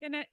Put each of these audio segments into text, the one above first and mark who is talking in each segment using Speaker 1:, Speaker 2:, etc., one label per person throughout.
Speaker 1: Can I?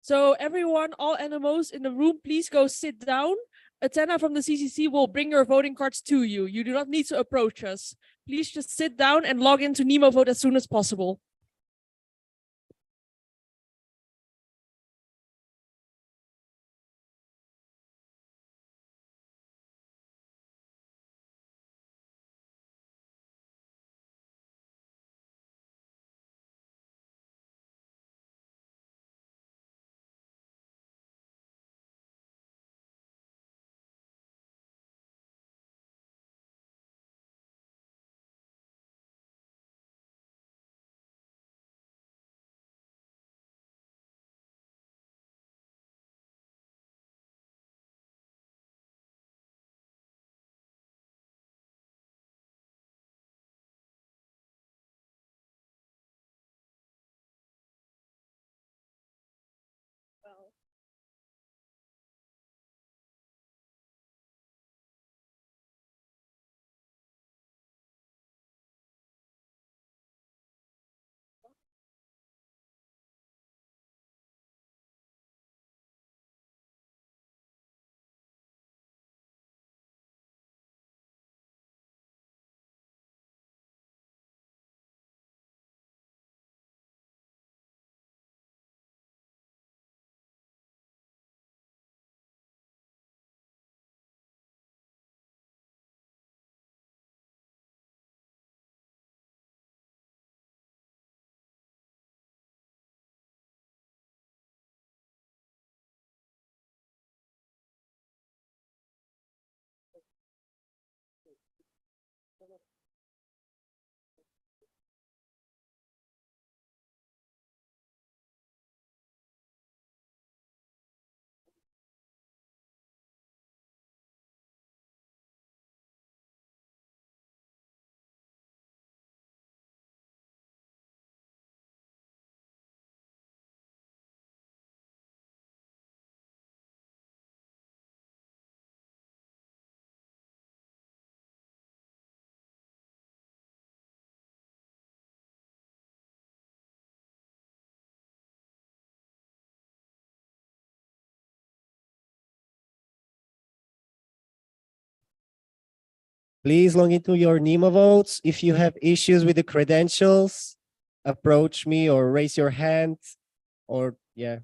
Speaker 1: So everyone, all animals in the room, please go sit down. Atena from the CCC will bring your voting cards to you. You do not need to approach us. Please just sit down and log into Nemo Vote as soon as possible.
Speaker 2: Please log into your NEMA votes. If you have issues with the credentials, approach me or raise your hand or yeah.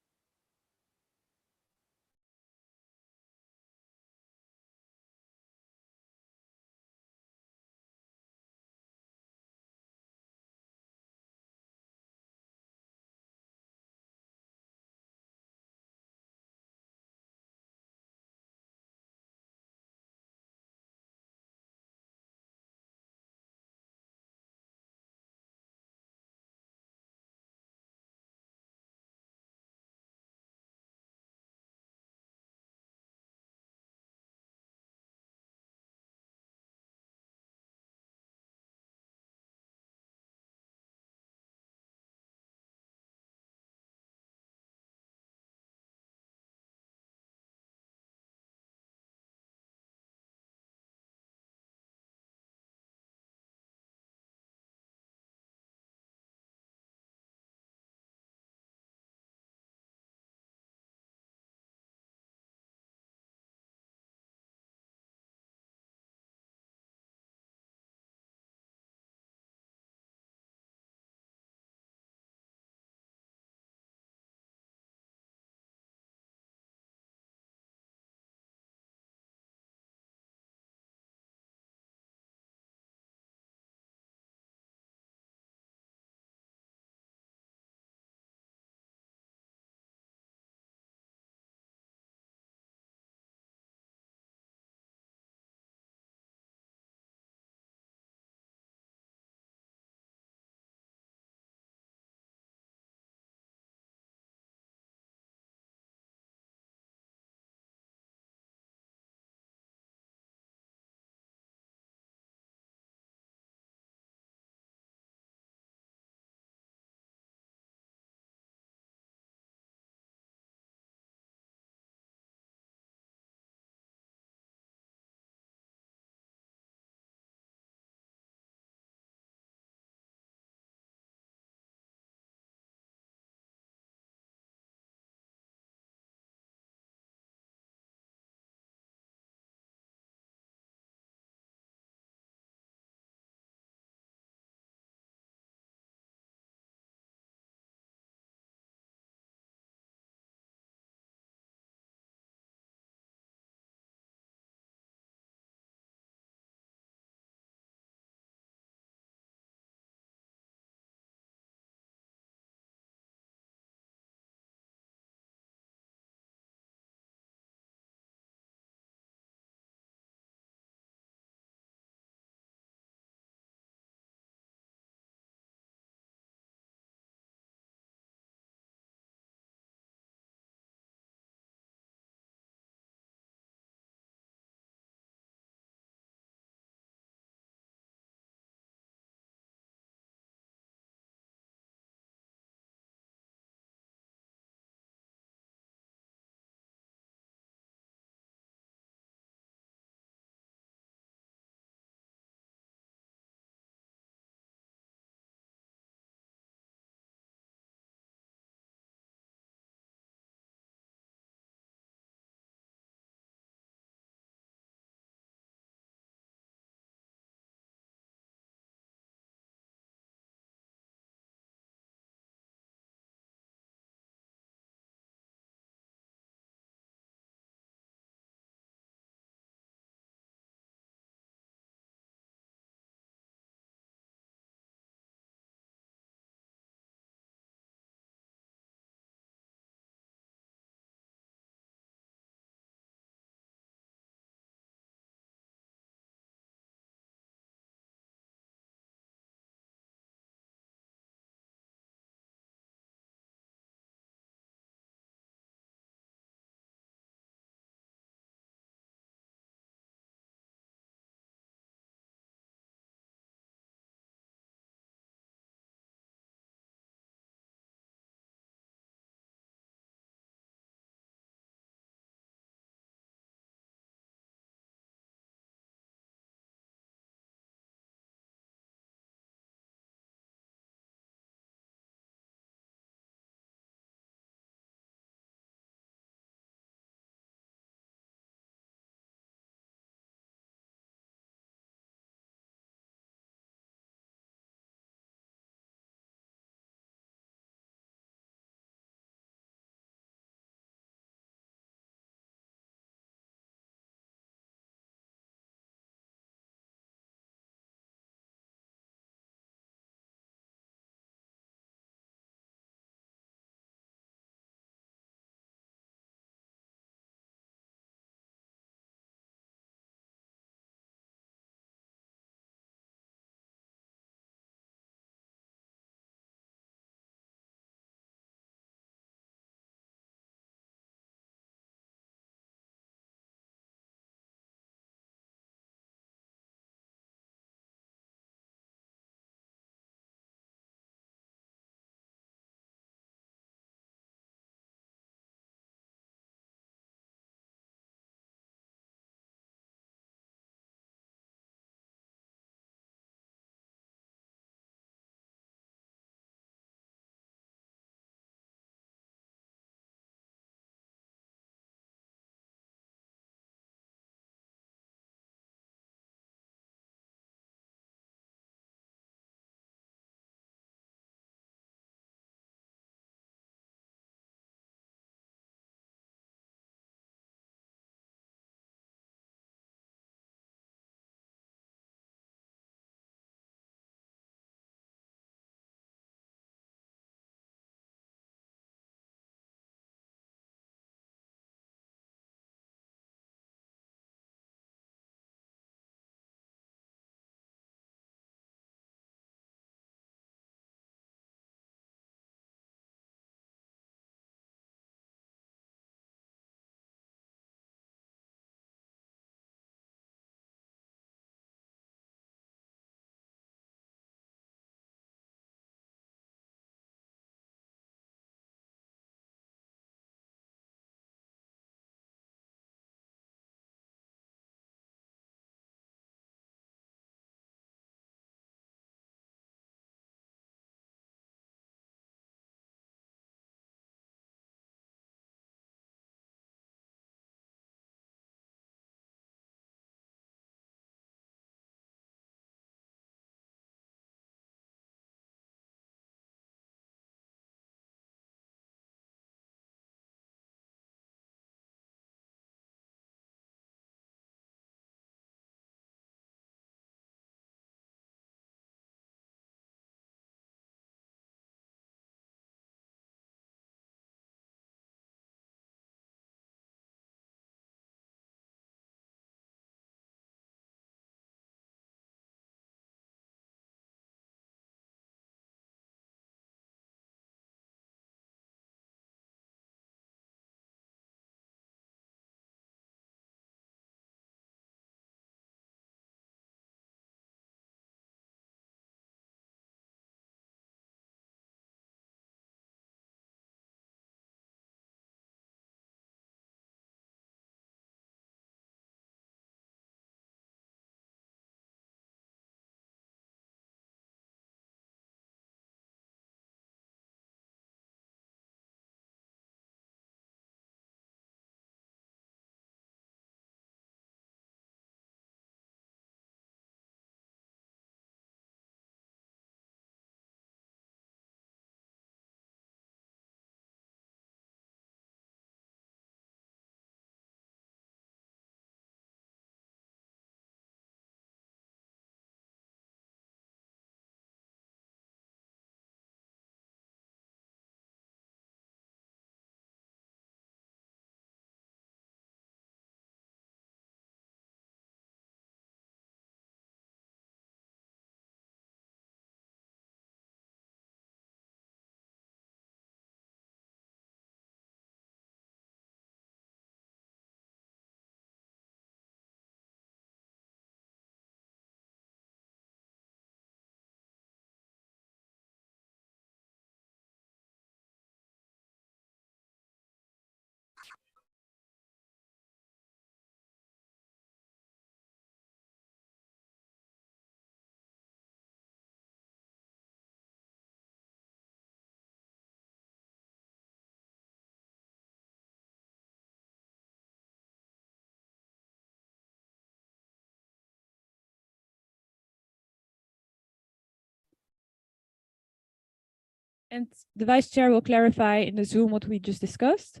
Speaker 3: And the vice chair will clarify in the Zoom what we just discussed.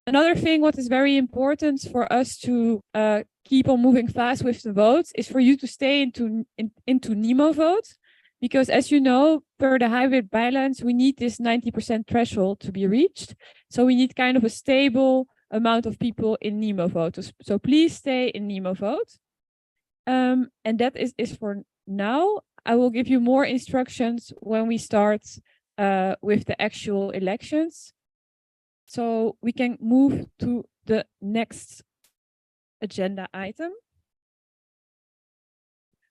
Speaker 3: Another thing what is very important for us to keep on moving fast with the votes is for you to stay into NEMO vote. Because as you know, per the hybrid balance, we need this 90% threshold to be reached. So we need kind of a stable amount of people in NEMO vote. So please stay in NEMO vote. And that is for now. I will give you more instructions when we start with the actual elections. So we can move to the next agenda item.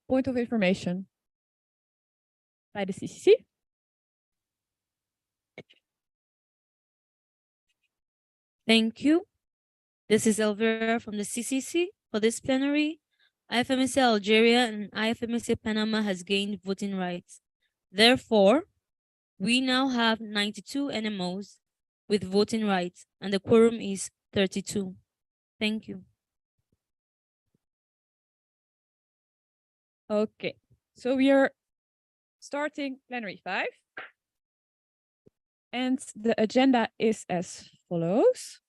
Speaker 3: Point of information by the CCC.
Speaker 4: Thank you. This is Elvira from the CCC. For this plenary, IFMSA Algeria and IFMSA Panama has gained voting rights. Therefore, we now have 92 NMOs with voting rights, and the quorum is 32. Thank you.
Speaker 3: Okay, so we are starting plenary 5. And the agenda is as follows.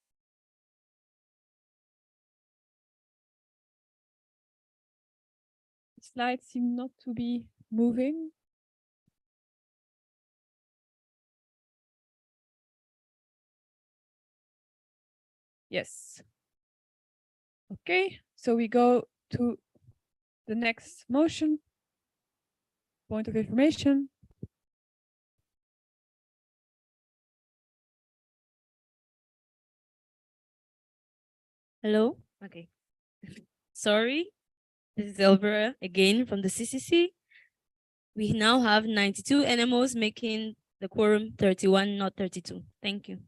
Speaker 3: The slides seem not to be moving. Yes. Okay, so we go to the next motion. Point of information.
Speaker 4: Hello? Okay. Sorry. This is Elvira again from the CCC. We now have 92 NMOs, making the quorum 31, not 32. Thank you.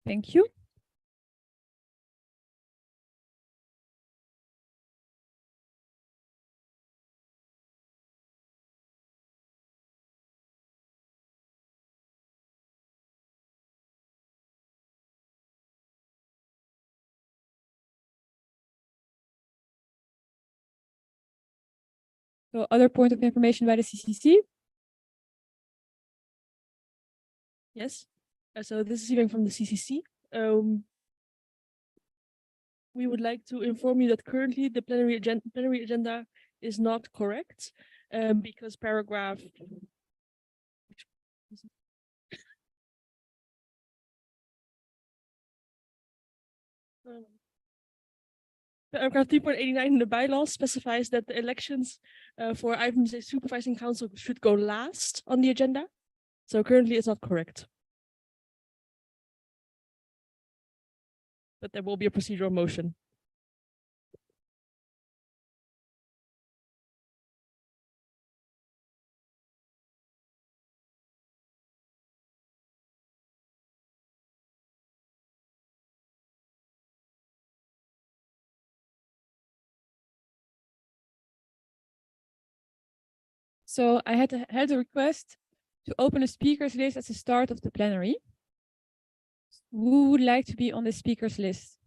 Speaker 3: Thank you. So other point of information by the CCC?
Speaker 1: Yes. So this is even from the CCC. We would like to inform you that currently the plenary agenda is not correct because paragraph Paragraph 3.89 in the bylaws specifies that the elections for IFMSA Supervising Council should go last on the agenda. So currently it's not correct. But there will be a procedural motion.
Speaker 3: So I had a request to open a speakers list at the start of the plenary. Who would like to be on the speakers list?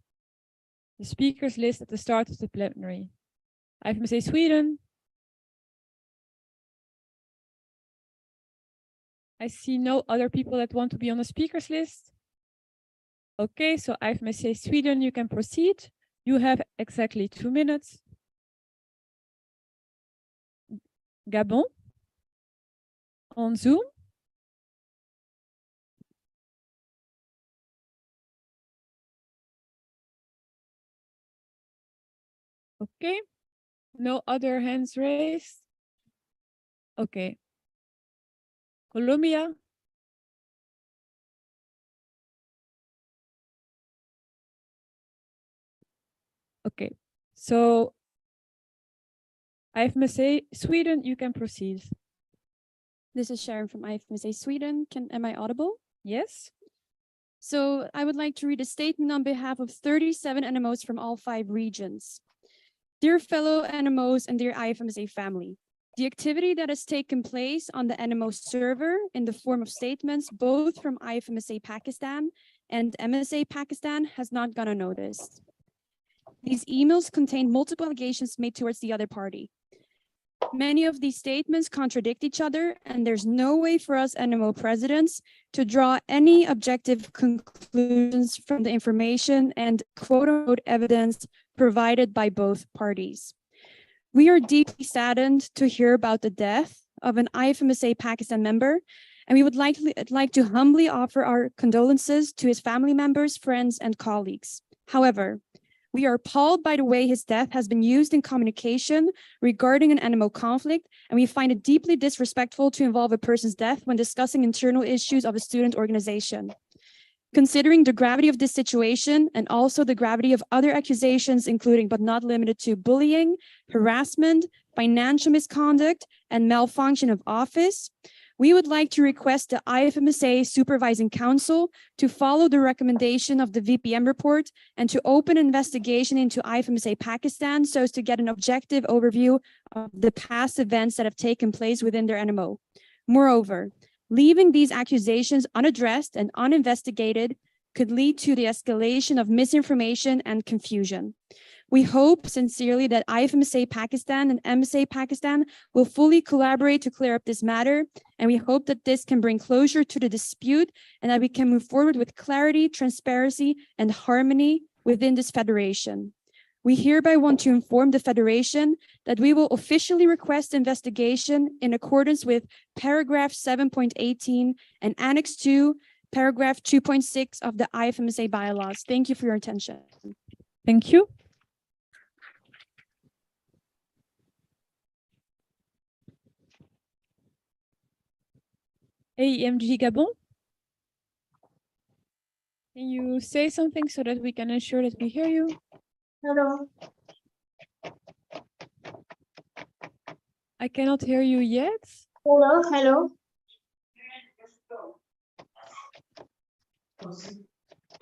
Speaker 3: The speakers list at the start of the plenary. IFMSA Sweden. I see no other people that want to be on the speakers list. Okay, so IFMSA Sweden, you can proceed. You have exactly 2 minutes. Gabon on Zoom. Okay, no other hands raised. Okay. Colombia. Okay, so IFMSA Sweden, you can proceed.
Speaker 5: This is Sharon from IFMSA Sweden. Am I audible?
Speaker 3: Yes.
Speaker 5: So I would like to read a statement on behalf of 37 NMOs from all 5 regions. Dear fellow NMOs and dear IFMSA family, the activity that has taken place on the NMO server in the form of statements both from IFMSA Pakistan and MSA Pakistan has not gone unnoticed. These emails contain multiple allegations made towards the other party. Many of these statements contradict each other, and there's no way for us NMO presidents to draw any objective conclusions from the information and quote-unquote evidence provided by both parties. We are deeply saddened to hear about the death of an IFMSA Pakistan member, and we would like to humbly offer our condolences to his family members, friends, and colleagues. However, we are appalled by the way his death has been used in communication regarding an NMO conflict, and we find it deeply disrespectful to involve a person's death when discussing internal issues of a student organization. Considering the gravity of this situation and also the gravity of other accusations, including but not limited to bullying, harassment, financial misconduct, and malfunction of office, we would like to request the IFMSA Supervising Council to follow the recommendation of the VPM report and to open an investigation into IFMSA Pakistan so as to get an objective overview of the past events that have taken place within their NMO. Moreover, leaving these accusations unaddressed and uninvestigated could lead to the escalation of misinformation and confusion. We hope sincerely that IFMSA Pakistan and MSA Pakistan will fully collaborate to clear up this matter, and we hope that this can bring closure to the dispute and that we can move forward with clarity, transparency, and harmony within this federation. We hereby want to inform the federation that we will officially request investigation in accordance with paragraph 7.18 and Annex 2, paragraph 2.6 of the IFMSA bylaws. Thank you for your attention.
Speaker 3: Thank you. AEMG Gabon, can you say something so that we can ensure that we hear you?
Speaker 6: Hello.
Speaker 3: I cannot hear you yet.
Speaker 6: Hello. Hello.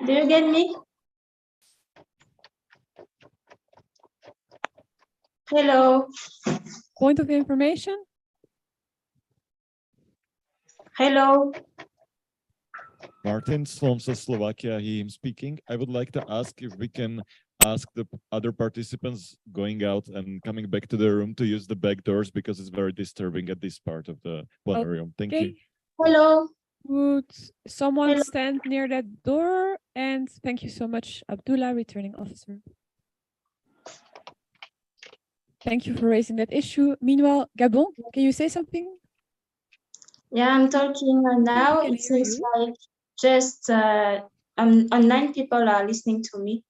Speaker 6: Do you get me? Hello.
Speaker 3: Point of information?
Speaker 6: Hello.
Speaker 7: Martin Slomsa, Slovakia, him speaking. I would like to ask if we can ask the other participants going out and coming back to the room to use the back doors because it's very disturbing at this part of the plenary room. Thank you.
Speaker 6: Hello.
Speaker 3: Would someone
Speaker 6: Hello.
Speaker 3: stand near that door? And thank you so much, Abdullah, returning officer. Thank you for raising that issue. Meanwhile, Gabon, can you say something?
Speaker 6: Yeah, I'm talking now.
Speaker 3: can
Speaker 6: It
Speaker 3: hear
Speaker 6: seems
Speaker 3: you.
Speaker 6: like just 9 people are listening to me.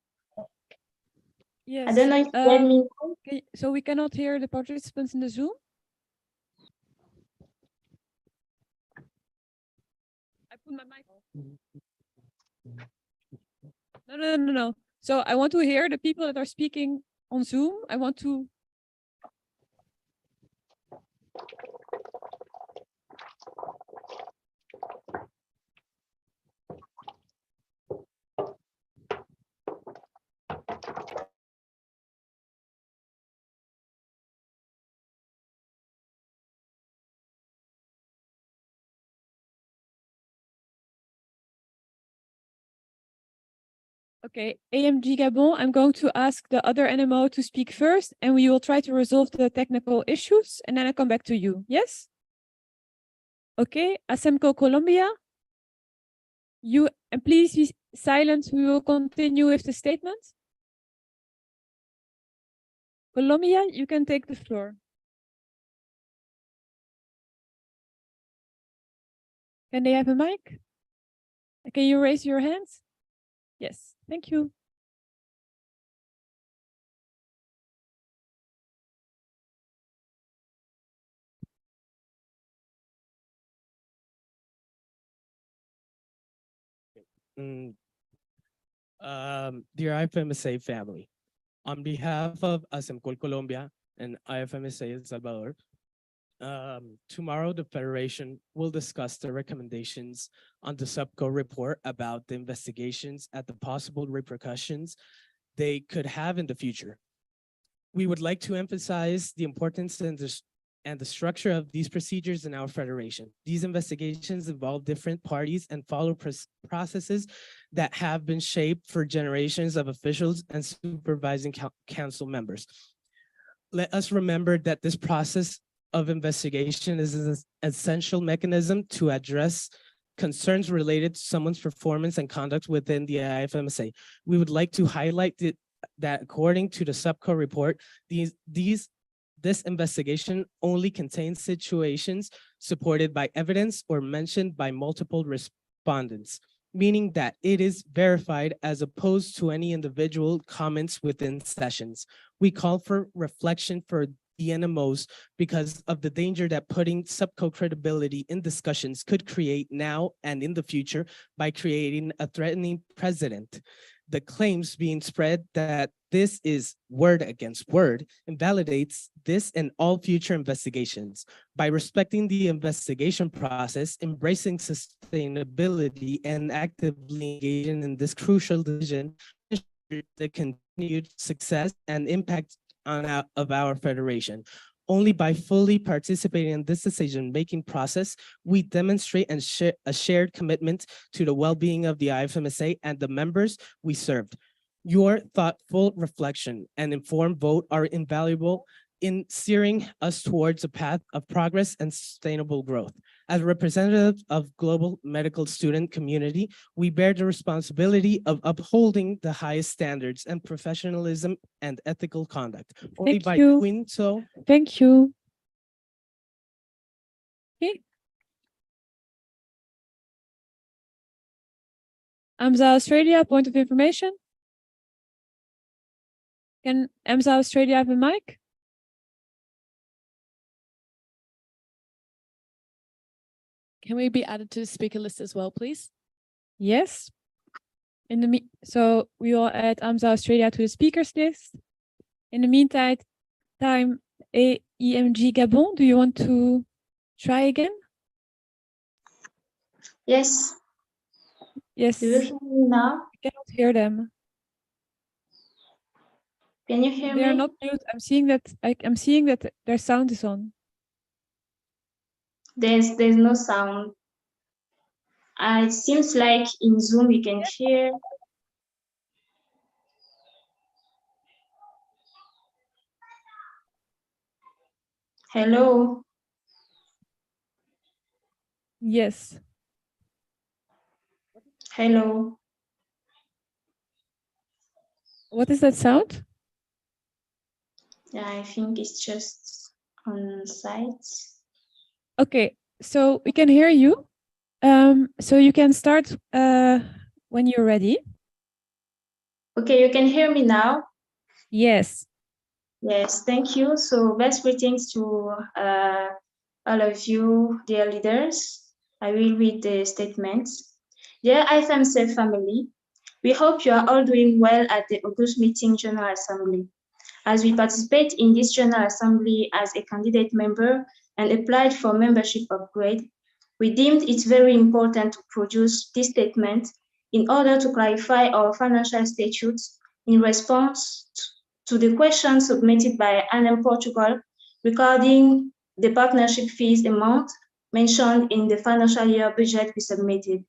Speaker 3: Yes.
Speaker 6: I don't know if you get me.
Speaker 3: So we cannot hear the participants in the Zoom? I put my mic on. No. So I want to hear the people that are speaking on Zoom. I want to. Okay, AMG Gabon, I'm going to ask the other NMO to speak first, and we will try to resolve the technical issues, and then I come back to you. Yes? Okay, Asemco Colombia, and please be silent. We will continue with the statement. Colombia, you can take the floor. Can they have a mic? Can you raise your hands? Yes, thank you.
Speaker 8: Dear IFMSA family, on behalf of Asemcol Colombia and IFMSA El Salvador, tomorrow the Federation will discuss the recommendations on the SUBCO report about the investigations at the possible repercussions they could have in the future. We would like to emphasize the importance and the structure of these procedures in our Federation. These investigations involve different parties and follow processes that have been shaped for generations of officials and supervising council members. let us remember that this process of investigation is an essential mechanism to address concerns related to someone's performance and conduct within the IFMSA. We would like to highlight that according to the subco report, this investigation only contains situations supported by evidence or mentioned by multiple respondents, meaning that it is verified as opposed to any individual comments within sessions. We call for reflection for the NMOs because of the danger that putting subco credibility in discussions could create now and in the future by creating a threatening precedent. The claims being spread that this is word against word invalidates this and all future investigations. By respecting the investigation process, embracing sustainability, and actively engaging in this crucial decision, the continued success and impact of our federation. Only by fully participating in this decision-making process, we demonstrate and share a shared commitment to the well-being of the IFMSA and the members we served. Your thoughtful reflection and informed vote are invaluable in steering us towards a path of progress and sustainable growth. As representatives of global medical student community, we bear the responsibility of upholding the highest standards and professionalism and ethical conduct. Only
Speaker 3: Thank
Speaker 8: by
Speaker 3: you.
Speaker 8: doing so,
Speaker 3: Thank you. Okay. AMSA Australia, point of information. Can AMSA Australia have a mic?
Speaker 1: Can we be added to the speaker list as well, please?
Speaker 3: Yes. So we will add AMSA Australia to the speakers list. In the meantime, EMG Gabon, do you want to try again?
Speaker 6: Yes.
Speaker 3: Yes.
Speaker 6: Do you hear me now?
Speaker 3: I cannot hear them.
Speaker 6: Can you hear
Speaker 3: They are
Speaker 6: me?
Speaker 3: not mute. I'm seeing that their sound is on.
Speaker 6: There's no sound. It seems like in Zoom we can hear. Hello.
Speaker 3: Yes.
Speaker 6: Hello.
Speaker 3: What is that sound?
Speaker 6: Yeah, I think it's just on site.
Speaker 3: Okay, so we can hear you. So you can start when you're ready.
Speaker 6: Okay, you can hear me now?
Speaker 3: Yes.
Speaker 6: Yes, thank you. So best greetings to all of you, dear leaders. I will read the statements. Dear IFMSA family, we hope you are all doing well at the August meeting General Assembly. As we participate in this General Assembly as a candidate member and applied for membership upgrade, we deemed it very important to produce this statement in order to clarify our financial statutes in response to the question submitted by Anna Portugal regarding the partnership fees amount mentioned in the financial year budget we submitted.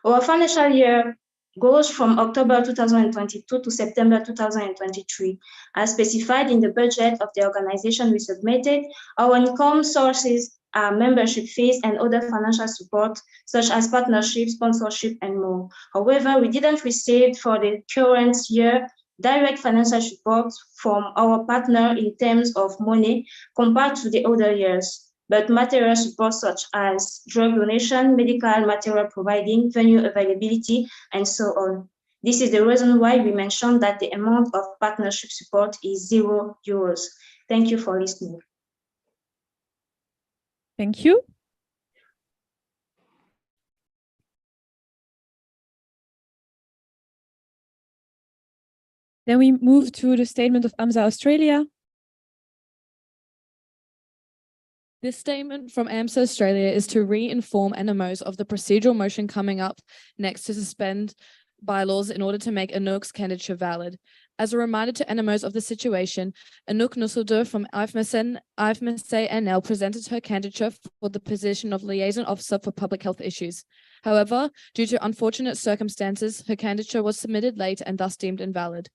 Speaker 6: Our financial year goes from October 2022 to September 2023. As specified in the budget of the organization we submitted, our income sources are membership fees and other financial support, such as partnership, sponsorship, and more. However, we didn't receive for the current year direct financial support from our partner in terms of money compared to the other years, but material support such as drug donation, medical material providing, venue availability, and so on. This is the reason why we mentioned that the amount of partnership support is €0. Thank you for listening.
Speaker 3: Thank you. Then we move to the statement of AMSA Australia.
Speaker 1: This statement from AMSA Australia is to re-inform NMOs of the procedural motion coming up next to suspend bylaws in order to make Anouk's candidature valid. As a reminder to NMOs of the situation, Anouk Nusselder from IFMSA NL presented her candidature for the position of Liaison Officer for Public Health Issues. However, due to unfortunate circumstances, her candidature was submitted late and thus deemed invalid.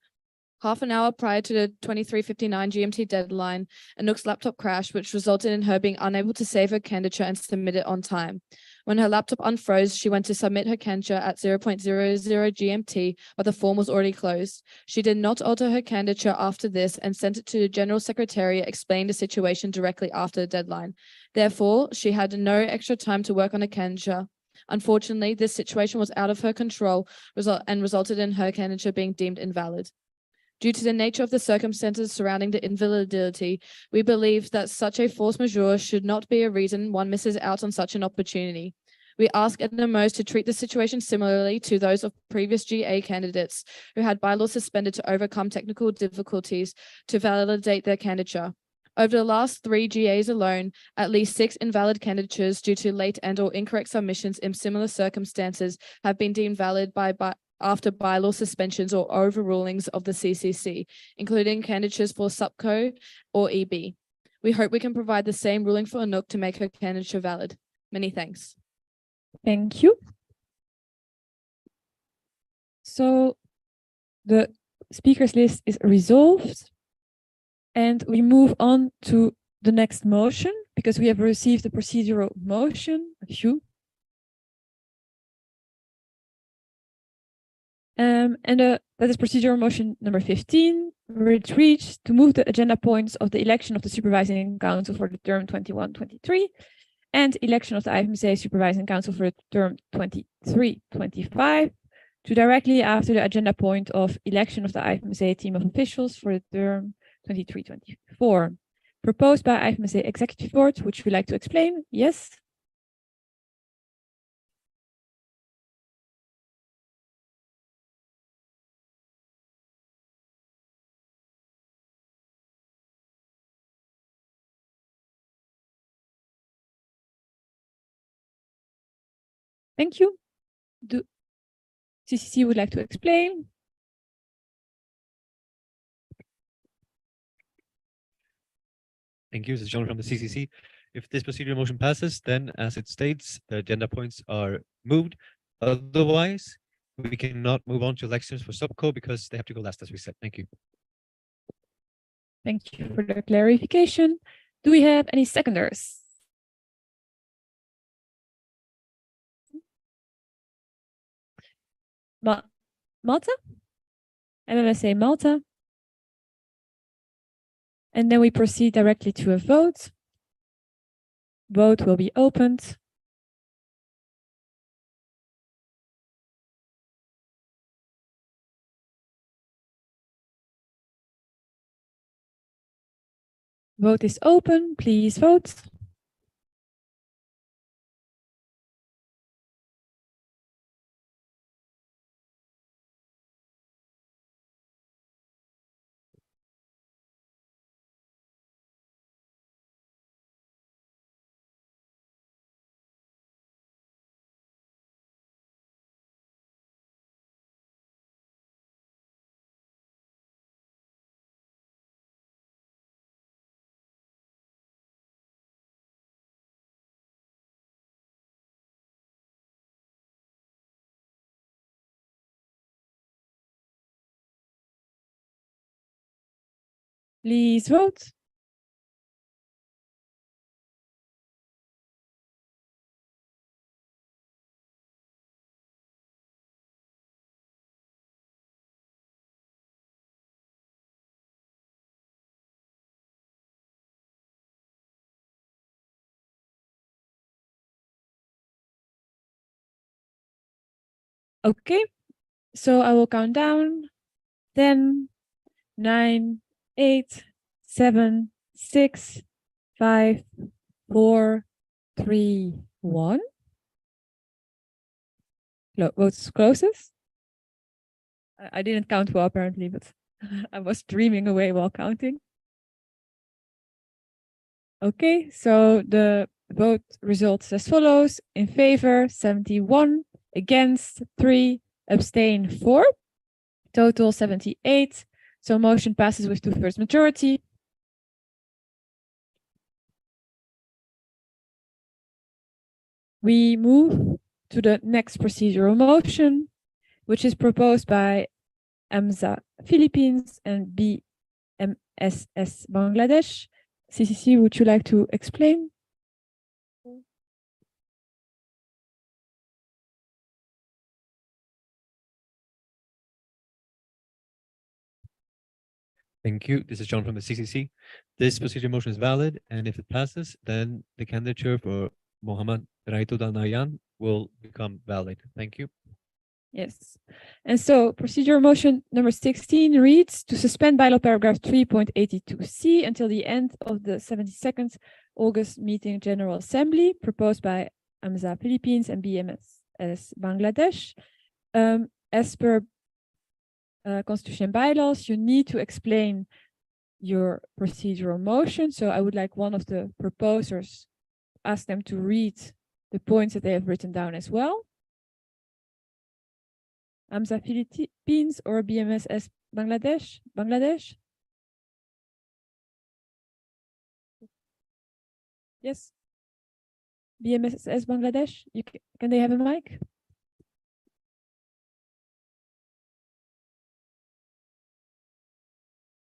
Speaker 9: Half an hour prior to the 23:59 GMT deadline, Anouk's laptop crashed, which resulted in her being unable to save her candidature and submit it on time. When her laptop unfroze, she went to submit her candidature at 0.00 GMT, but the form was already closed. She did not alter her candidature after this and sent it to the General Secretariat, explaining the situation directly after the deadline. Therefore, she had no extra time to work on her candidature. Unfortunately, this situation was out of her control and resulted in her candidature being deemed invalid. Due to the nature of the circumstances surrounding the invalidity, we believe that such a force majeure should not be a reason one misses out on such an opportunity. We ask NMOs to treat the situation similarly to those of previous GA candidates who had bylaws suspended to overcome technical difficulties to validate their candidature. Over the last 3 GAs alone, at least 6 invalid candidatures due to late and/or incorrect submissions in similar circumstances have been deemed valid after bylaw suspensions or overrulings of the CCC, including candidatures for SUPCO or EB. We hope we can provide the same ruling for Anouk to make her candidature valid. Many thanks.
Speaker 3: Thank you. So the speakers list is resolved. And we move on to the next motion because we have received a procedural motion. That is procedural motion number 15, which reads to move the agenda points of the election of the Supervising Council for the term 21-23 and election of the IFMSA Supervising Council for the term 23-25 to directly after the agenda point of election of the IFMSA team of officials for the term 23-24. Proposed by IFMSA Executive Board. Would you like to explain? Yes. Thank you. Do CCC would like to explain?
Speaker 10: Thank you. This is John from the CCC. If this procedural motion passes, then as it states, the agenda points are moved. Otherwise, we cannot move on to elections for SUPCO because they have to go last, as we said. Thank you.
Speaker 3: Thank you for the clarification. Do we have any seconders? Malta? IFMSA Malta. And then we proceed directly to a vote. Vote will be opened. Vote is open. Please vote. Please vote. Okay, so I will count down 10, 9, 8, 7, 6, 5, 4, 3, 1. Votes closes. I didn't count well apparently, but I was dreaming away while counting. Okay, so the vote results as follows: in favor 71, against 3, abstain 4, total 78. So motion passes with 2/3 majority. We move to the next procedural motion, which is proposed by IFMSA Philippines, and BMSS Bangladesh. CCC, would you like to explain?
Speaker 10: Thank you. This is John from the CCC. This procedure motion is valid, and if it passes, then the candidature for Mohammad Raitud Al Nahyan will become valid. Thank you.
Speaker 3: Yes. And so procedure motion number 16 reads to suspend bylaw paragraph 3.82c until the end of the 72nd August meeting General Assembly proposed by IFMSA Philippines and BMSS Bangladesh. As per Constitution and bylaws, you need to explain your procedural motion. So I would like one of the proposers ask them to read the points that they have written down as well. IFMSA Philippines or BMSS Bangladesh? Bangladesh? Yes. BMSS Bangladesh, can they have a mic?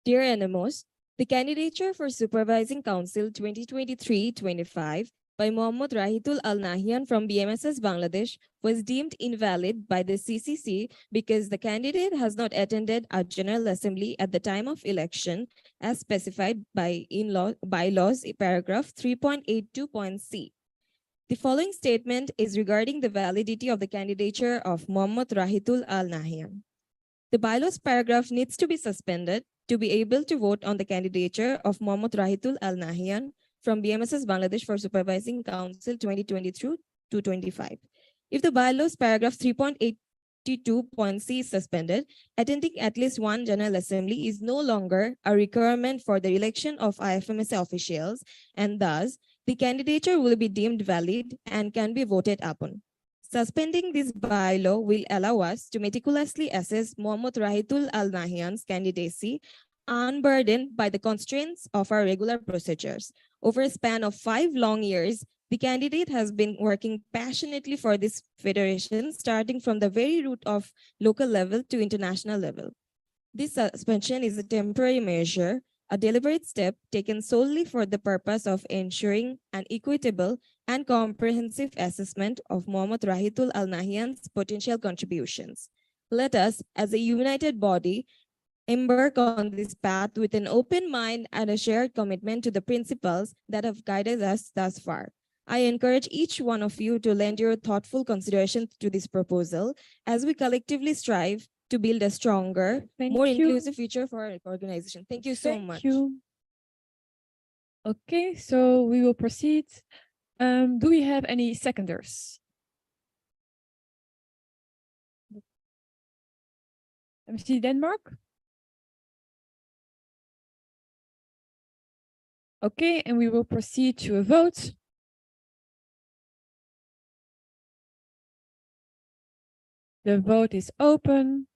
Speaker 11: Dear NMOs, the candidature for Supervising Council 2023-25 by Mohammad Rahitul Al Nahyan from BMSS Bangladesh was deemed invalid by the CCC because the candidate has not attended a General Assembly at the time of election as specified by bylaws paragraph 3.82.c. The following statement is regarding the validity of the candidature of Mohammad Rahitul Al Nahyan. The bylaws paragraph needs to be suspended to be able to vote on the candidature of Mohammad Rahitul Al Nahyan from BMSS Bangladesh for Supervising Council 2022-25. If the bylaws paragraph 3.82.c is suspended, attending at least one General Assembly is no longer a requirement for the election of IFMSA officials, and thus the candidature will be deemed valid and can be voted upon. Suspending this bylaw will allow us to meticulously assess Mohammad Rahitul Al Nahyan's candidacy unburdened by the constraints of our regular procedures. Over a span of 5 long years, the candidate has been working passionately for this federation, starting from the very root of local level to international level. This suspension is a temporary measure, a deliberate step taken solely for the purpose of ensuring an equitable and comprehensive assessment of Mohammad Rahitul Al Nahyan's potential contributions. Let us, as a united body, embark on this path with an open mind and a shared commitment to the principles that have guided us thus far. I encourage each one of you to lend your thoughtful consideration to this proposal as we collectively strive to build a stronger, more inclusive future for our organization. Thank you so much.
Speaker 3: Thank you. Okay, so we will proceed. Do we have any seconders? Let me see Denmark. Okay, and we will proceed to a vote. The vote is open.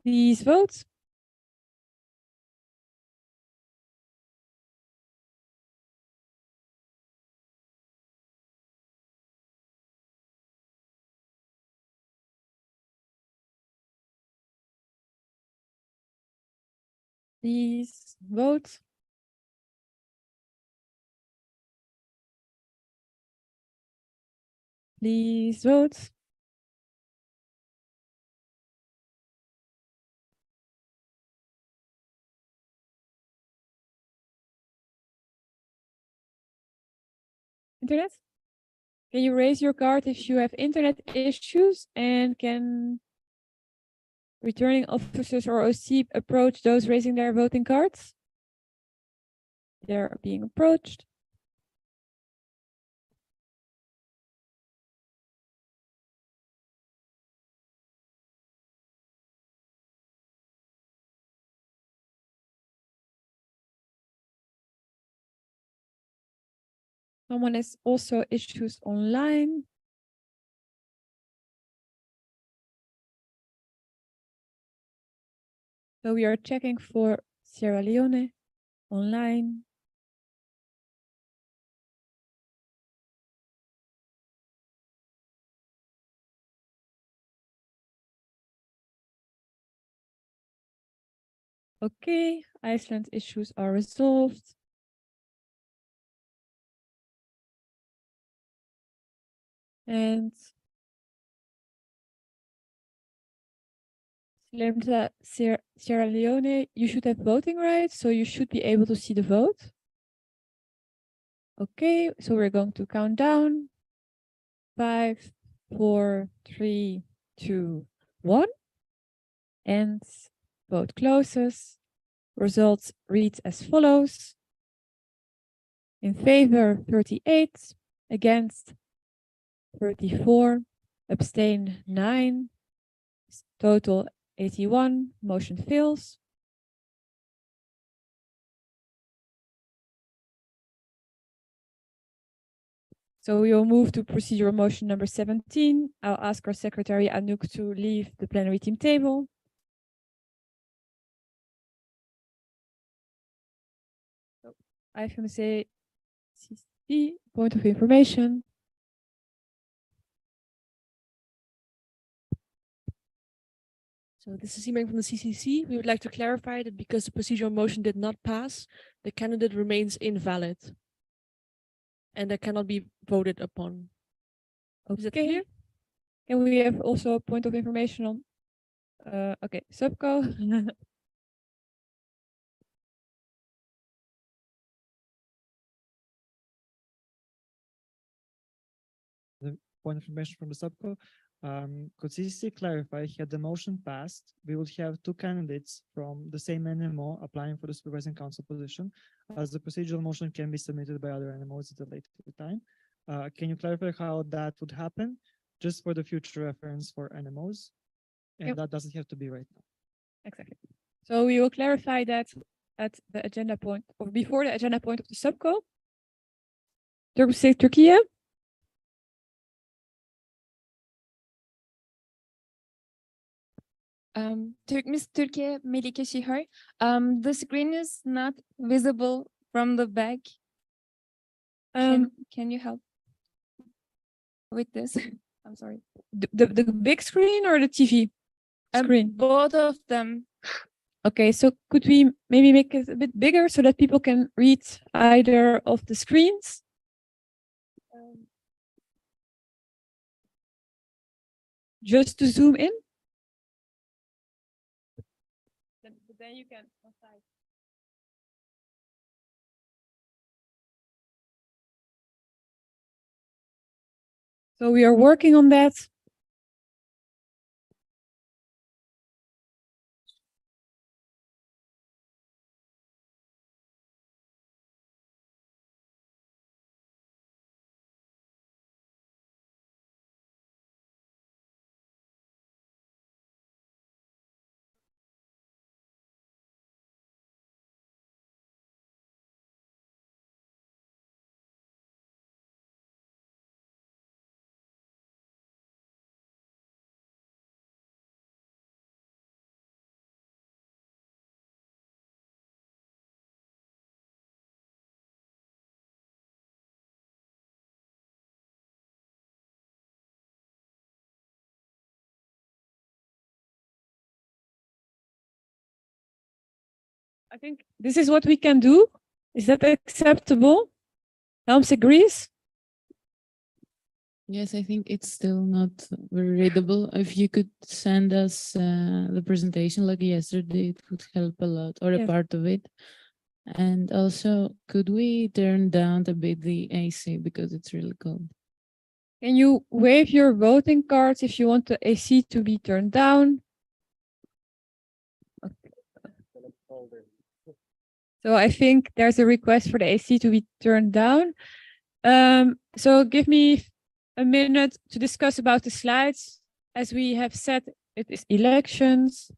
Speaker 3: Please vote. Please vote. Please vote. Internet? Can you raise your card if you have internet issues, and can returning officers or OC approach those raising their voting cards? They're being approached. Someone has also issues online. So we are checking for Sierra Leone online. Okay, Iceland issues are resolved. And Sierra Leone, you should have voting rights, so you should be able to see the vote. Okay, so we're going to count down. 5, 4, 3, 2, 1. And vote closes. Results read as follows. In favor, 38. Against, 34. Abstain, 9. Total, 81. Motion fails. So we will move to procedural motion number 17. I'll ask our secretary Anouk to leave the plenary team table. So, IFMSA CC, point of information.
Speaker 1: So this is Simon from the CCC. We would like to clarify that because the procedural motion did not pass, the candidate remains invalid and that cannot be voted upon. Is it clear?
Speaker 3: And we have also a point of information on, okay, Subco.
Speaker 12: The point of information from the subco. Could CCC clarify, had the motion passed, we would have two candidates from the same NMO applying for the supervising council position, as the procedural motion can be submitted by other NMOs at a later time. Can you clarify how that would happen, just for the future reference for NMOs? And that doesn't have to be right now.
Speaker 3: Exactly. So we will clarify that at the agenda point, or before the agenda point of the subco. Turkey.
Speaker 13: Miss Turkey, Melike Şihar. The screen is not visible from the back. Can you help with this? I'm sorry.
Speaker 3: The big screen or the TV screen?
Speaker 13: Both of them.
Speaker 3: Okay, so could we maybe make it a bit bigger so that people can read either of the screens? Just to zoom in? Then you can. So we are working on that. I think this is what we can do. Is that acceptable? Helms agrees?
Speaker 14: Yes, I think it's still not very readable. If you could send us the presentation like yesterday, it would help a lot, or a part of it. And also, could we turn down a bit the AC because it's really cold?
Speaker 3: Can you wave your voting cards if you want the AC to be turned down? Okay. So I think there's a request for the AC to be turned down. So give me a minute to discuss about the slides. As we have said, it is elections.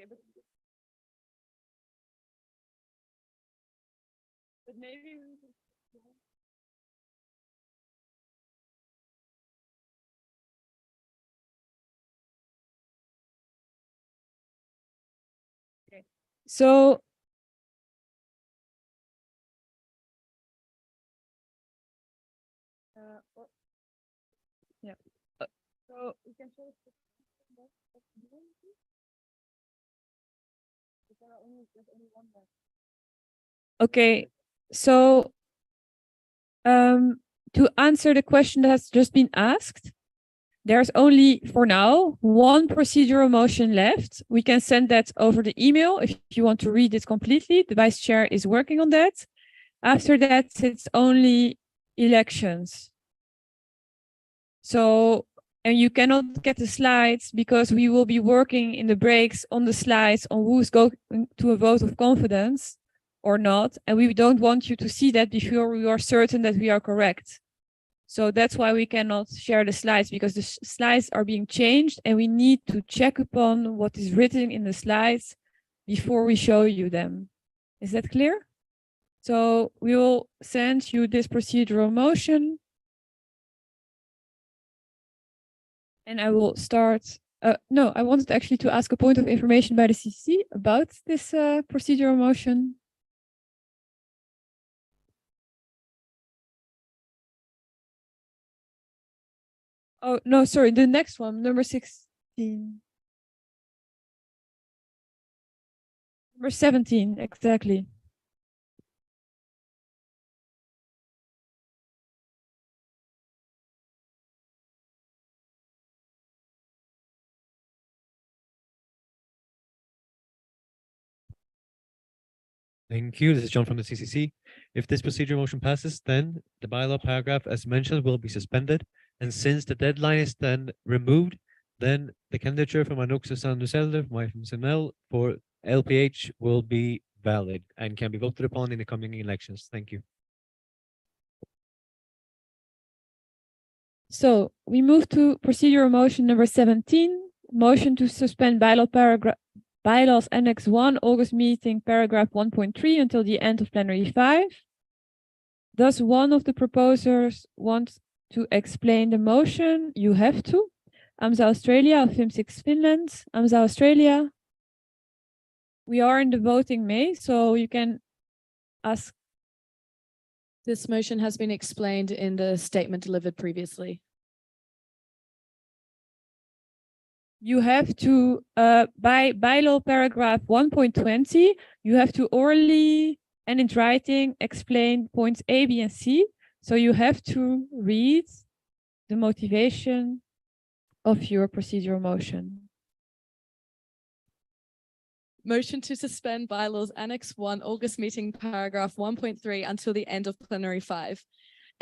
Speaker 3: but maybe okay. So yeah. So we can show okay, so to answer the question that has just been asked, there's only for now one procedural motion left. We can send that over the email if you want to read it completely. The vice chair is working on that. After that, it's only elections. So, and you cannot get the slides because we will be working in the breaks on the slides on who's going to a vote of confidence or not. And we don't want you to see that before we are certain that we are correct. So that's why we cannot share the slides, because the slides are being changed and we need to check upon what is written in the slides before we show you them. Is that clear? So we will send you this procedural motion. And I will start. No, I wanted actually to ask a point of information by the CC about this procedural motion. Oh, no, sorry, the next one, number 16. Number 17, exactly.
Speaker 10: Thank you. This is John from the CCC. If this procedural motion passes, then the bylaw paragraph as mentioned will be suspended. And since the deadline is then removed, then the candidature from Anouk Susan Nuselde from IFMSML for LPH will be valid and can be voted upon in the coming elections. Thank you.
Speaker 3: So we move to procedural motion number 17, motion to suspend bylaws Annex 1, August meeting, paragraph 1.3 until the end of plenary 5. Does one of the proposers want to explain the motion? You have to. AMSA Australia, FIM6 Finland, AMSA Australia. We are in the voting May, so you can ask.
Speaker 9: This motion has been explained in the statement delivered previously.
Speaker 3: You have to, by bylaw paragraph 1.20, you have to orally and in writing explain points A, B, and C. So you have to read the motivation of your procedural motion.
Speaker 9: Motion to suspend bylaws Annex 1 August meeting paragraph 1.3 until the end of plenary 5.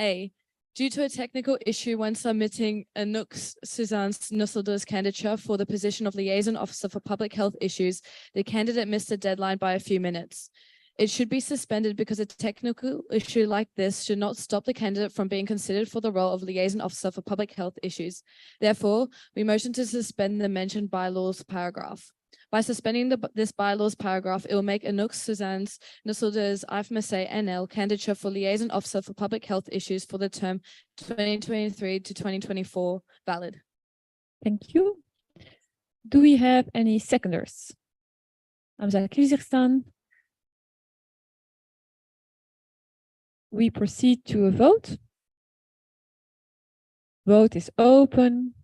Speaker 9: A. Due to a technical issue when submitting Anouk Suzanne Nusselder's candidature for the position of Liaison Officer for Public Health Issues, the candidate missed the deadline by a few minutes. It should be suspended because a technical issue like this should not stop the candidate from being considered for the role of Liaison Officer for Public Health Issues. Therefore, we motion to suspend the mentioned bylaws paragraph. By suspending this bylaws paragraph, it will make Anouk Suzanne Nusselder's IFMSA NL candidature for Liaison Officer for Public Health Issues for the term 2023 to 2024 valid.
Speaker 3: Thank you. Do we have any seconders? AMSA Kyrgyzstan. We proceed to a vote. Vote is open.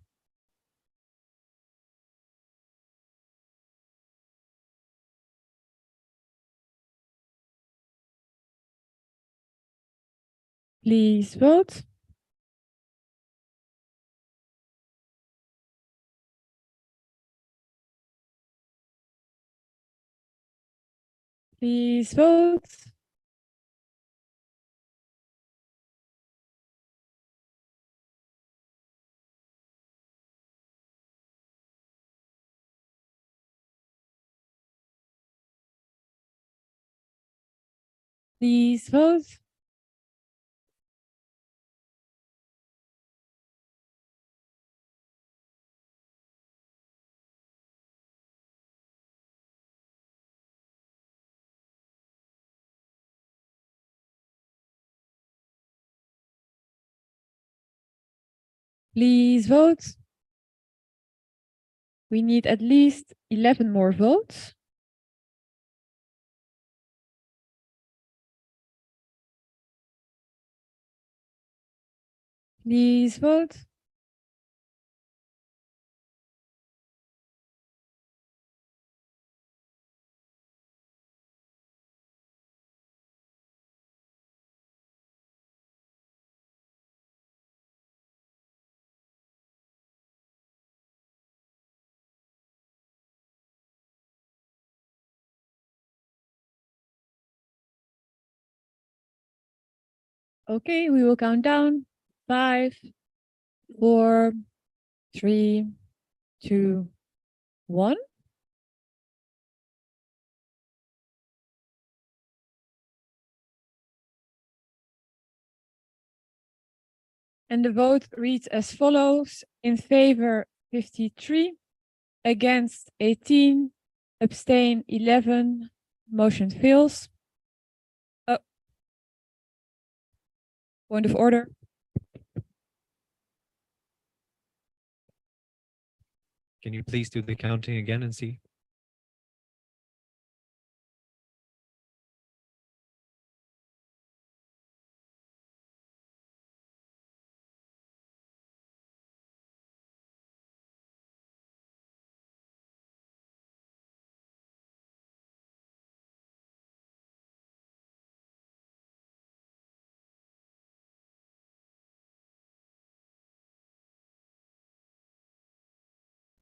Speaker 3: Please vote. Please vote. Please vote. Please vote. We need at least 11 more votes. Please vote. Okay, we will count down. 5, 4, 3, 2, 1. And the vote reads as follows: in favor 53, against 18, abstain 11, motion fails. Point of order.
Speaker 10: Can you please do the counting again and see?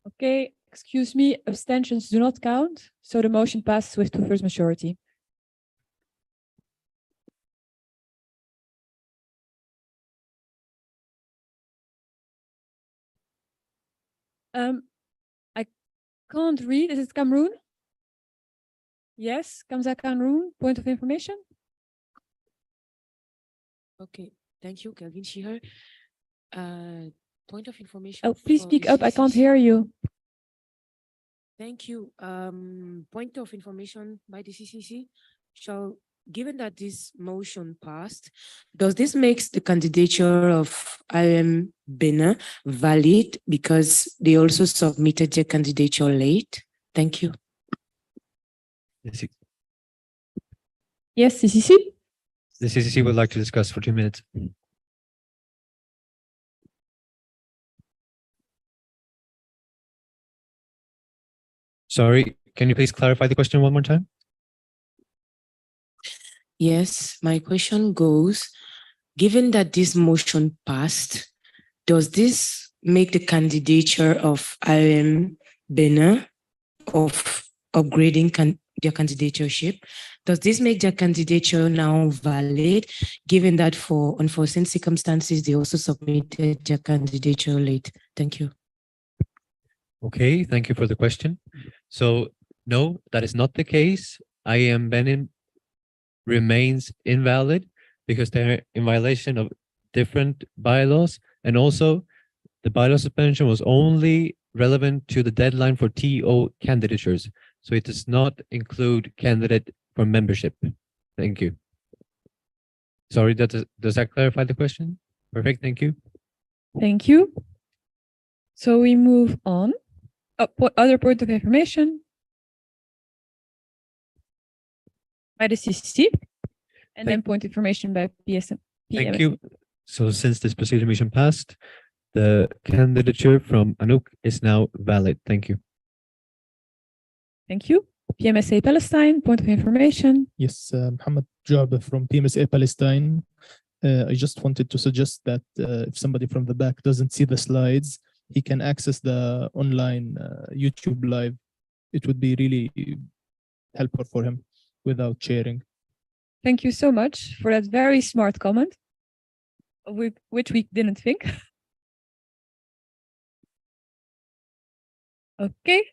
Speaker 3: Okay, excuse me, abstentions do not count, so the motion passes with 2/3 majority. I can't read. Is it Cameroon? Yes, Kamza Cameroon, point of information.
Speaker 15: Okay, thank you, Kelvin Sheeher. Point of information.
Speaker 3: Oh, please
Speaker 15: for
Speaker 3: speak
Speaker 15: the
Speaker 3: up. I can't
Speaker 15: CCC.
Speaker 3: hear you.
Speaker 15: Thank you. Point of information by the CCC. So, given that this motion passed, does this make the candidature of IM Benin valid because they also submitted their candidature late? Thank you.
Speaker 3: Yes, CCC.
Speaker 10: The CCC would like to discuss for 2 minutes. Sorry, can you please clarify the question one more time?
Speaker 15: Yes, my question goes, given that this motion passed, does this make the candidature of IM Benin of upgrading their candidatureship? Does this make their candidature now valid, given that for unforeseen circumstances, they also submitted their candidature late? Thank you.
Speaker 10: Okay, thank you for the question. So, no, that is not the case. IM Benin remains invalid because they're in violation of different bylaws, and also the bylaw suspension was only relevant to the deadline for TO candidatures. So it does not include candidate for membership. Thank you. Sorry, does that clarify the question? Perfect, thank you.
Speaker 3: Thank you. So we move on. Other point of information by the CCC, and then point of information by PSM.
Speaker 10: Thank you. So since this procedure mission passed, the candidature from Anouk is now valid. Thank you.
Speaker 3: Thank you. PMSA Palestine, point of information.
Speaker 16: Yes, Mohammed Jabir from PMSA Palestine. I just wanted to suggest that if somebody from the back doesn't see the slides, he can access the online YouTube live. It would be really helpful for him without sharing.
Speaker 3: Thank you so much for that very smart comment, which we didn't think. Okay,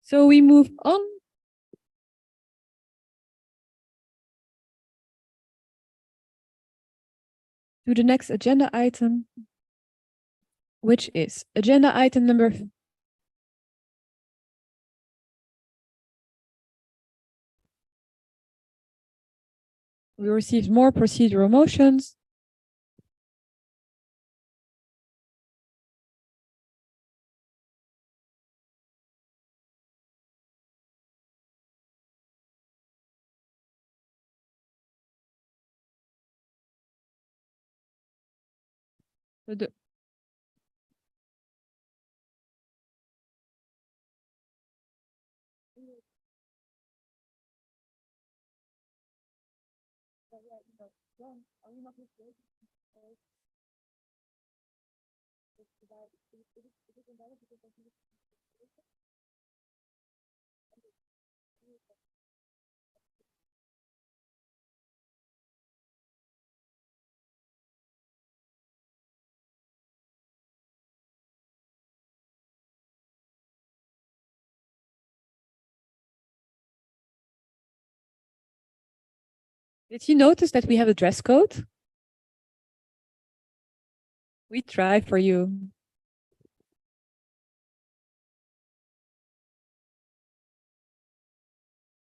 Speaker 3: so we move on. To the next agenda item, which is agenda item number we received more procedural motions. De- Did you notice that we have a dress code? We try for you.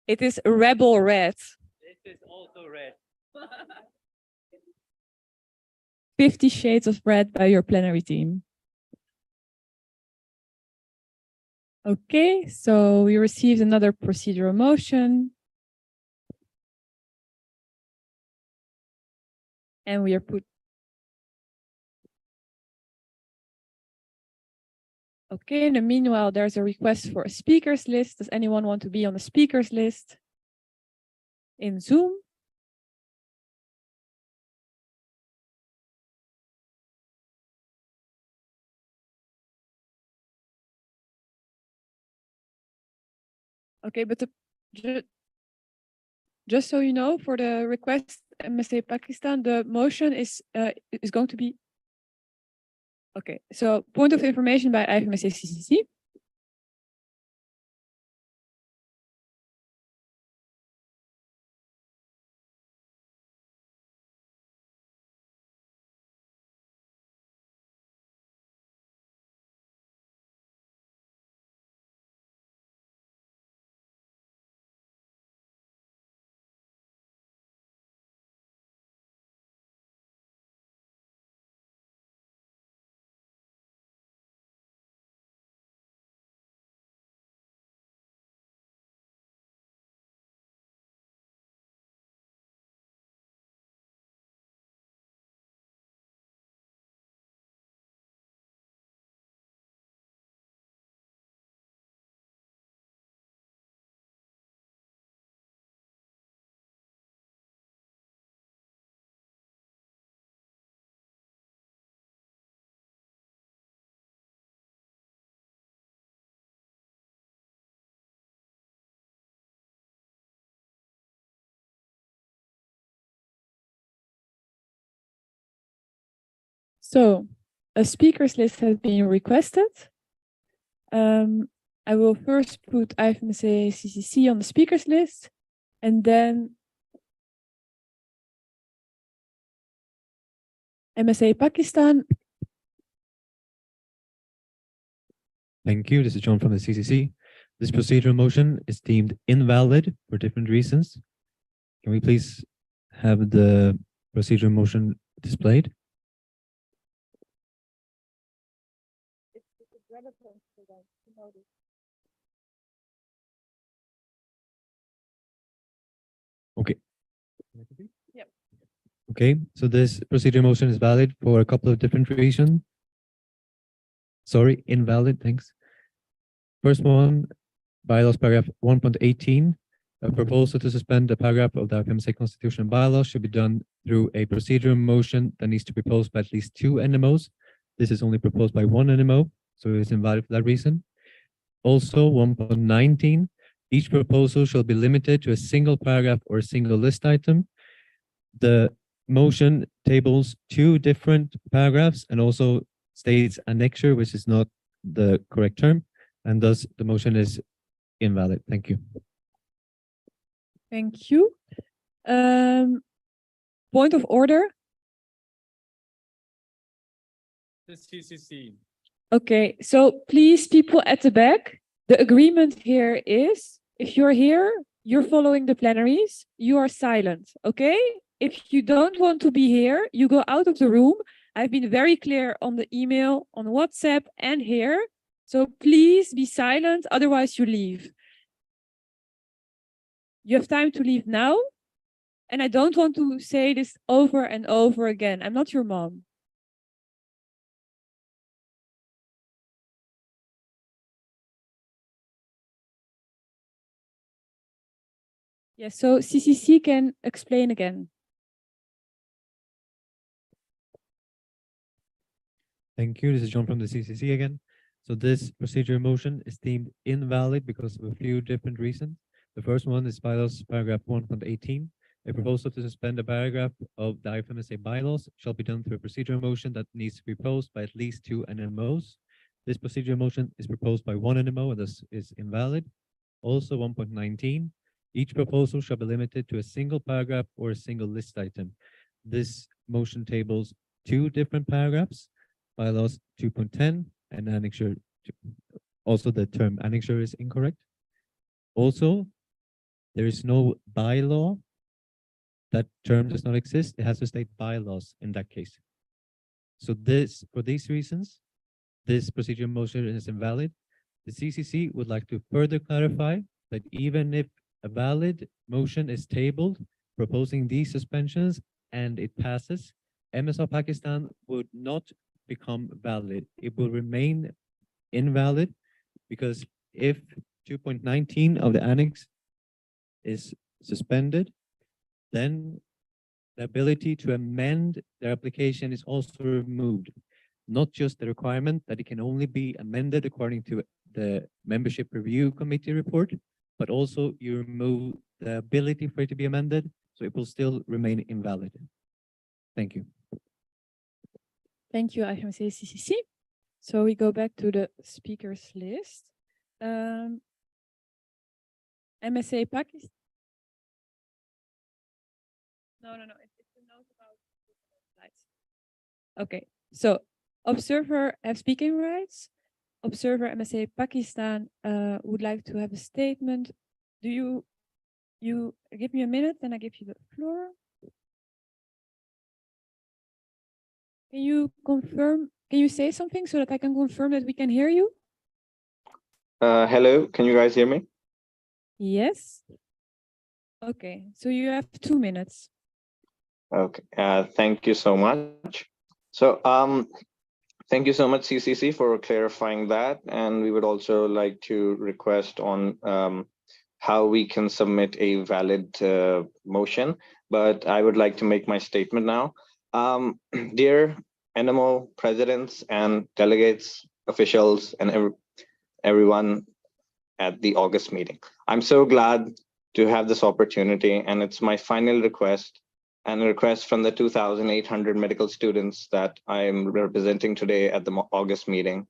Speaker 3: It is rebel red.
Speaker 10: This is also red.
Speaker 3: 50 Shades of Red by your plenary team. Okay, so we received another procedural motion. And we are put. Okay, in the meanwhile, there's a request for a speakers list. Does anyone want to be on the speakers list in Zoom? Okay, but just so you know, for the request MSA Pakistan, the motion is going to be. Okay, so point of information by IFMSA CCC. So a speakers list has been requested. I will first put IFMSA CCC on the speakers list, and then MSA Pakistan.
Speaker 10: Thank you. This is John from the CCC. This procedural motion is deemed invalid for different reasons. Can we please have the procedural motion displayed? Okay.
Speaker 3: Yep.
Speaker 10: Okay, so this procedural motion is valid for a couple of different reasons. Sorry, invalid, thanks. First one, bylaws paragraph 1.18. A proposal to suspend a paragraph of the IFMSA constitution and bylaws should be done through a procedural motion that needs to be proposed by at least 2 NMOs. This is only proposed by 1 NMO, so it's invalid for that reason. Also, 1.19, each proposal shall be limited to a single paragraph or a single list item. The motion tables 2 different paragraphs and also states annexure, which is not the correct term, and thus the motion is invalid. Thank you.
Speaker 3: Thank you. Point of order.
Speaker 8: The CCC.
Speaker 3: Okay, so please, people at the back, the agreement here is, if you're here, you're following the plenaries, you are silent, okay? If you don't want to be here, you go out of the room. I've been very clear on the email, on WhatsApp, and here. So please be silent, otherwise you leave. You have time to leave now. And I don't want to say this over and over again. I'm not your mom. Yes, so CCC can explain again.
Speaker 10: Thank you. This is John from the CCC again. So this procedure motion is deemed invalid because of a few different reasons. The first one is bylaws paragraph 1.18. A proposal to suspend a paragraph of the IFMSA bylaws shall be done through a procedural motion that needs to be proposed by at least 2 NMOs. This procedural motion is proposed by 1 NMO and thus is invalid. Also 1.19, each proposal shall be limited to a single paragraph or a single list item. This motion tables 2 different paragraphs, bylaws 2.10 and annexure. Also, the term annexure is incorrect. Also, there is no bylaw. That term does not exist. It has to state bylaws in that case. So for these reasons, this procedural motion is invalid. The CCC would like to further clarify that even if a valid motion is tabled proposing these suspensions and it passes, MSR Pakistan would not become valid. It will remain invalid because if 2.19 of the annex is suspended, then the ability to amend their application is also removed. Not just the requirement that it can only be amended according to the membership review committee report, but also you remove the ability for it to be amended, so it will still remain invalid. Thank you.
Speaker 3: Thank you, IFMSA CCC. So we go back to the speakers list. MSA Pakistan. No. It's a note about slides. Okay, so observer have speaking rights. Observer MSA Pakistan would like to have a statement. Do you give me a minute, then I give you the floor. Can you confirm? Can you say something so that I can confirm that we can hear you?
Speaker 17: Hello, can you guys hear me?
Speaker 3: Yes. Okay, so you have 2 minutes.
Speaker 17: Okay, thank you so much. So, thank you so much, CCC, for clarifying that. And we would also like to request on how we can submit a valid motion, but I would like to make my statement now. Dear NMO presidents and delegates, officials, and everyone at the August meeting, I'm so glad to have this opportunity, and it's my final request and a request from the 2,800 medical students that I am representing today at the August meeting,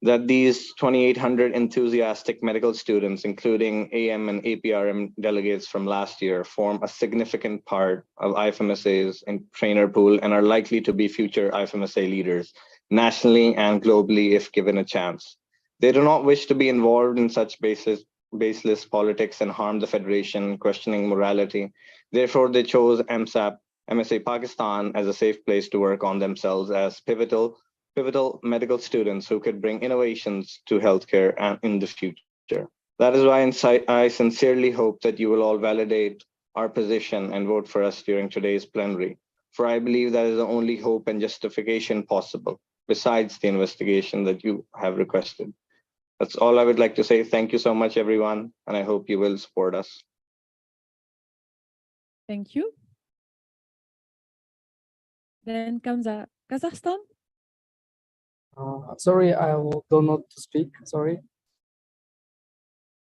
Speaker 17: that these 2,800 enthusiastic medical students, including AM and APRM delegates from last year, form a significant part of IFMSA's trainer pool and are likely to be future IFMSA leaders, nationally and globally if given a chance. They do not wish to be involved in such baseless politics and harm the Federation, questioning morality. Therefore, they chose MSA Pakistan as a safe place to work on themselves as pivotal medical students who could bring innovations to healthcare and in the future. That is why I sincerely hope that you will all validate our position and vote for us during today's plenary, for I believe that is the only hope and justification possible, besides the investigation that you have requested. That's all I would like to say. Thank you so much, everyone, and I hope you will support us.
Speaker 3: Thank you. Then comes Kazakhstan.
Speaker 18: Sorry, I do not speak. Sorry.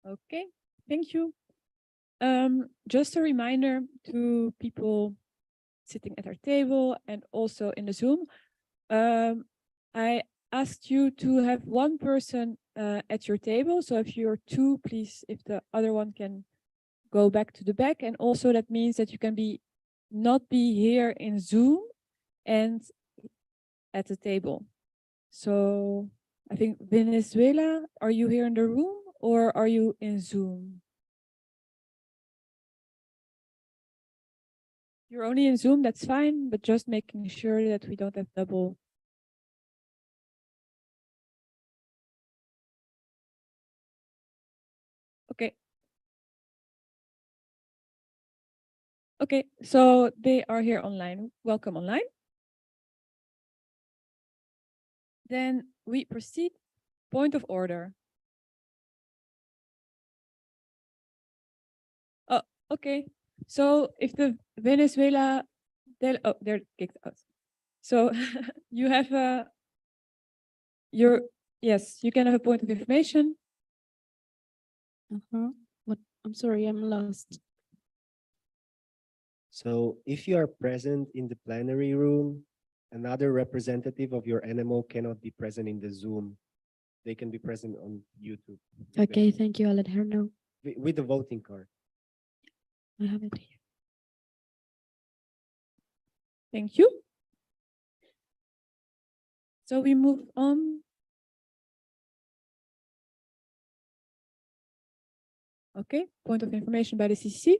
Speaker 3: Okay, thank you. Just a reminder to people sitting at our table and also in the Zoom. I asked you to have one person at your table. So if you're 2, please, if the other one can go back to the back. And also that means that you can not be here in Zoom and at the table. So I think Venezuela, are you here in the room or are you in Zoom? You're only in Zoom, that's fine, but just making sure that we don't have double. Okay. Okay, so they are here online. Welcome online. Then we proceed. Point of order. Oh, Okay, so if the Venezuela, they're kicked out. So you have yes, you can have a point of information.
Speaker 19: What? I'm sorry, I'm lost.
Speaker 2: So if you are present in the plenary room, another representative of your NMO cannot be present in the Zoom. They can be present on YouTube.
Speaker 19: Okay, thank you. I'll let her know.
Speaker 2: With the voting card.
Speaker 19: I have it here.
Speaker 3: Thank you. So we move on. Okay, point of information by the CCC.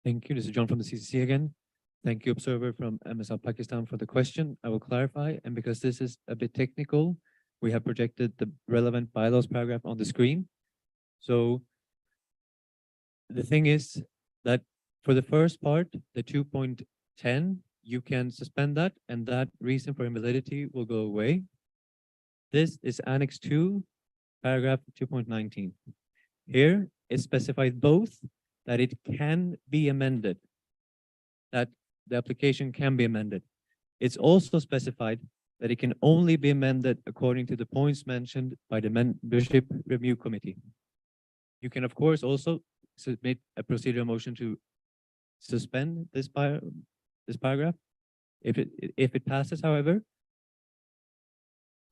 Speaker 10: Thank you. This is John from the CCC again. Thank you, observer from MSL Pakistan, for the question. I will clarify, and because this is a bit technical, we have projected the relevant bylaws paragraph on the screen. So the thing is that for the first part, the 2.10, you can suspend that, and that reason for invalidity will go away. This is Annex 2, paragraph 2.19. Here is specified both that it can be amended, that the application can be amended. It's also specified that it can only be amended according to the points mentioned by the membership review committee. You can, of course, also submit a procedural motion to suspend this paragraph. If it passes, however,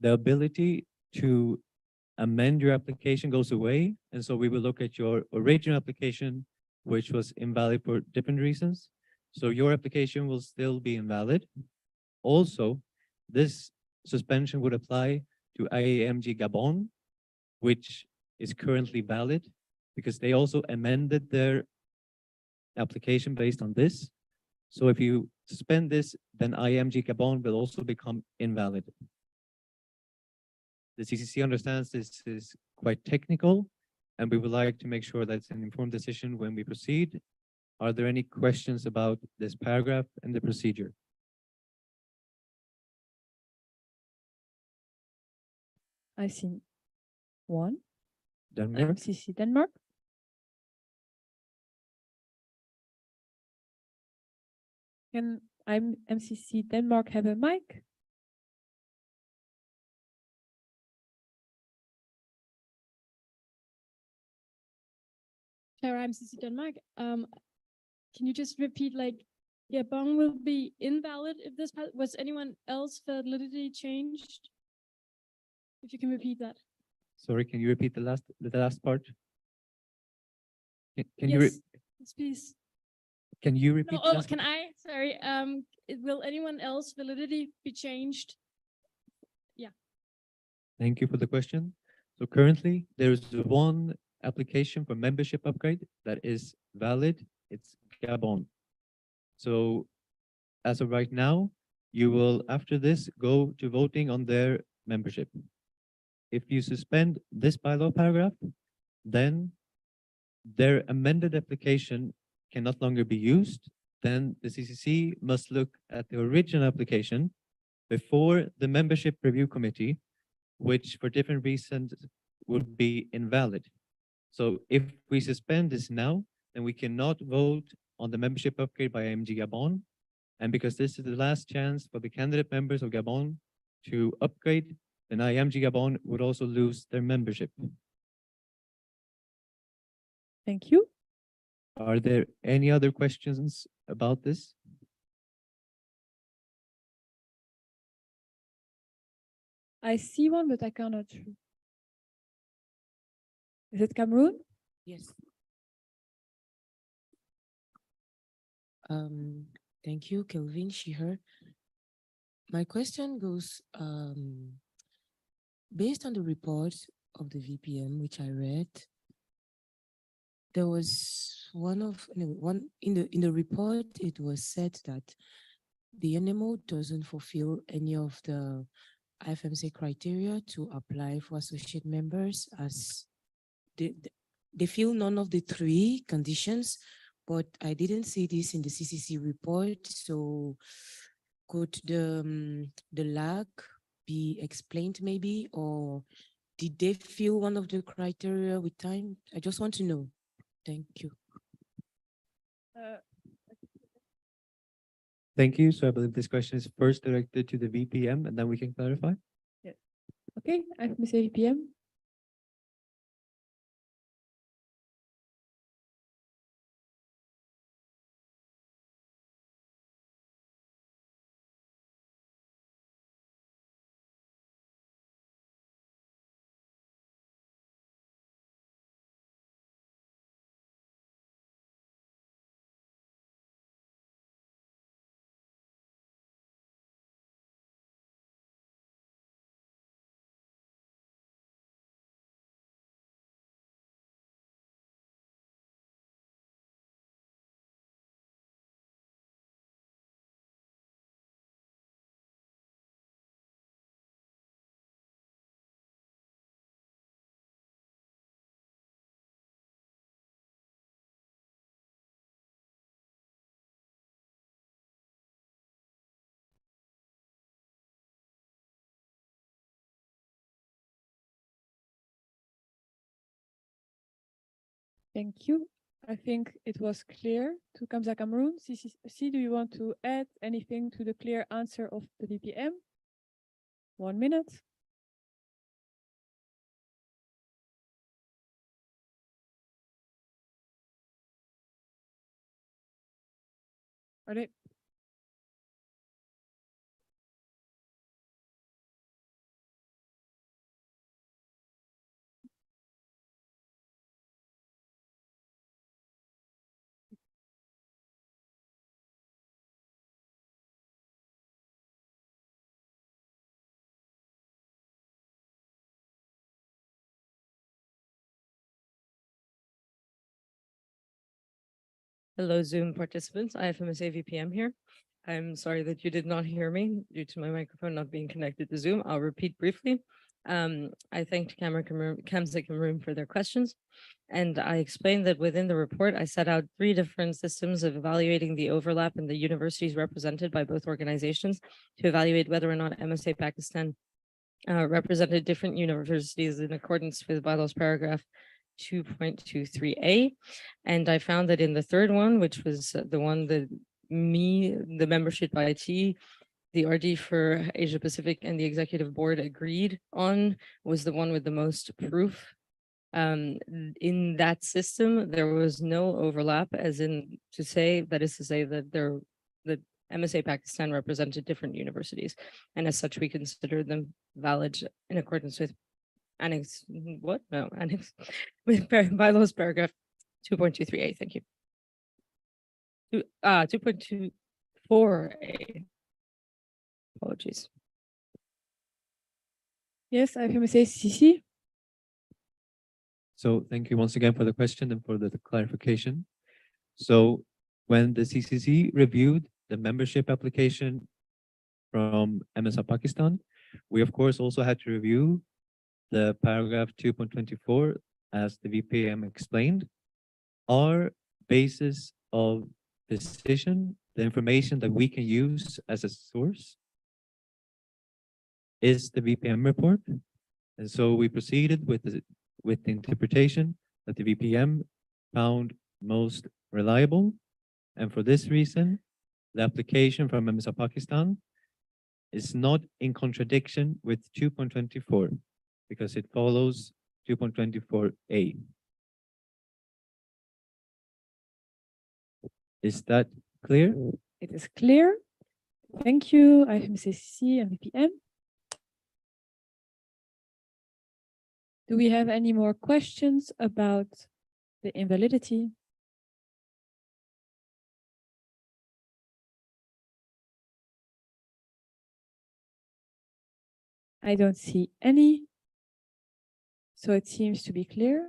Speaker 10: the ability to amend your application goes away, and so we will look at your original application, which was invalid for different reasons. So your application will still be invalid. Also, this suspension would apply to IAMG Gabon, which is currently valid because they also amended their application based on this. So if you suspend this, then IAMG Gabon will also become invalid. The CCC understands this is quite technical, and we would like to make sure that it's an informed decision when we proceed. Are there any questions about this paragraph and the procedure?
Speaker 3: I see one.
Speaker 10: Denmark.
Speaker 3: MCC Denmark. Can MCC Denmark have a mic?
Speaker 5: Clara, I'm CC Denmark. Can you just repeat, like, Gabon will be invalid if this was anyone else validity changed? If you can repeat that.
Speaker 10: Sorry, can you repeat the last part? Can you
Speaker 5: Yes, yes, please.
Speaker 10: can you repeat
Speaker 5: No,
Speaker 10: the last
Speaker 5: can I? Sorry. Will anyone else validity be changed? Yeah.
Speaker 10: Thank you for the question. So currently, there is one application for membership upgrade that is valid. It's Gabon. So as of right now, you will, after this, go to voting on their membership. If you suspend this bylaw paragraph, then their amended application can no longer be used. Then the CCC must look at the original application before the membership review committee, which for different reasons would be invalid. So if we suspend this now, then we cannot vote on the membership upgrade by IMG Gabon. And because this is the last chance for the candidate members of Gabon to upgrade, then IMG Gabon would also lose their membership.
Speaker 3: Thank you.
Speaker 10: Are there any other questions about this?
Speaker 3: I see one, but I cannot. Is it Cameroon?
Speaker 15: Yes. Thank you, Kelvin Sheher. My question goes, based on the report of the VPM, which I read, there was in the report, it was said that the NMO doesn't fulfill any of the IFMSA criteria to apply for associate members, as they fill none of the three conditions, but I didn't see this in the CCC report. So could the lag be explained maybe, or did they fill one of the criteria with time? I just want to know. Thank you.
Speaker 10: Thank you. So I believe this question is first directed to the VPM, and then we can clarify.
Speaker 3: Yes. Okay, IFMSA VPM. Thank you. I think it was clear to Kamza Cameroon. CCC, do you want to add anything to the clear answer of the VPM? 1 minute. Are they?
Speaker 20: Hello, Zoom participants. IFMSA VPM here. I'm sorry that you did not hear me due to my microphone not being connected to Zoom. I'll repeat briefly. I thanked Kamza Cameroon for their questions, and I explained that within the report, I set out 3 different systems of evaluating the overlap in the universities represented by both organizations to evaluate whether or not MSA Pakistan represented different universities in accordance with bylaws paragraph 2.23a. And I found that in the third one, which was the one that the membership IT, the RD for Asia Pacific, and the executive board agreed on, was the one with the most proof. In that system, there was no overlap, as in to say, that is to say that the MSA Pakistan represented different universities, and as such, we consider them valid in accordance with Annex Annex with bylaws paragraph 2.23a. Thank you. 2.24a. Apologies.
Speaker 3: Yes, IFMSA CC.
Speaker 10: So thank you once again for the question and for the clarification. So when the CCC reviewed the membership application from MSA Pakistan, we of course also had to review the paragraph 2.24 as the VPM explained. Our basis of decision, the information that we can use as a source, is the VPM report. And so we proceeded with the interpretation that the VPM found most reliable. And for this reason, the application from MSA Pakistan is not in contradiction with 2.24 because it follows 2.24a. Is that clear?
Speaker 3: It is clear. Thank you, IFMSA CC and VPM. Do we have any more questions about the invalidity? I don't see any, so it seems to be clear.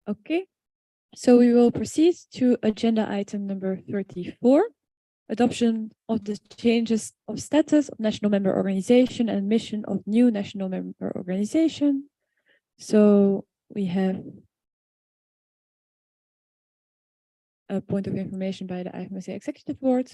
Speaker 3: Okay, so we will proceed to agenda item number 34, adoption of the changes of status of national member organization and mission of new national member organization. So we have a point of information by the IFMSA Executive Board.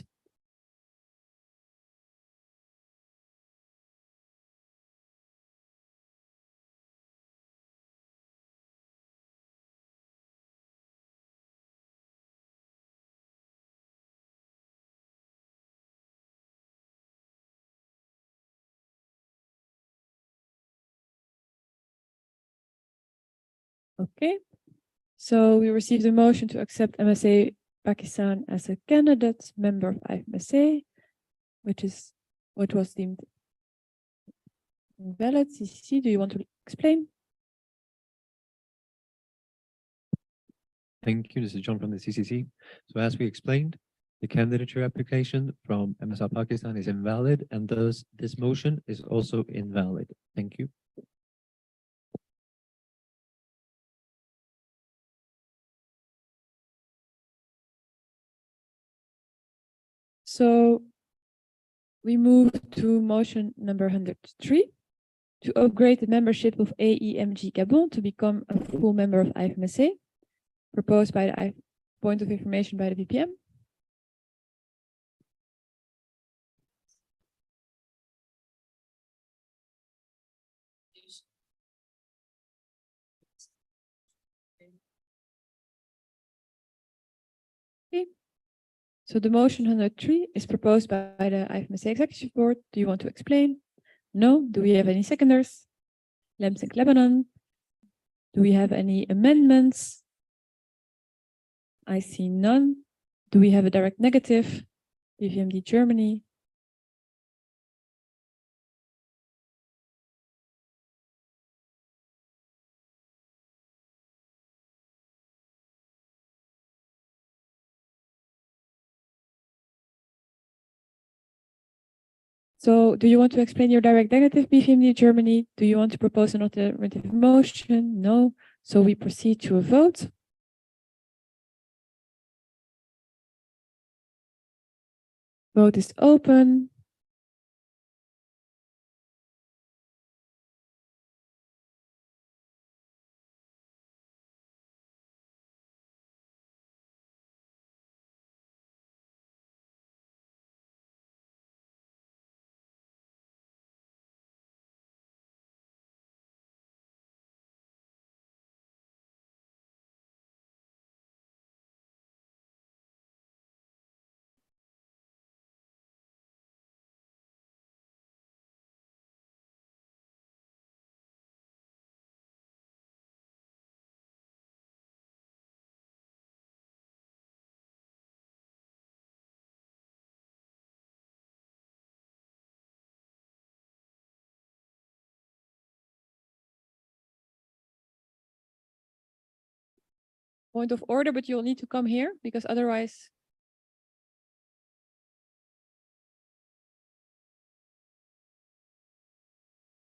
Speaker 3: Okay, so we received a motion to accept MSA Pakistan as a candidate member of IFMSA, which is what was deemed invalid. CCC, do you want to explain?
Speaker 10: Thank you. This is John from the CCC. So as we explained, the candidature application from MSA Pakistan is invalid, and thus this motion is also invalid. Thank you.
Speaker 3: So we move to motion number 103 to upgrade the membership of AEMG Gabon to become a full member of IFMSA, proposed by the point of information by the VPM. Okay. So the motion 103 is proposed by the IFMSA Executive Board. Do you want to explain? No. Do we have any seconders? Lemsink Lebanon. Do we have any amendments? I see none. Do we have a direct negative? BVMD Germany. So do you want to explain your direct negative, BVMD Germany? Do you want to propose an alternative motion? No. So we proceed to a vote. Vote is open. Point of order, but you'll need to come here because otherwise.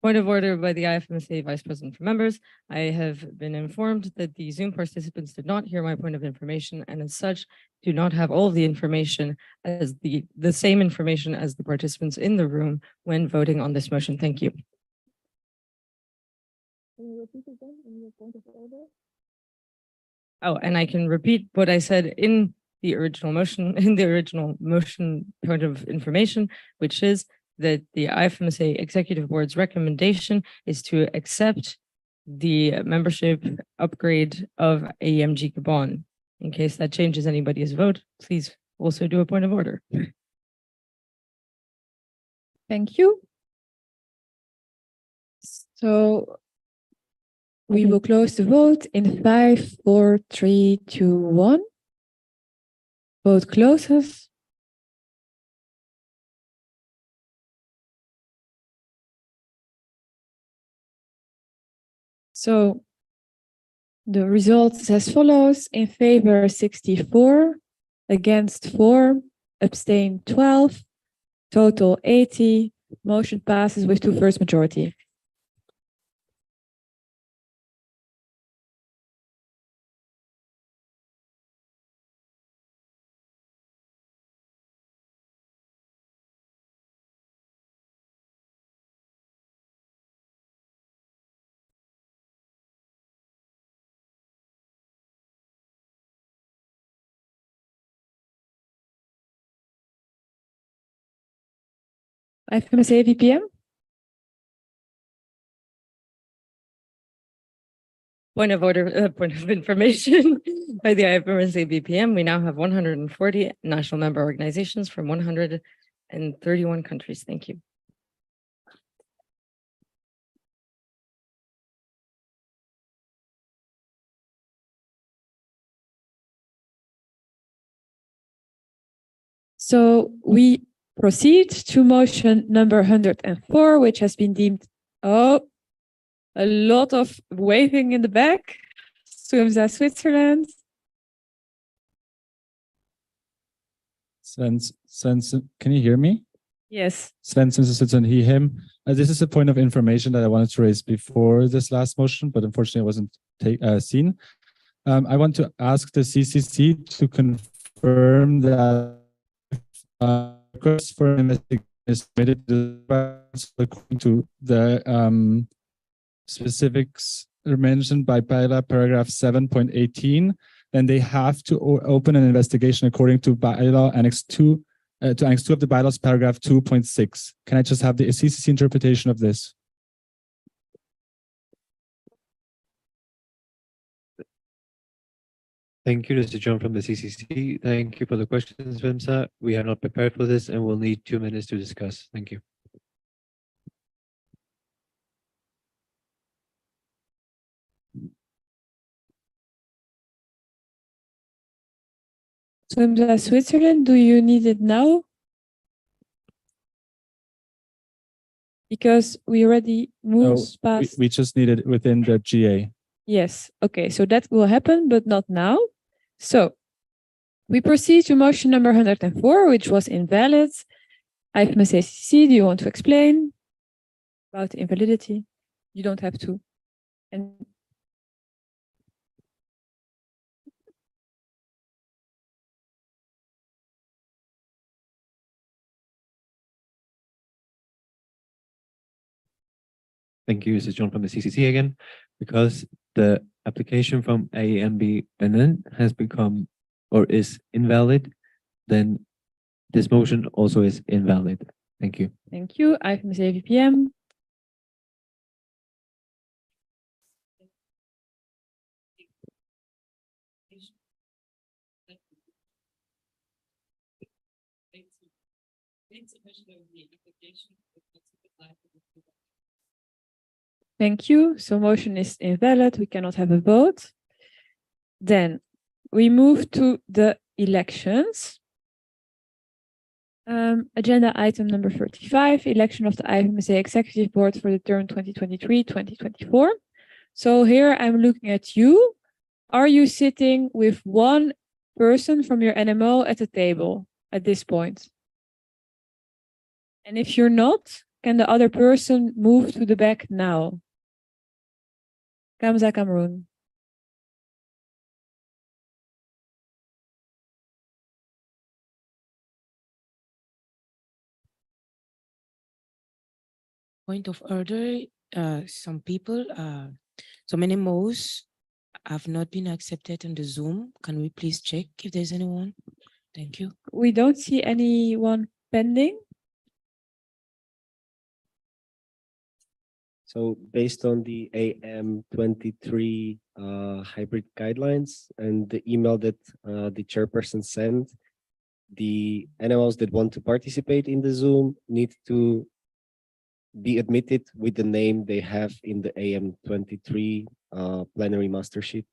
Speaker 20: Point of order by the IFMSA Vice President for members. I have been informed that the Zoom participants did not hear my point of information and as such do not have all of the information as the same information as the participants in the room when voting on this motion. Thank you.
Speaker 3: Can you repeat again in your point of order?
Speaker 20: Oh, and I can repeat what I said in the original motion, point of information, which is that the IFMSA Executive Board's recommendation is to accept the membership upgrade of AEMG Gabon. In case that changes anybody's vote, please also do a point of order.
Speaker 3: Thank you. So we will close the vote in 5, 4, 3, 2, 1. Vote closes. So the results as follows: in favor 64, against 4, abstain 12, total 80. Motion passes with 2/3 majority. IFMSA VPM.
Speaker 20: Point of order, point of information by the IFMSA BPM. We now have 140 national member organizations from 131 countries. Thank you.
Speaker 3: So we proceed to motion number 104, which has been deemed, a lot of waving in the back. SWIMSA Switzerland.
Speaker 21: Sven, can you hear me?
Speaker 3: Yes.
Speaker 21: Sven, Switzerland, he, him. This is a point of information that I wanted to raise before this last motion, but unfortunately it wasn't seen. I want to ask the CCC to confirm that request for an investigation is submitted according to the specifics mentioned by bylaw paragraph 7.18, then they have to open an investigation according to bylaw annex 2 to annex 2 of the bylaws paragraph 2.6. Can I just have the CCC interpretation of this?
Speaker 10: Thank you. This is John from the CCC. Thank you for the questions, IFMSA. We are not prepared for this and we'll need 2 minutes to discuss. Thank you.
Speaker 3: SWIMSA Switzerland, do you need it now? Because we already moved past.
Speaker 21: We just need it within the GA.
Speaker 3: Yes. Okay. So that will happen, but not now. So we proceed to motion number 104, which was invalid. IFMSA CCC, do you want to explain about invalidity? You don't have to. And
Speaker 10: Thank you. This is John from the CCC again. Because the application from AMB Benin has become or is invalid, then this motion also is invalid. Thank you.
Speaker 3: thank you. IFMSA VPM. Thank you. So motion is invalid. We cannot have a vote. Then we move to the elections. Agenda item number 35, election of the IFMSA Executive Board for the term 2023-2024. So here I'm looking at you. Are you sitting with one person from your NMO at the table at this point? And if you're not, can the other person move to the back now? Kamza Cameroon.
Speaker 15: Point of order, some people, some NMOs have not been accepted on the Zoom. Can we please check if there's anyone? Thank you.
Speaker 3: We don't see anyone pending.
Speaker 2: So based on the AM23 hybrid guidelines and the email that the chairperson sent, the NMOs that want to participate in the Zoom need to be admitted with the name they have in the AM23 plenary master sheet.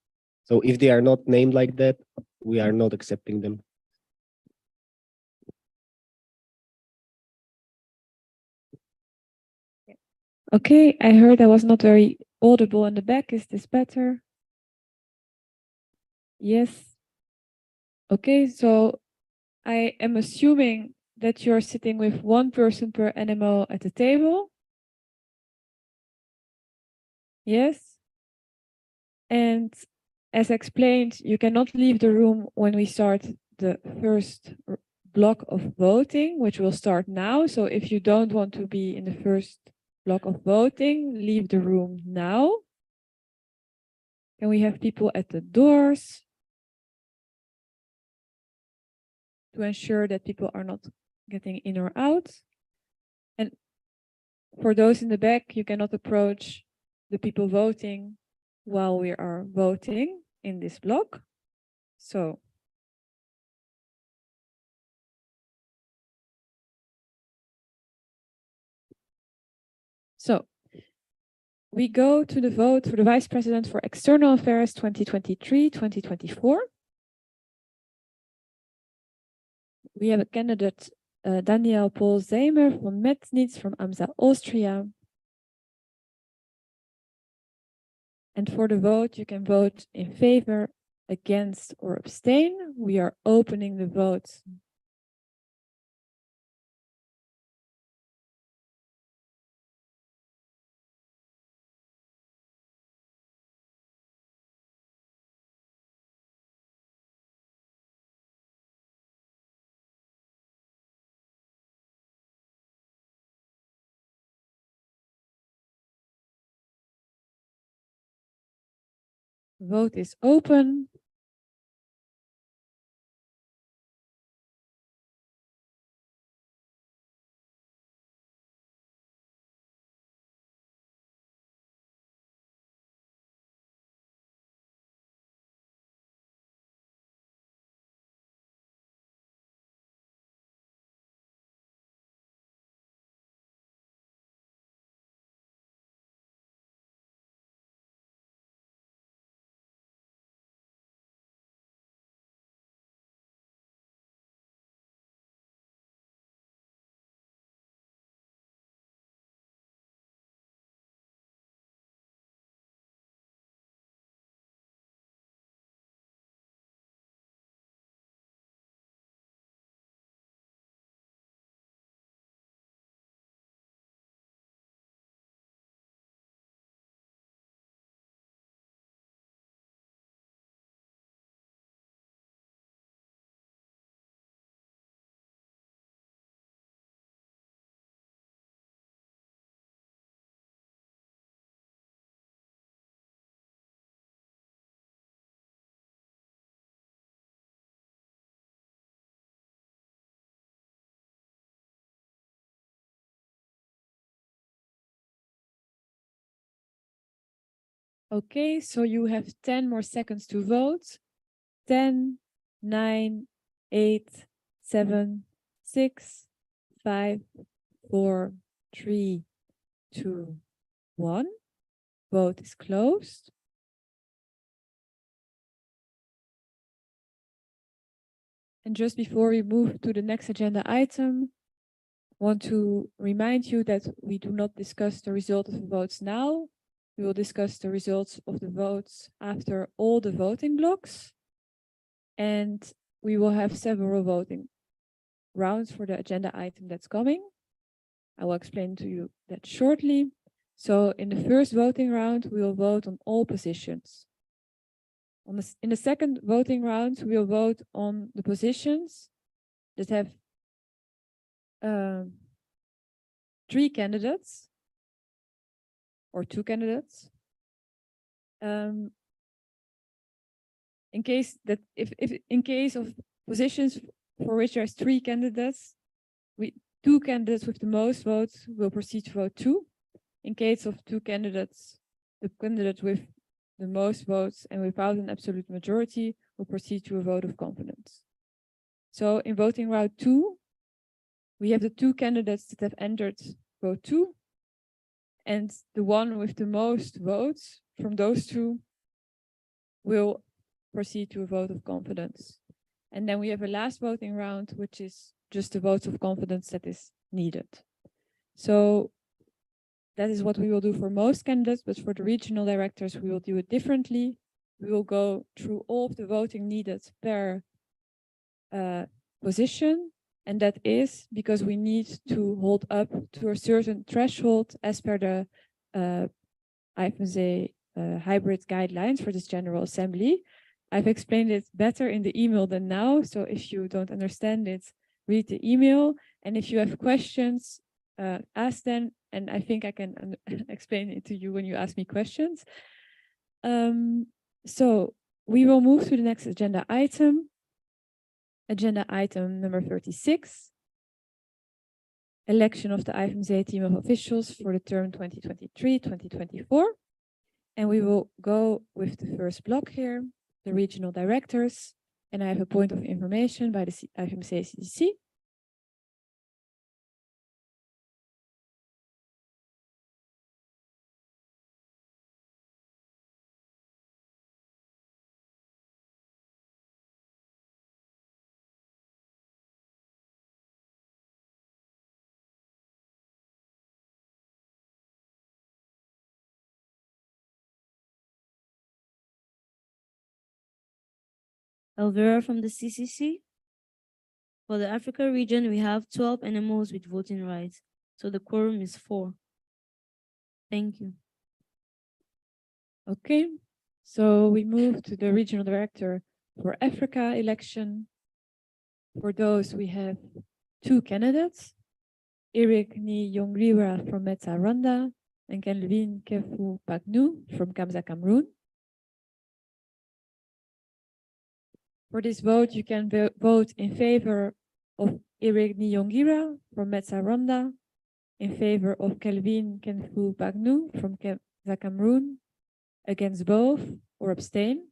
Speaker 2: So if they are not named like that, we are not accepting them.
Speaker 3: Okay, I heard I was not very audible in the back. Is this better? Yes. Okay, so I am assuming that you're sitting with one person per NMO at the table. Yes. And as explained, you cannot leave the room when we start the first block of voting, which will start now. So if you don't want to be in the first block of voting, leave the room now. Can we have people at the doors to ensure that people are not getting in or out? And For those in the back, you cannot approach the people voting while we are voting in this block. So we go to the vote for the Vice President for External Affairs 2023-2024. We have a candidate, Daniel Paul Zeimer from Metznitz from AMSA Austria. And for the vote, you can vote in favor, against, or abstain. We are opening the vote. Vote is open. Okay, so you have 10 more seconds to vote. 10, 9, 8, 7, 6, 5, 4, 3, 2, 1. Vote is closed. And just before we move to the next agenda item, I want to remind you that we do not discuss the result of the votes now. We will discuss the results of the votes after all the voting blocks. And we will have several voting rounds for the agenda item that's coming. I will explain to you that shortly. So in the first voting round, we will vote on all positions. In the second voting round, we will vote on the positions that have 3 candidates or 2 candidates. In case that if in case of positions for which there's 3 candidates, 2 candidates with the most votes will proceed to vote 2. In case of 2 candidates, the candidate with the most votes and without an absolute majority will proceed to a vote of confidence. So in voting round 2, we have the 2 candidates that have entered vote 2, and the one with the most votes from those 2 will proceed to a vote of confidence. And then we have a last voting round, which is just the votes of confidence that is needed. So that is what we will do for most candidates, but for the regional directors, we will do it differently. We will go through all of the voting needed per position. And that is because we need to hold up to a certain threshold as per the IFMSA hybrid guidelines for this General Assembly. I've explained it better in the email than now. So if you don't understand it, read the email. And if you have questions, ask them. And I think I can explain it to you when you ask me questions. So we will move to the next agenda item. Agenda item number 36. election of the IFMSA team of officials for the term 2023-2024. And we will go with the first block here, the regional directors. And I have a point of information by the IFMSA CCC.
Speaker 19: Elvira from the CCC. For the Africa region, we have 12 NMOs with voting rights, so the quorum is 4. Thank you.
Speaker 3: Okay, so we move to the regional director for Africa election. For those, we have 2 candidates, Eric Nyongriwa from Metsa Rwanda and Kelvin Kefu Pagnu from Kamza, Cameroon. For this vote, you can vote in favor of Eric Nyongriwa from Metsa Rwanda, in favor of Kelvin Kefu Pagnu from Kamza, Cameroon, against both, or abstain.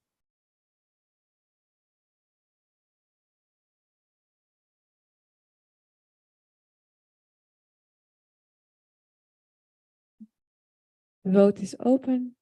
Speaker 3: The vote is open.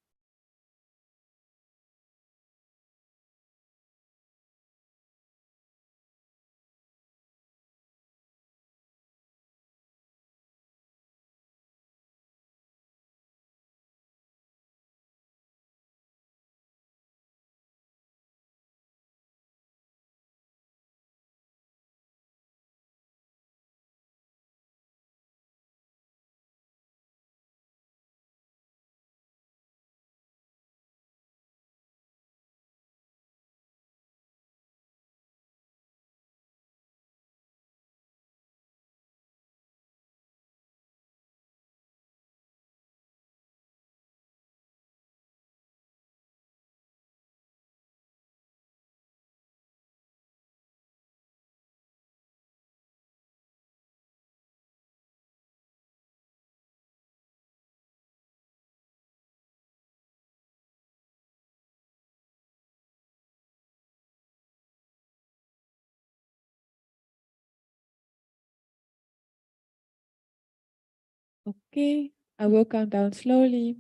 Speaker 3: Okay, I will count down slowly.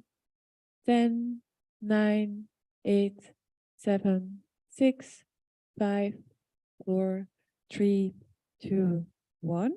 Speaker 3: 10, 9, 8, 7, 6, 5, 4, 3, 2, 1.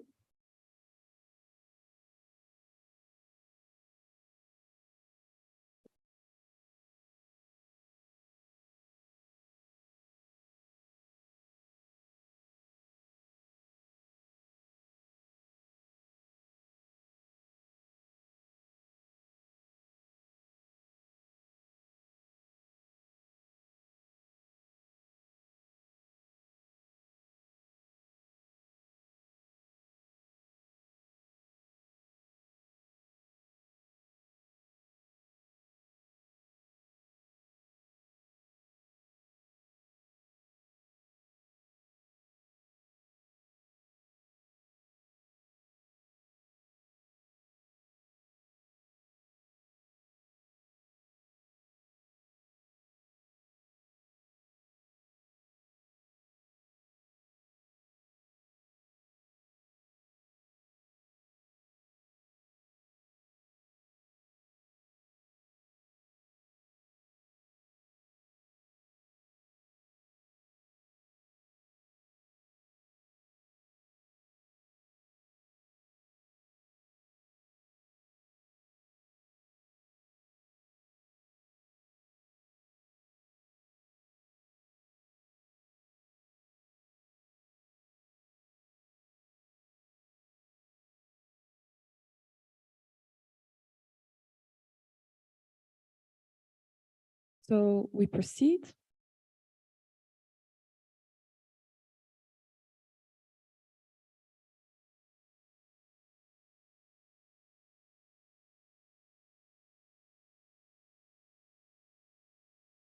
Speaker 3: So we proceed.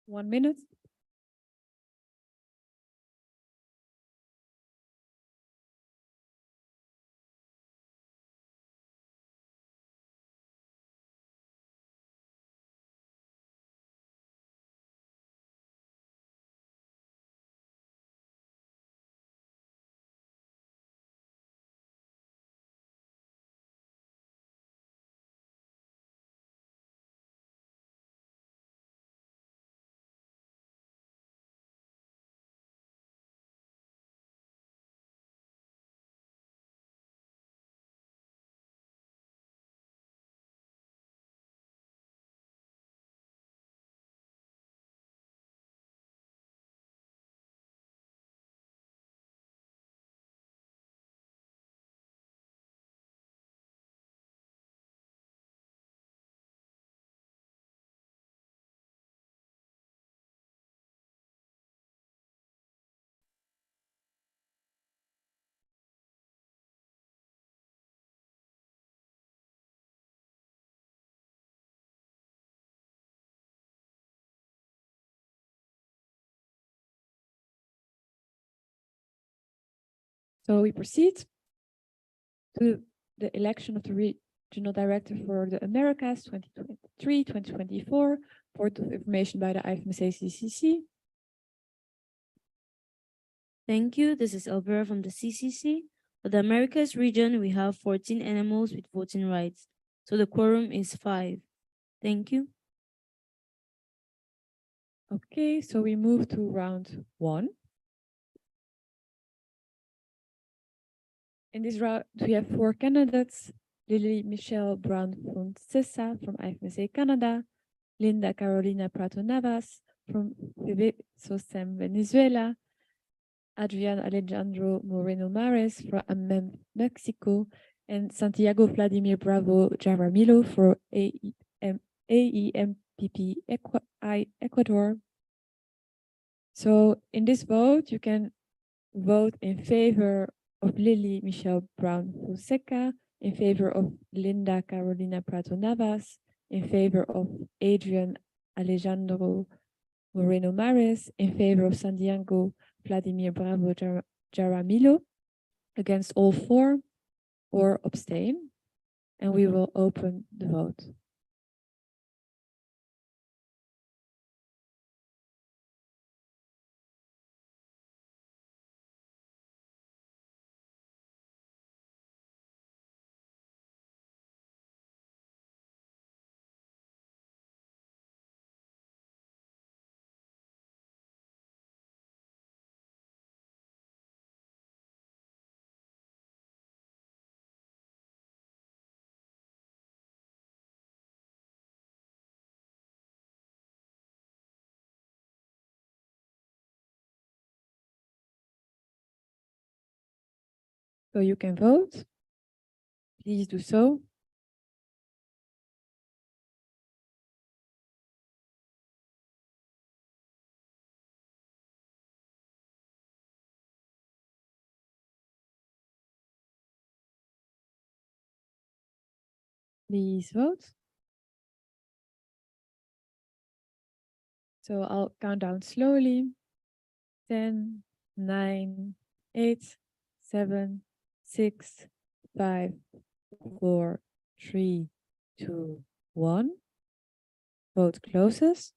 Speaker 3: One minute. So we proceed to the election of the Regional Director for the Americas 2023-2024, Board of Information by the IFMSA CCC.
Speaker 19: Thank you. This is Elvira from the CCC. For the Americas region, we have 14 NMOs with voting rights. So the quorum is 5. Thank you.
Speaker 3: Okay, so we move to round 1. In this round, we have 4 candidates: Lily Michelle Brown Foncesa from IFMSA Canada, Linda Carolina Prato Navas from Sosem Venezuela, Adrian Alejandro Moreno Mares from Mexico, and Santiago Vladimir Bravo Jaramillo for AEMPP Ecuador. So in this vote, you can vote in favor of Lily Michelle Brown Fonseca, in favor of Linda Carolina Prato Navas, in favor of Adrian Alejandro Moreno Mares, in favor of Santiago Vladimir Bravo Jaramillo, against all 4, or abstain. And we will open the vote. So you can vote. Please do so. Please vote. So I'll count down slowly. 10, 9, 8, 7, 6, 5, 4, 3, 2, 1. Vote closes.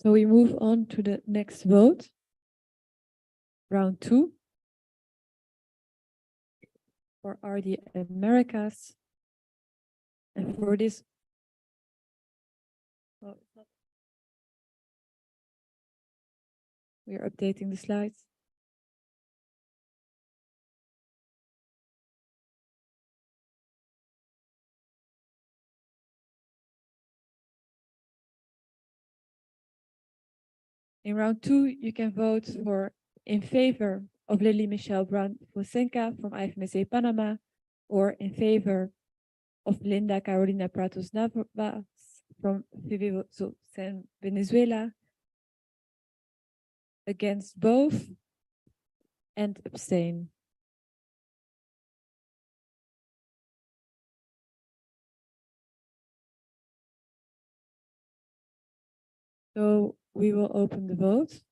Speaker 3: So we move on to the next vote. Round 2. For RD Americas. And for this, oh, it's not- we are updating the slides. In round 2, you can vote for in favor of Lily Michelle Brown Fosenka from IFMSA Panama, or in favor of Linda Carolina Pratos Navas from Venezuela, against both, and abstain. So we will open the vote.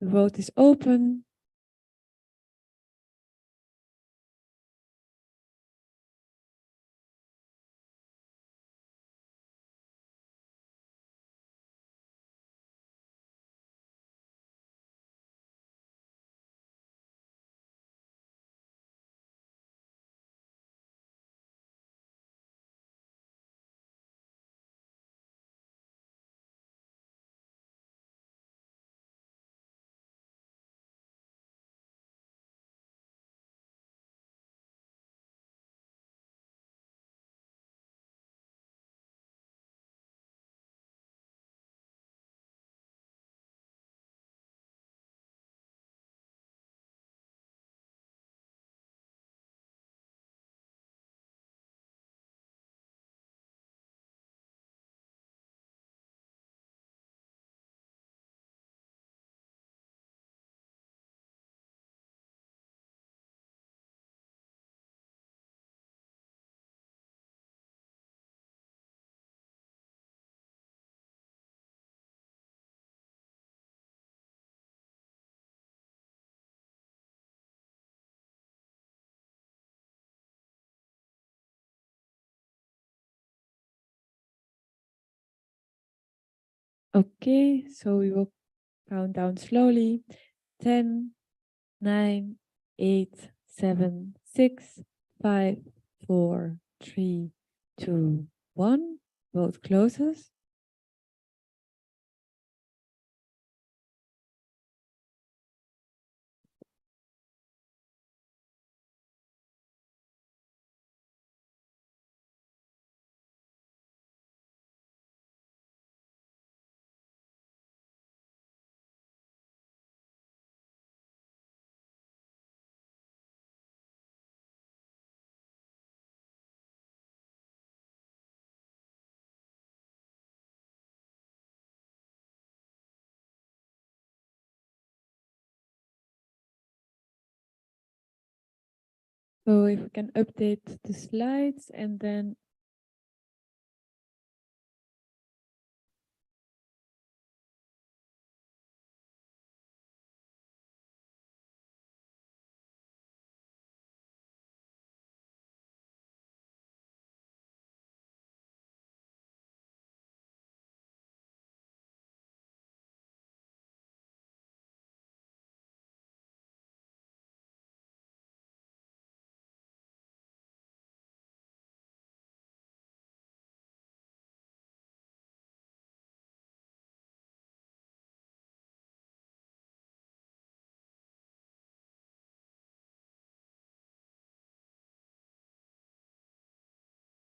Speaker 3: The vote is open. Okay, so we will count down slowly. 10, 9, 8, 7, 6, 5, 4, 3, 2, 1. Vote closes. So if we can update the slides and then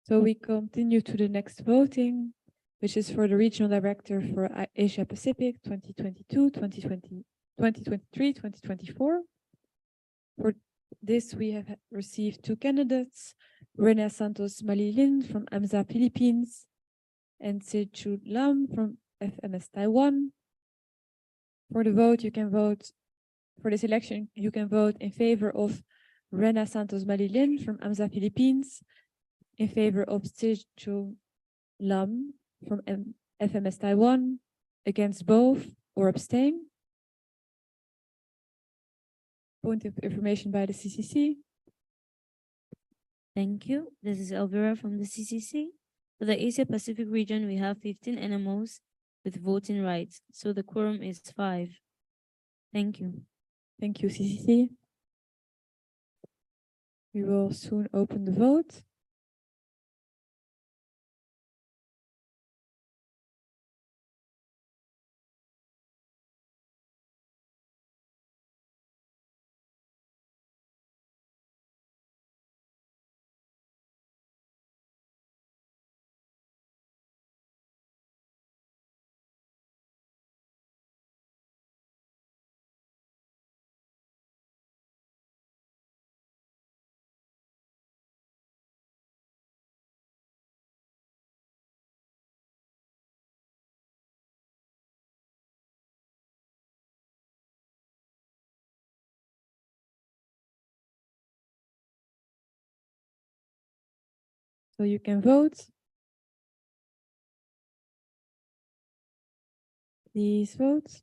Speaker 3: so we continue to the next voting, which is for the Regional Director for Asia Pacific 2022, 2020, 2023, 2024. For this, we have received 2 candidates, Rena Santos Malilin from IFMSA Philippines and Seju Lam from FMS Taiwan. For the vote, you can vote, for this election, you can vote in favor of Rena Santos Malilin from IFMSA Philippines, in favor of Seju Lam from FMS Taiwan, against both, or abstain. Point of information by the CCC.
Speaker 19: Thank you. This is Elvira from the CCC. For the Asia Pacific region, we have 15 NMOs with voting rights, so the quorum is 5. Thank you.
Speaker 3: Thank you, CCC. We will soon open the vote. So you can vote. Please vote.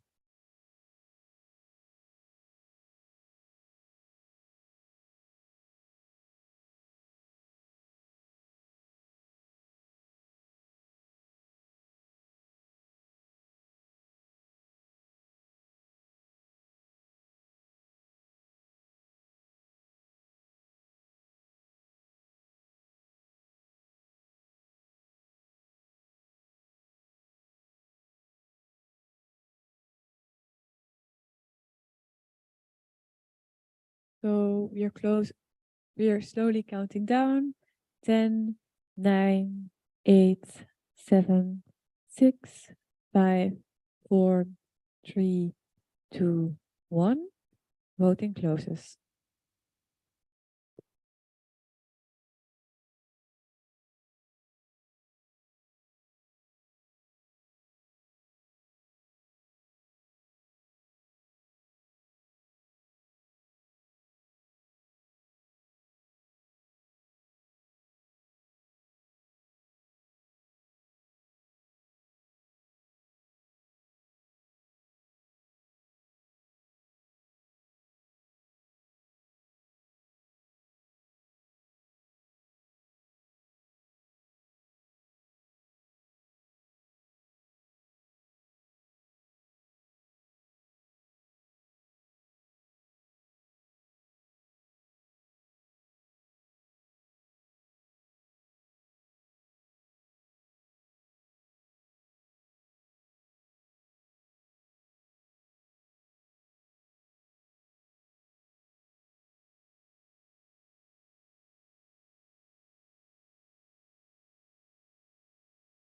Speaker 3: So we are close. We are slowly counting down. 10, 9, 8, 7, 6, 5, 4, 3, 2, 1. Voting closes.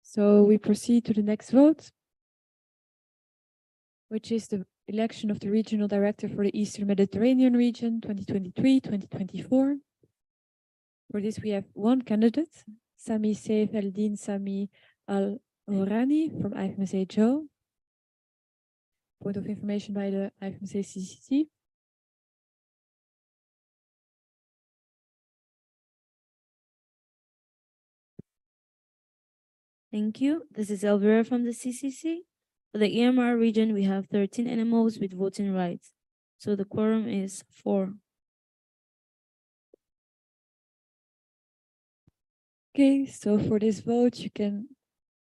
Speaker 3: So we proceed to the next vote, which is the election of the Regional Director for the Eastern Mediterranean region 2023-2024. For this, we have one candidate, Sami Saif Eldin Sami Al Horani from IFMSA Joe. Point of information by the IFMSA CCC.
Speaker 19: Thank you. This is Elvira from the CCC. For the EMR region, we have 13 NMOs with voting rights, so the quorum is 4.
Speaker 3: Okay, so for this vote, you can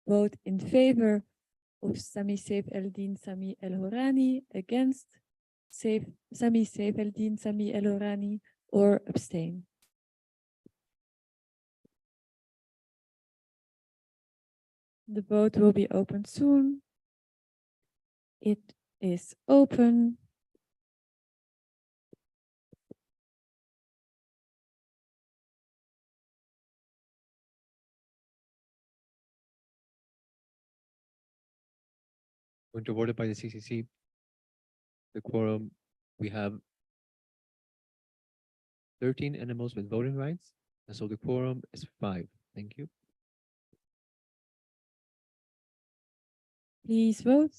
Speaker 3: vote in favor of Sami Saif Eldin Sami El Horani, against Sami Saif Eldin Sami El Horani, or abstain. The vote will be open soon. It is open.
Speaker 10: Point of order by the CCC. The quorum, we have 13 NMOs with voting rights, and so the quorum is 5. Thank you.
Speaker 3: Please vote.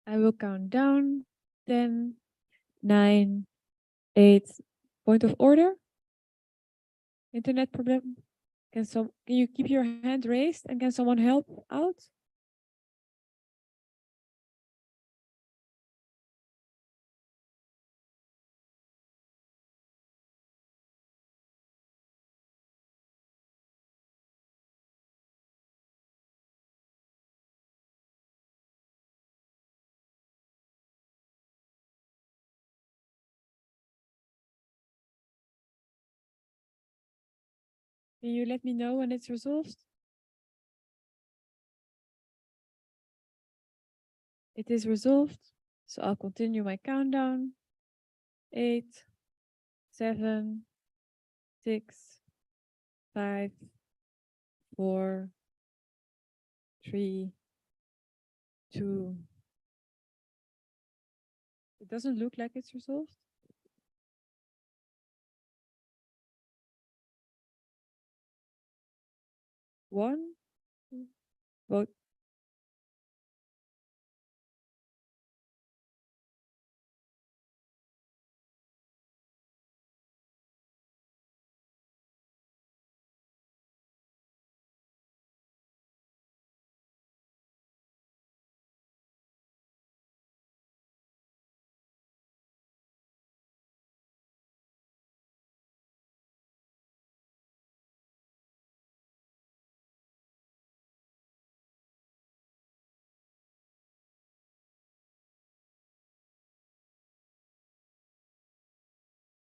Speaker 3: I will count down. 10, 9, 8. Point of order. Internet problem. Can you keep your hand raised and can someone help out? Can you let me know when it's resolved? It is resolved, so I'll continue my countdown. 8, 7, 6, 5, 4, 3, 2. It doesn't look like it's resolved. One. Vote.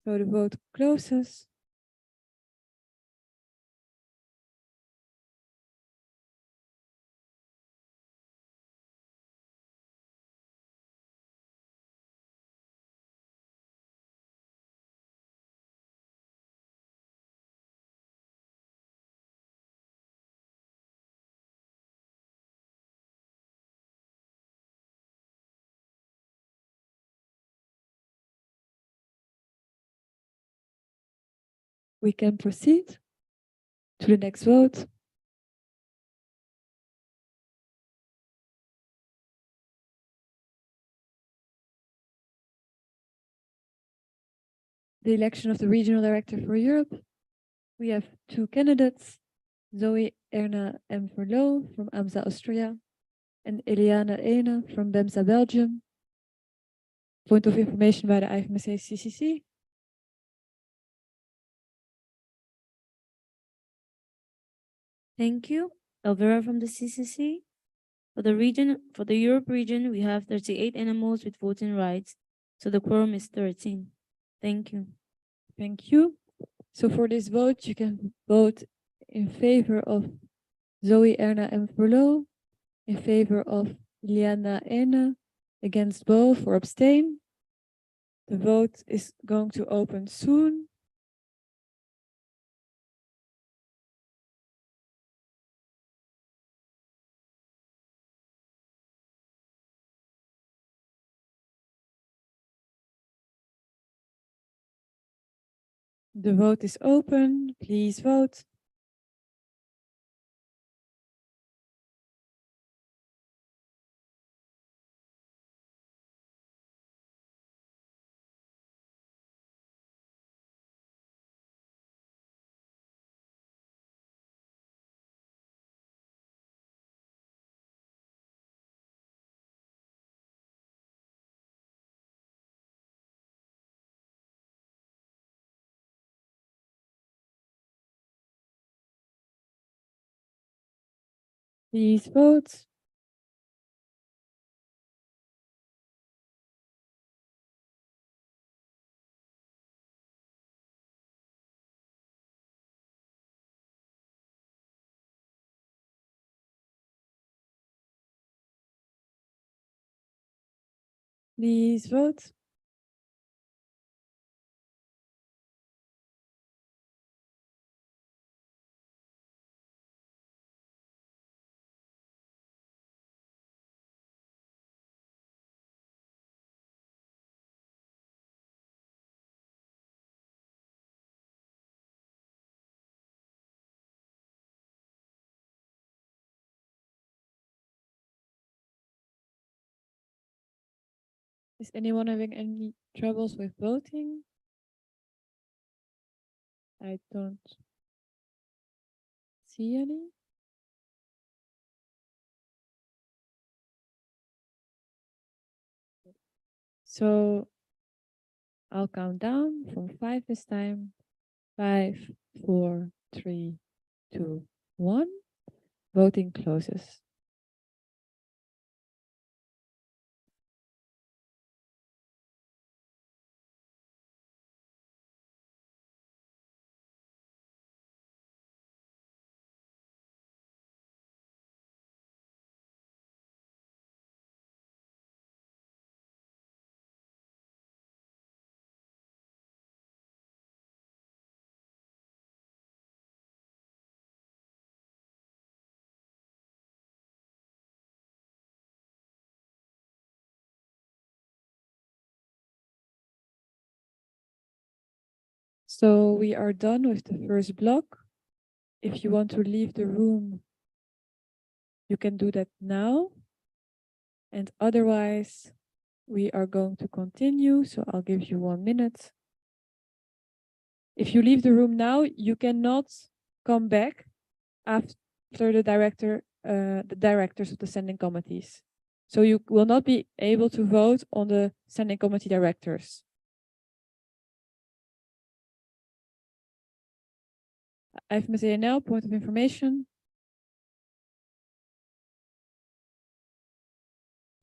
Speaker 3: So the vote closes. We can proceed to the next vote. The election of the regional director for Europe. We have 2 candidates, Zoe Erna M. Verloo from AMSA Austria and Eliana Ene from BEMSA Belgium. Point of information by the IFMSA CCC.
Speaker 19: Thank you. Elvira from the CCC. For the Europe region, we have 38 NMOs with voting rights, so the quorum is 13. Thank you.
Speaker 3: Thank you. So for this vote, you can vote in favor of Zoe Erna M. Verloo, in favor of Liana Ene, against both or abstain. The vote is going to open soon. The vote is open. Please vote. Please vote. Please vote. Is anyone having any troubles with voting? I don't see any. So I'll count down from 5 this time. 5, 4, 3, 2, 1. Voting closes. So we are done with the first block. If you want to leave the room, you can do that now. And otherwise, we are going to continue. So I'll give you 1 minute. If you leave the room now, you cannot come back after the directors of the standing committees. So you will not be able to vote on the standing committee directors. IFMSA now, point of information.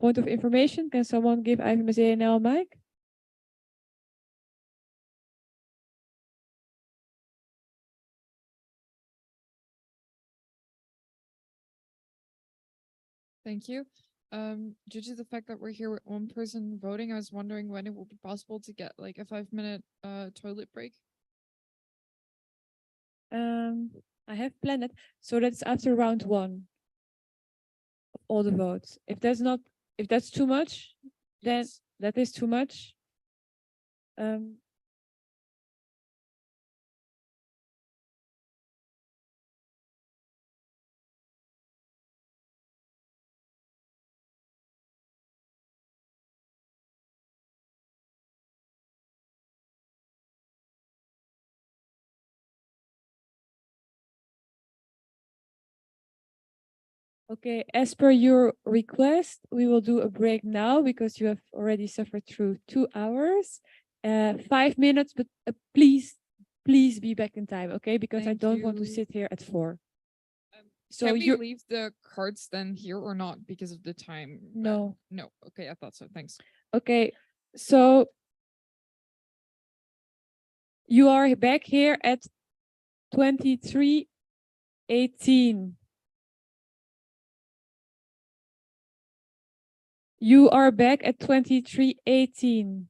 Speaker 3: Point of information, can someone give IFMSA now a mic?
Speaker 4: Thank you. Due to the fact that we're here with one person voting, I was wondering when it will be possible to get like a 5-minute toilet break.
Speaker 3: I have planned it. So that's after round 1 of all the votes. If that's too much, then that is too much. Okay, as per your request, we will do a break now because you have already suffered through 2 hours. 5 minutes, but please be back in time, okay? Because I don't want to sit here at 4. So
Speaker 4: Can we
Speaker 3: you
Speaker 4: leave the cards then here or not because of the time?
Speaker 3: No.
Speaker 4: No. Okay, I thought so. Thanks.
Speaker 3: Okay, so you are back here at 23:18. You are back at 23:18.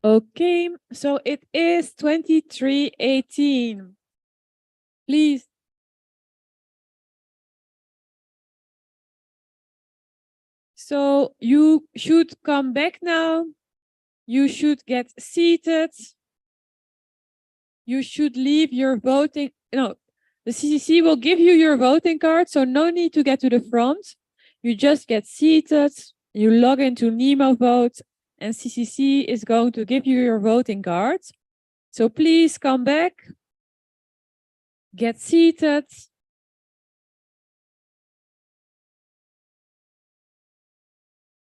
Speaker 3: Okay, so it is 23:18. Please. So you should come back now. You should get seated. You should leave your voting. No, the CCC will give you your voting card, so no need to get to the front. You just get seated. You log into Nemo Vote, and CCC is going to give you your voting card. So please come back. Get seated.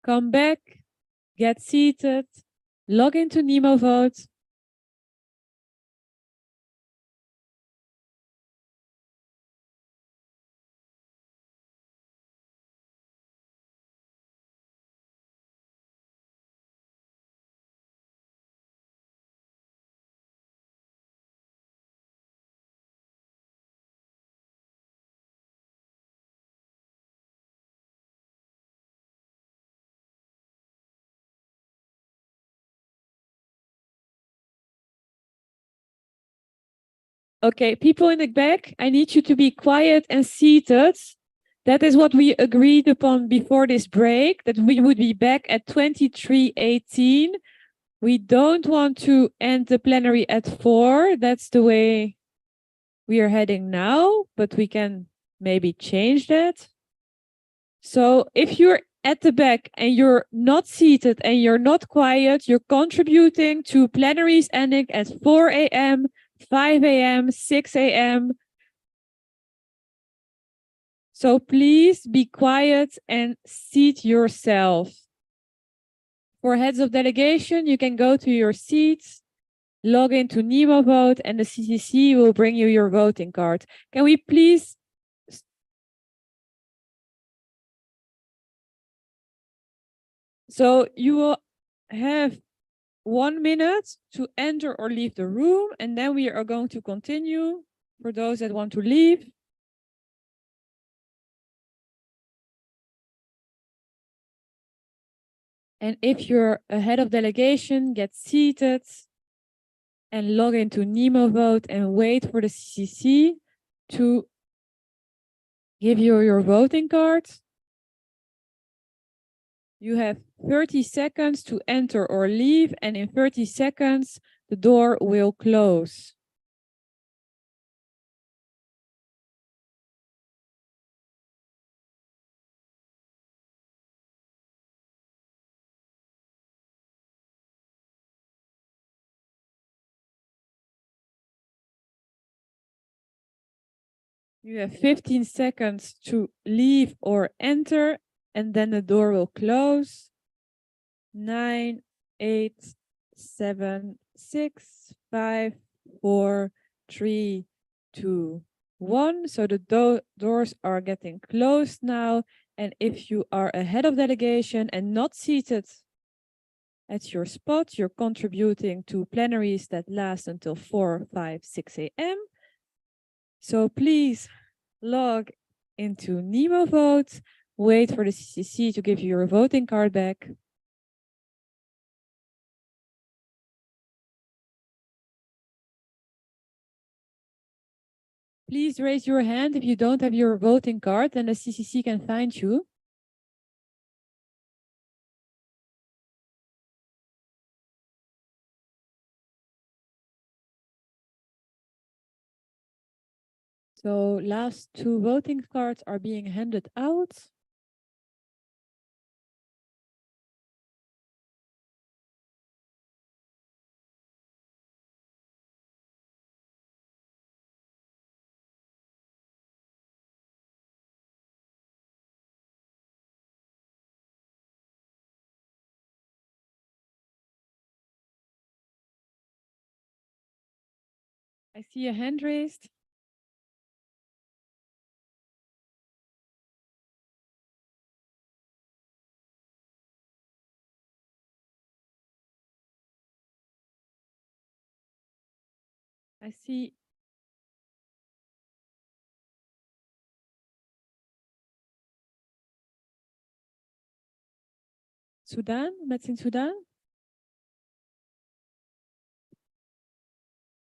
Speaker 3: Come back. Get seated. Log into Nemo Vote. Okay, people in the back, I need you to be quiet and seated. That is what we agreed upon before this break, that we would be back at 23:18. We don't want to end the plenary at 4. That's the way we are heading now, but we can maybe change that. So if you're at the back and you're not seated and you're not quiet, you're contributing to plenaries ending at 4 a.m., 5 a.m., 6 a.m. So please be quiet and seat yourself. For heads of delegation, you can go to your seats, log into Nemo Vote, and the CCC will bring you your voting card. Can we please... So you will have 1 minute to enter or leave the room, and then we are going to continue for those that want to leave. And if you're a head of delegation, get seated and log into Nemo Vote and wait for the CCC to give you your voting card. You have 30 seconds to enter or leave, and in 30 seconds, the door will close. You have 15 seconds to leave or enter, and then the door will close. 9, 8, 7, 6, 5, 4, 3, 2, 1. So the doors are getting closed now. And if you are a head of delegation and not seated at your spot, you're contributing to plenaries that last until 4, 5, 6 a.m. So please log into Nemo Vote, wait for the CCC to give you your voting card back. Please raise your hand if you don't have your voting card, then the CCC can find you. So last 2 voting cards are being handed out. I see a hand raised. I see. Sudan, met in Sudan.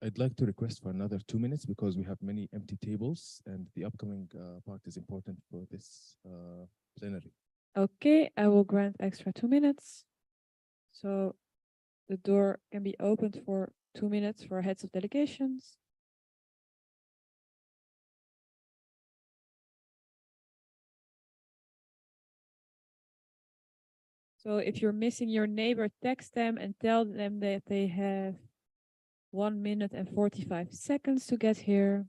Speaker 16: I'd like to request for another 2 minutes because we have many empty tables and the upcoming part is important for this plenary.
Speaker 3: Okay, I will grant extra 2 minutes. So the door can be opened for 2 minutes for heads of delegations. So if you're missing your neighbor, text them and tell them that they have 1 minute and 45 seconds to get here.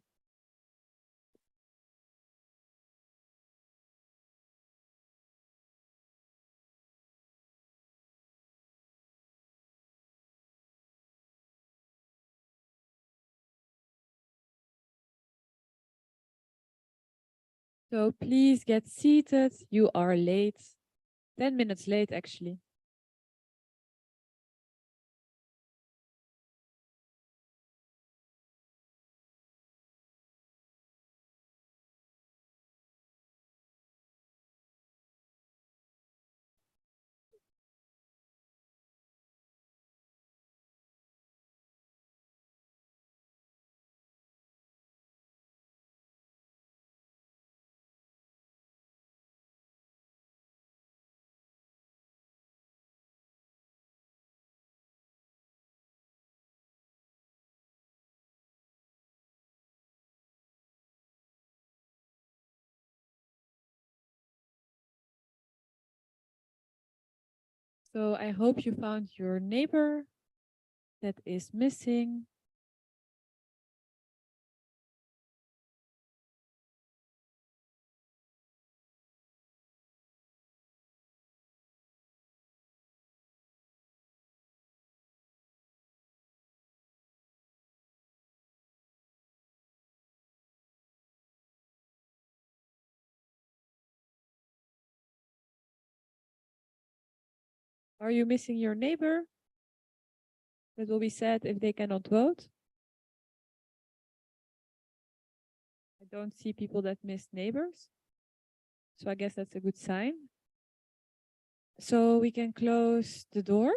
Speaker 3: So please get seated. You are late. 10 minutes late, actually. So I hope you found your neighbor that is missing. Are you missing your neighbor? That will be sad if they cannot vote. I don't see people that miss neighbors. So I guess that's a good sign. So we can close the door.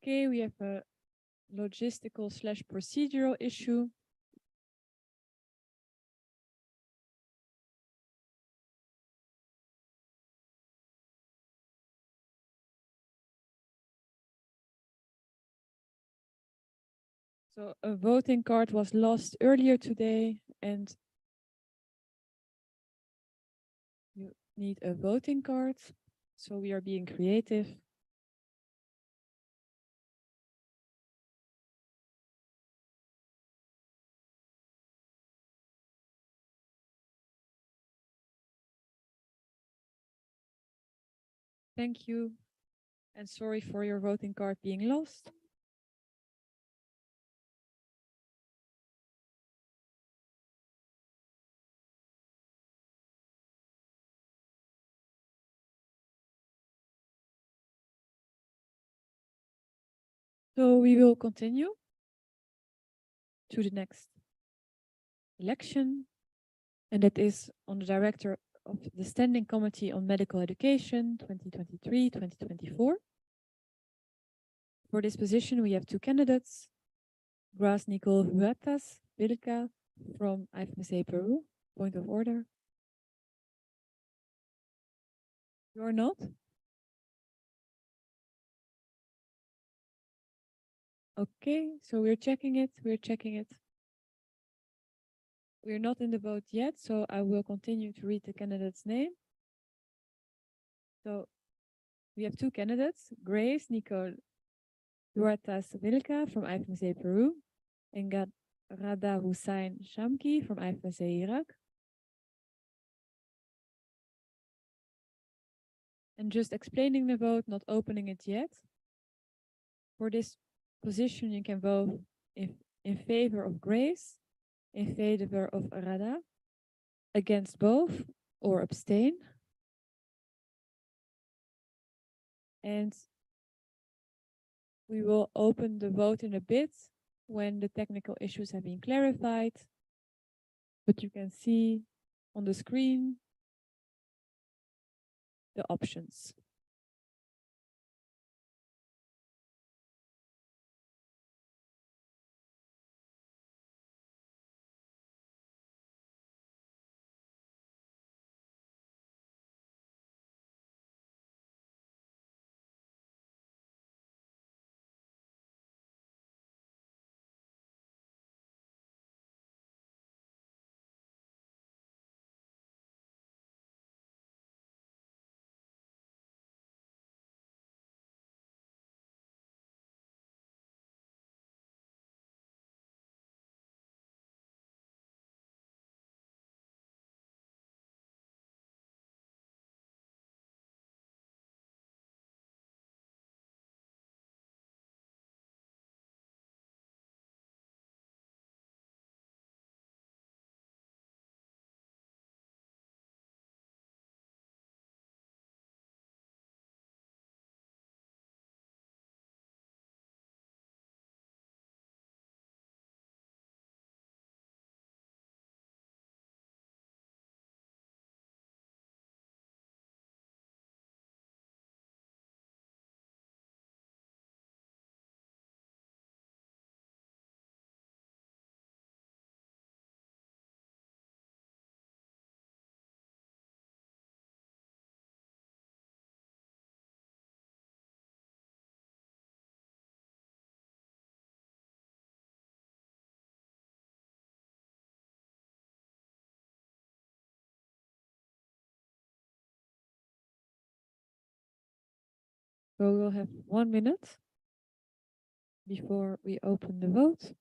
Speaker 3: Okay, we have a logistical/procedural issue. So a voting card was lost earlier today and you need a voting card. So we are being creative. Thank you. And sorry for your voting card being lost. So we will continue to the next election. And that is on the director of the Standing Committee on Medical Education 2023-2024. For this position, we have 2 candidates. Gras Nicole Huertas Vilca from IFMSA Peru. Point of order. You are not? Okay, so we're checking it. We're checking it. We're not in the vote yet, so I will continue to read the candidate's name. So we have 2 candidates, Grace Nicole Huertas Vilca from IFMSA Peru and Rada Hussain Shamki from IFMSA Iraq. And just explaining the vote, not opening it yet. For this position, you can vote in favor of Grace, in favor of Rada, against both, or abstain? And we will open the vote in a bit when the technical issues have been clarified. But you can see on the screen the options. So we'll have 1 minute before we open the vote.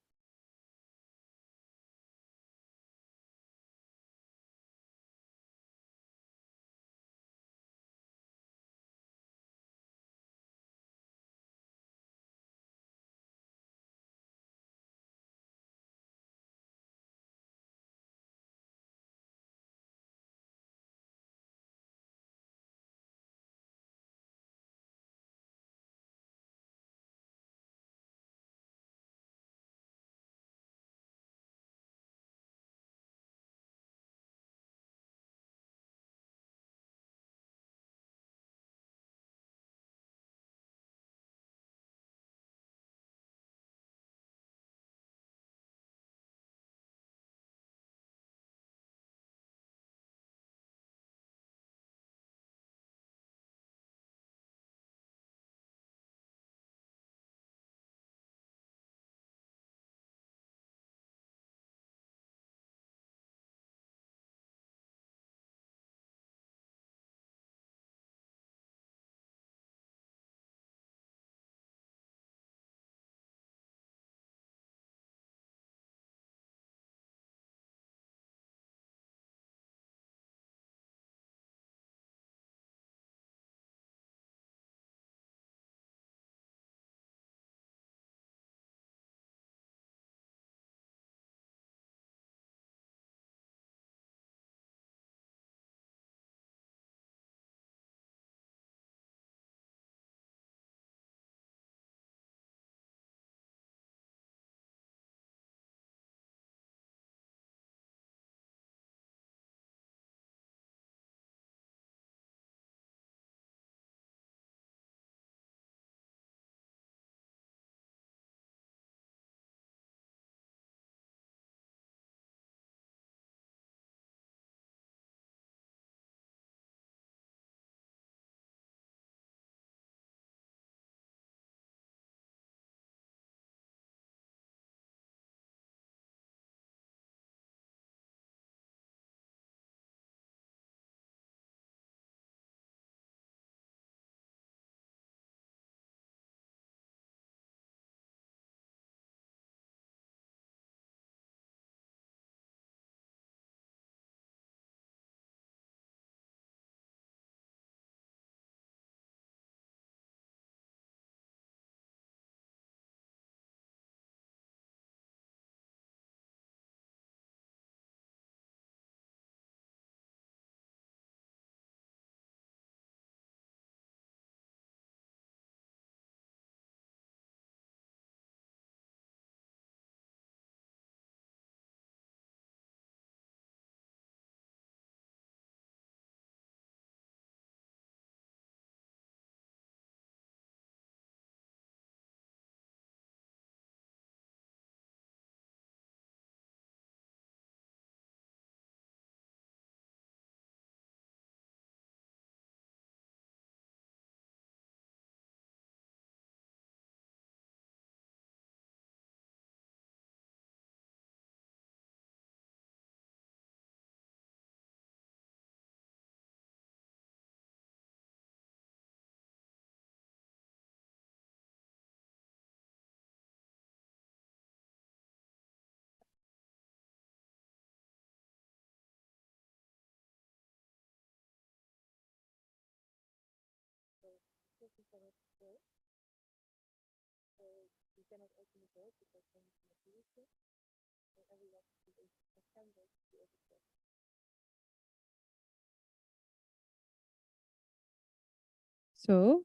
Speaker 3: So,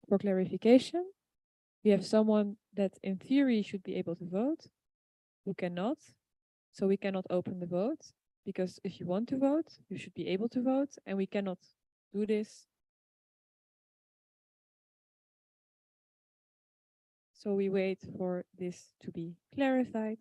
Speaker 3: for clarification, we have someone that in theory should be able to vote, who cannot. So we cannot open the vote, because if you want to vote, you should be able to vote, and we cannot do this. So we wait for this to be clarified.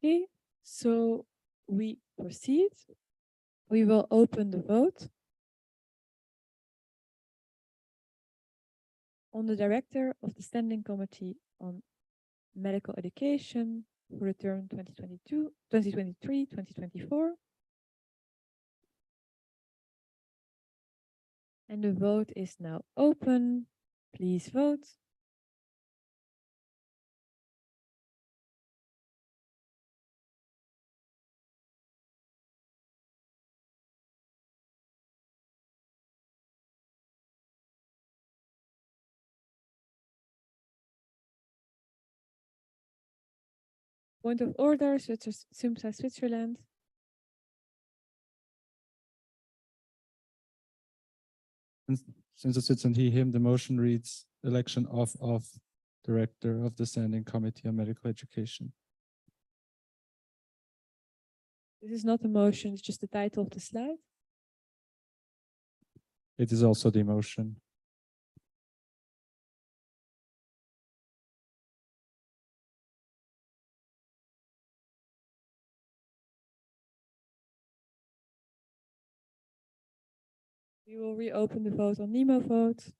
Speaker 3: Okay, so we proceed. We will open the vote on the director of the Standing Committee on Medical Education for the term 2023, 2024. And the vote is now open. Please vote. Point of order, SIMSA Switzerland.
Speaker 21: Since it's Switzerland, he, him, the motion reads election of director of the Standing Committee on Medical Education.
Speaker 3: This is not a motion, it's just the title of the slide.
Speaker 21: It is also the motion.
Speaker 3: We will reopen the vote on Nemo vote.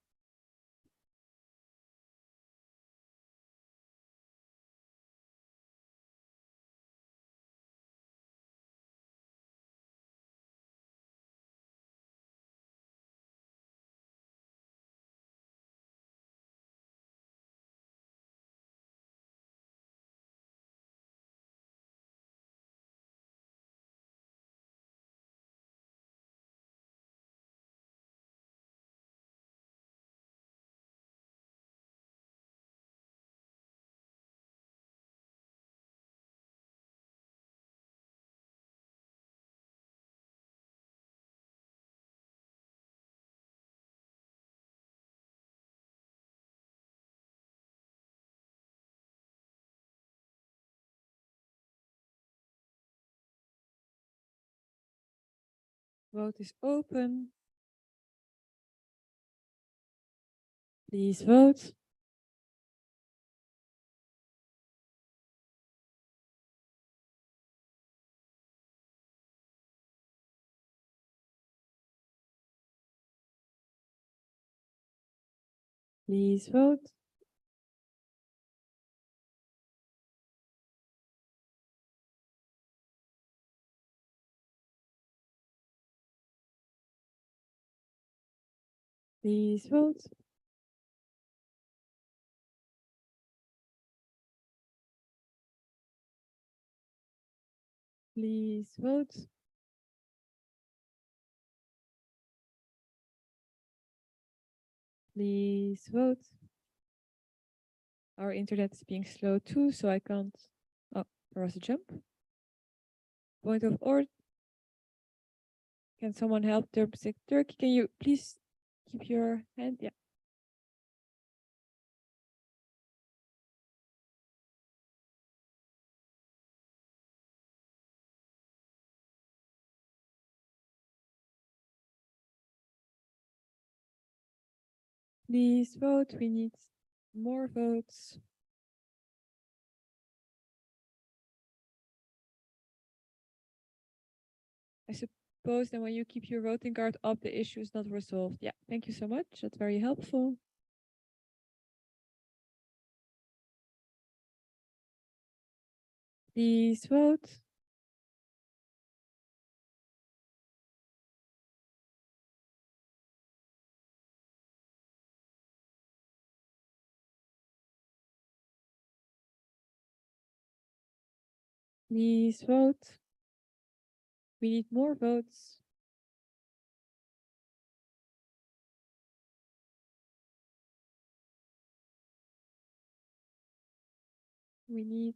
Speaker 3: Vote is open. Please vote. Please vote. Please vote. Please vote. Please vote. Our internet is being slow too, so I can't. Oh, there was a jump. Point of order. Can someone help Turkey? Can you please keep your hand? Yeah. Please vote. We need more votes. I suppose that when you keep your voting card up, the issue is not resolved. Yeah, thank you so much. That's very helpful. Please vote. Please vote. We need more votes. We need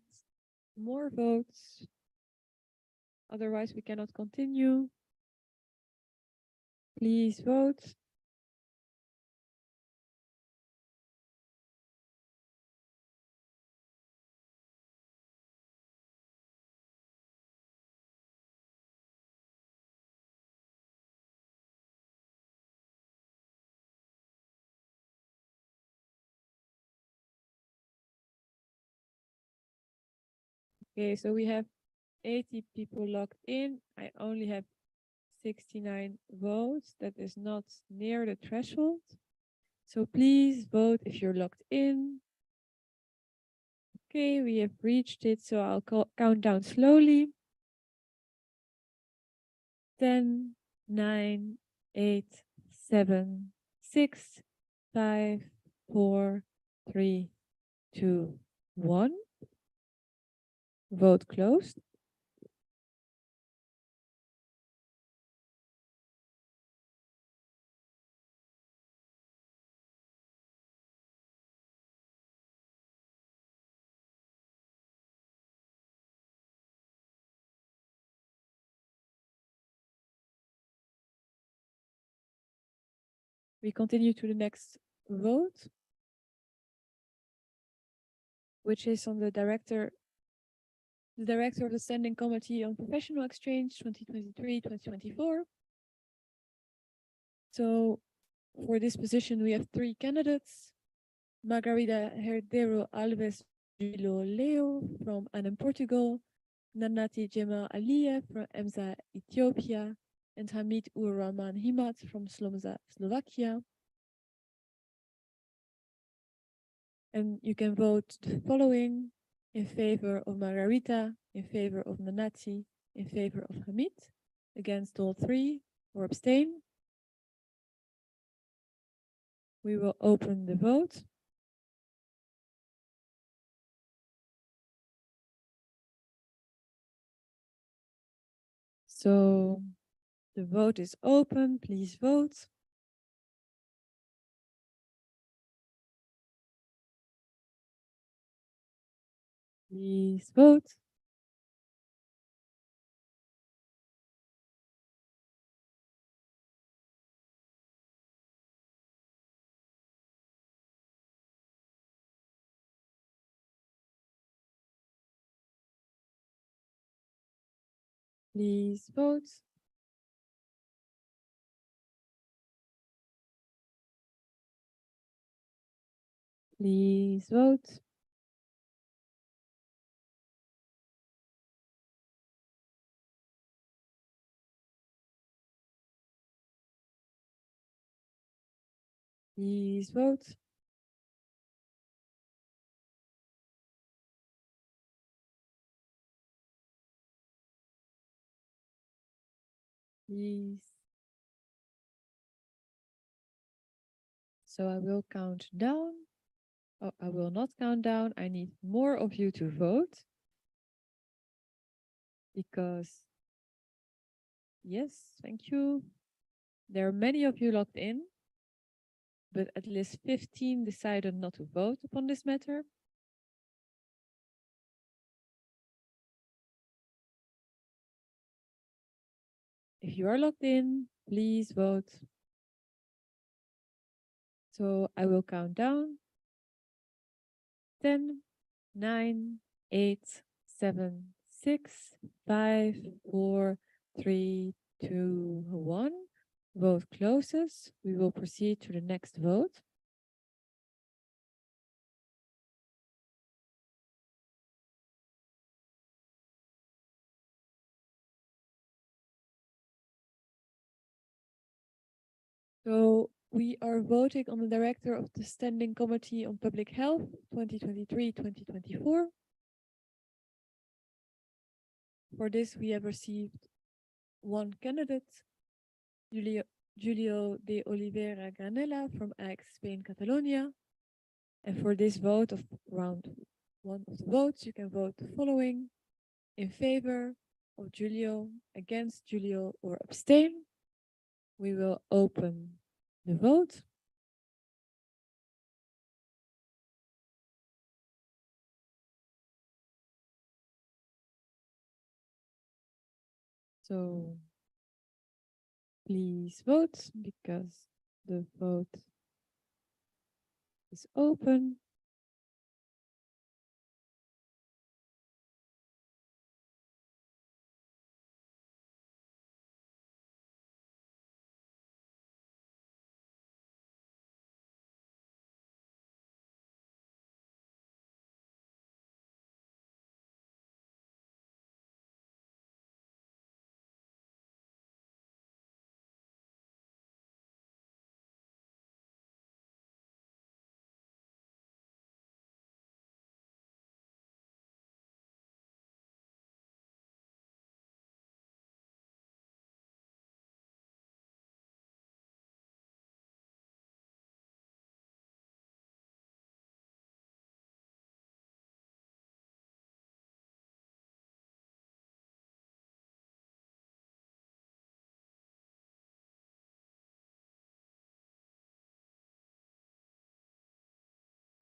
Speaker 3: more votes. Otherwise, we cannot continue. Please vote. Okay, so we have 80 people logged in. I only have 69 votes. That is not near the threshold. So please vote if you're logged in. Okay, we have reached it, so I'll count down slowly. 10, 9, 8, 7, 6, 5, 4, 3, 2, 1. Vote closed. We continue to the next vote, which is on the director of the Standing Committee on Professional Exchange 2023-2024. So for this position, we have 3 candidates. Margarida Herdero Alves Leo from ANM Portugal, Nanati Jemal Aliyev from IFMSA Ethiopia, and Hamid Ur-Rahman Himat from Slovakia. And you can vote the following: in favor of Margarita, in favor of Nanati, in favor of Hamid, against all three, or abstain. We will open the vote. So the vote is open. Please vote. Please vote. Please vote. Please vote. Please vote. Please. So I will count down. Oh, I will not count down. I need more of you to vote. Because, yes, thank you. There are many of you logged in, but at least 15 decided not to vote upon this matter. If you are logged in, please vote. So I will count down. 10, 9, 8, 7, 6, 5, 4, 3, 2, 1. Vote closes. We will proceed to the next vote. So we are voting on the director of the Standing Committee on Public Health 2023-2024. For this, we have received one candidate, Julio de Oliveira Granella from AX Spain, Catalonia. And for this vote of round one of the votes, you can vote the following: in favor of Julio, against Julio, or abstain. We will open the vote. So please vote because the vote is open.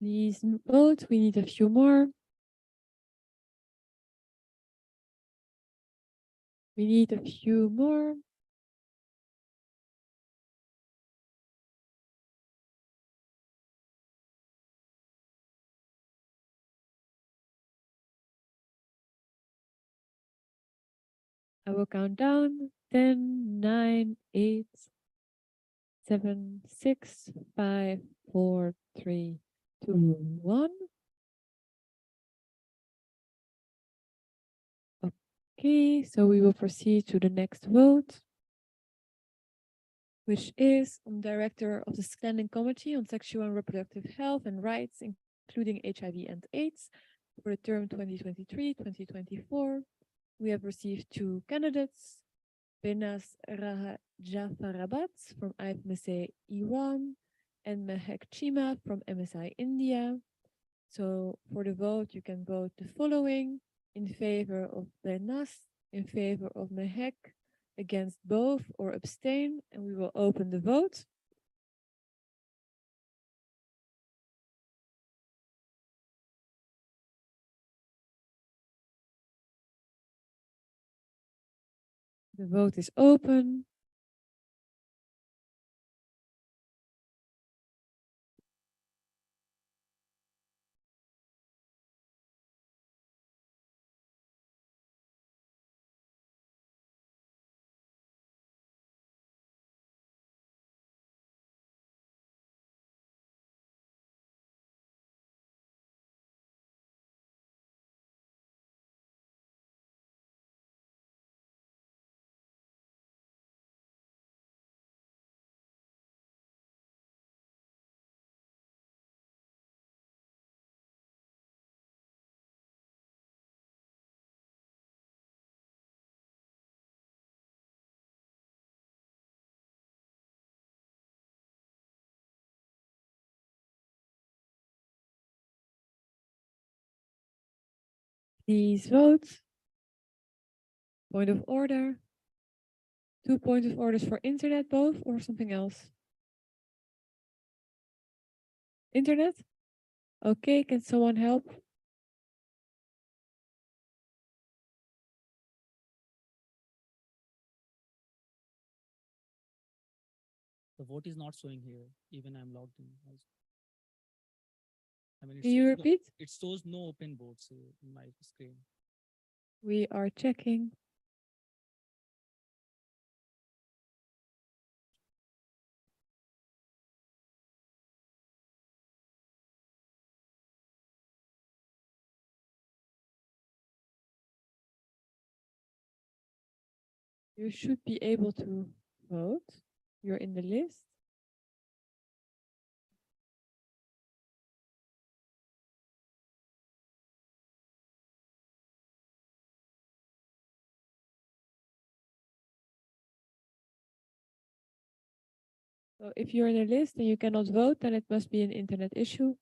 Speaker 3: Please vote. We need a few more. We need a few more. I will count down. 10, 9, 8, 7, 6, 5, 4, 3, 2, 1. Okay, so we will proceed to the next vote. which is on Director of the Standing Committee on Sexual and Reproductive Health and Rights, including HIV and AIDS, for the term 2023-2024. We have received 2 candidates, Benas Rajafarabat from IFMSA Iran and Mehek Chima from MSI India. So for the vote, you can vote the following: in favor of Benas, in favor of Mehek, against both, or abstain, and we will open the vote. The vote is open. Please vote. Point of order. 2 points of orders for internet, both, or something else? Internet? Okay, can someone help?
Speaker 7: The vote is not showing here, even I'm logged in. I mean,
Speaker 3: Can you
Speaker 7: shows
Speaker 3: repeat?
Speaker 7: It shows no open votes in my screen.
Speaker 3: We are checking. You should be able to vote. You're in the list. So if you're in a list and you cannot vote, then it must be an internet issue.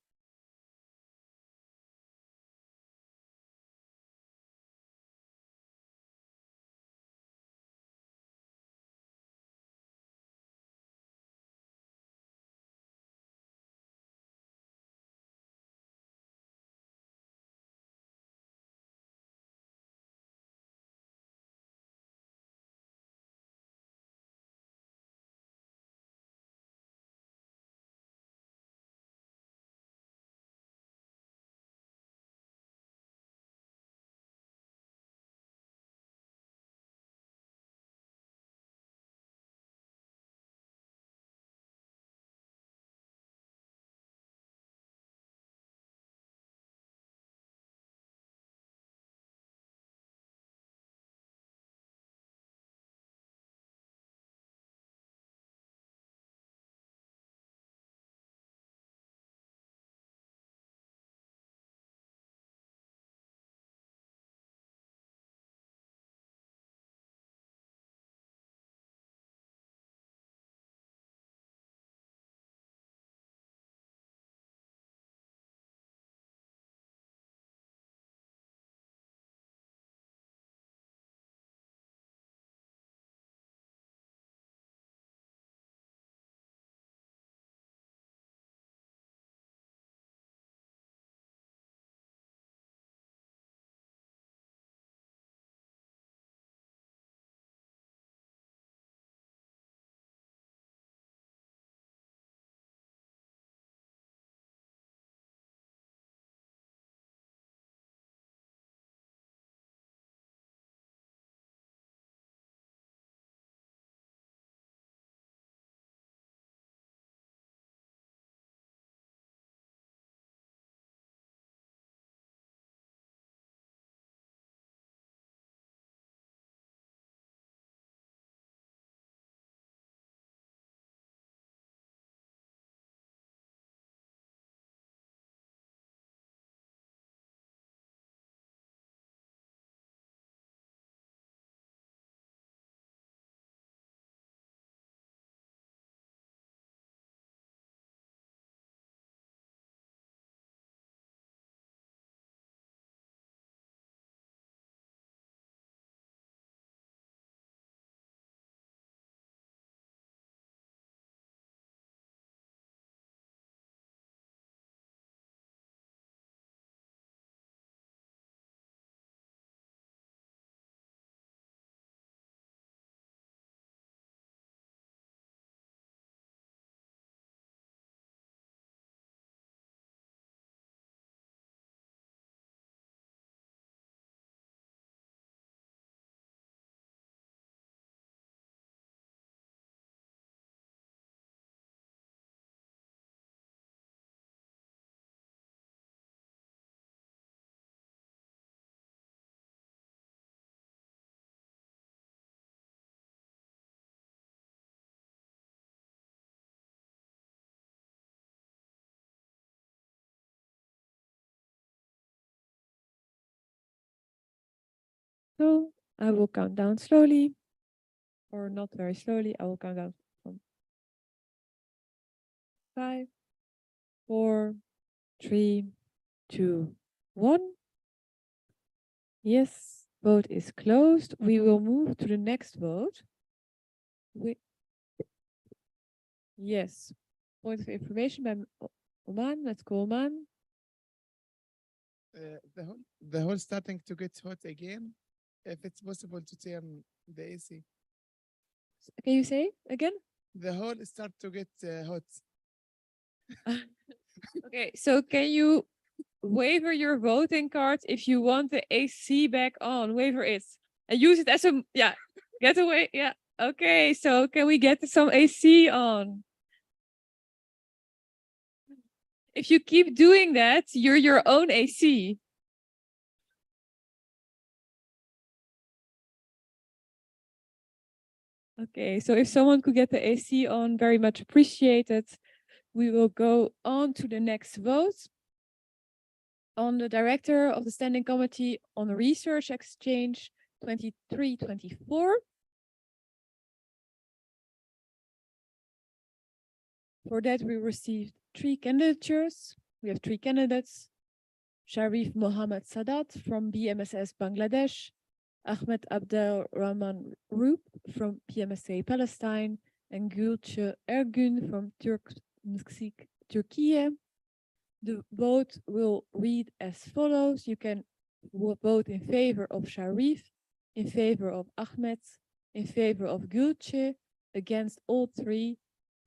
Speaker 3: So I will count down slowly, or not very slowly. I will count down from 5, 4, 3, 2, 1. Yes, vote is closed. We will move to the next vote. Yes, point of information by Oman. Let's go, Oman.
Speaker 6: The whole starting to get hot again. If it's possible to turn the AC.
Speaker 3: Can you say again?
Speaker 6: The whole start to get hot.
Speaker 3: Okay, so can you waiver your voting card if you want the AC back on? Waiver it and use it as a get away. Yeah. Okay, so can we get some AC on? If you keep doing that, you're your own AC. Okay, so if someone could get the AC on, very much appreciated. We will go on to the next vote on the director of the Standing Committee on Research Exchange 2324. For that, we received 3 candidatures. We have 3 candidates. Sharif Mohammed Sadat from BMSS Bangladesh, Ahmed Abdel Rahman Roop from PMSA Palestine, and Gülce Ergün from Turkey. The vote will read as follows. You can vote in favor of Sharif, in favor of Ahmed, in favor of Gülce, against all 3,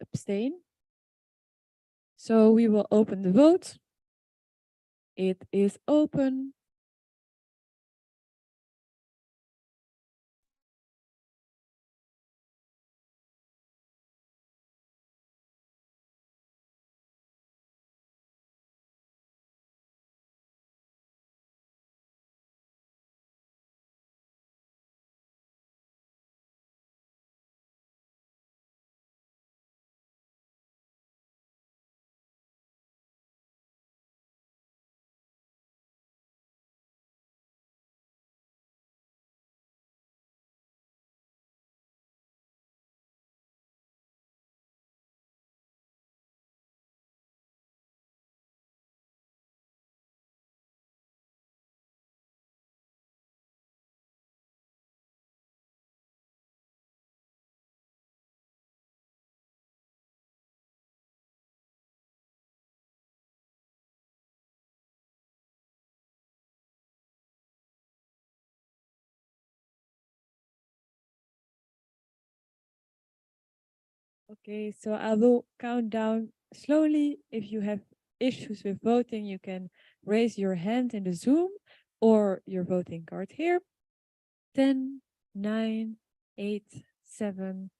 Speaker 3: abstain. So we will open the vote. It is open. Okay, so I will count down slowly. If you have issues with voting, you can raise your hand in the Zoom or your voting card here. 10, 9, 8, 7,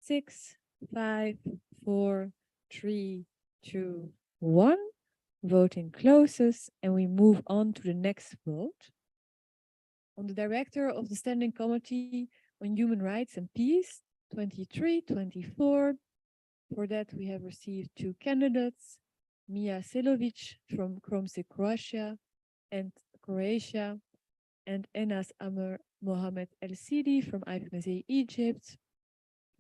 Speaker 3: 6, 5, 4, 3, 2, 1. Voting closes and we move on to the next vote. On the director of the Standing Committee on Human Rights and Peace, 2324. For that, we have received 2 candidates, Mia Selovic from Kromsik, Croatia, and Enas Amr Mohamed El Sidi from IFMSA, Egypt.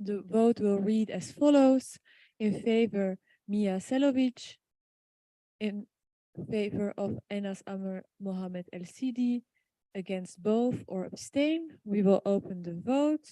Speaker 3: The vote will read as follows: in favor, Mia Selovic; in favor of Enas Amr Mohamed El Sidi; against both or abstain. We will open the vote.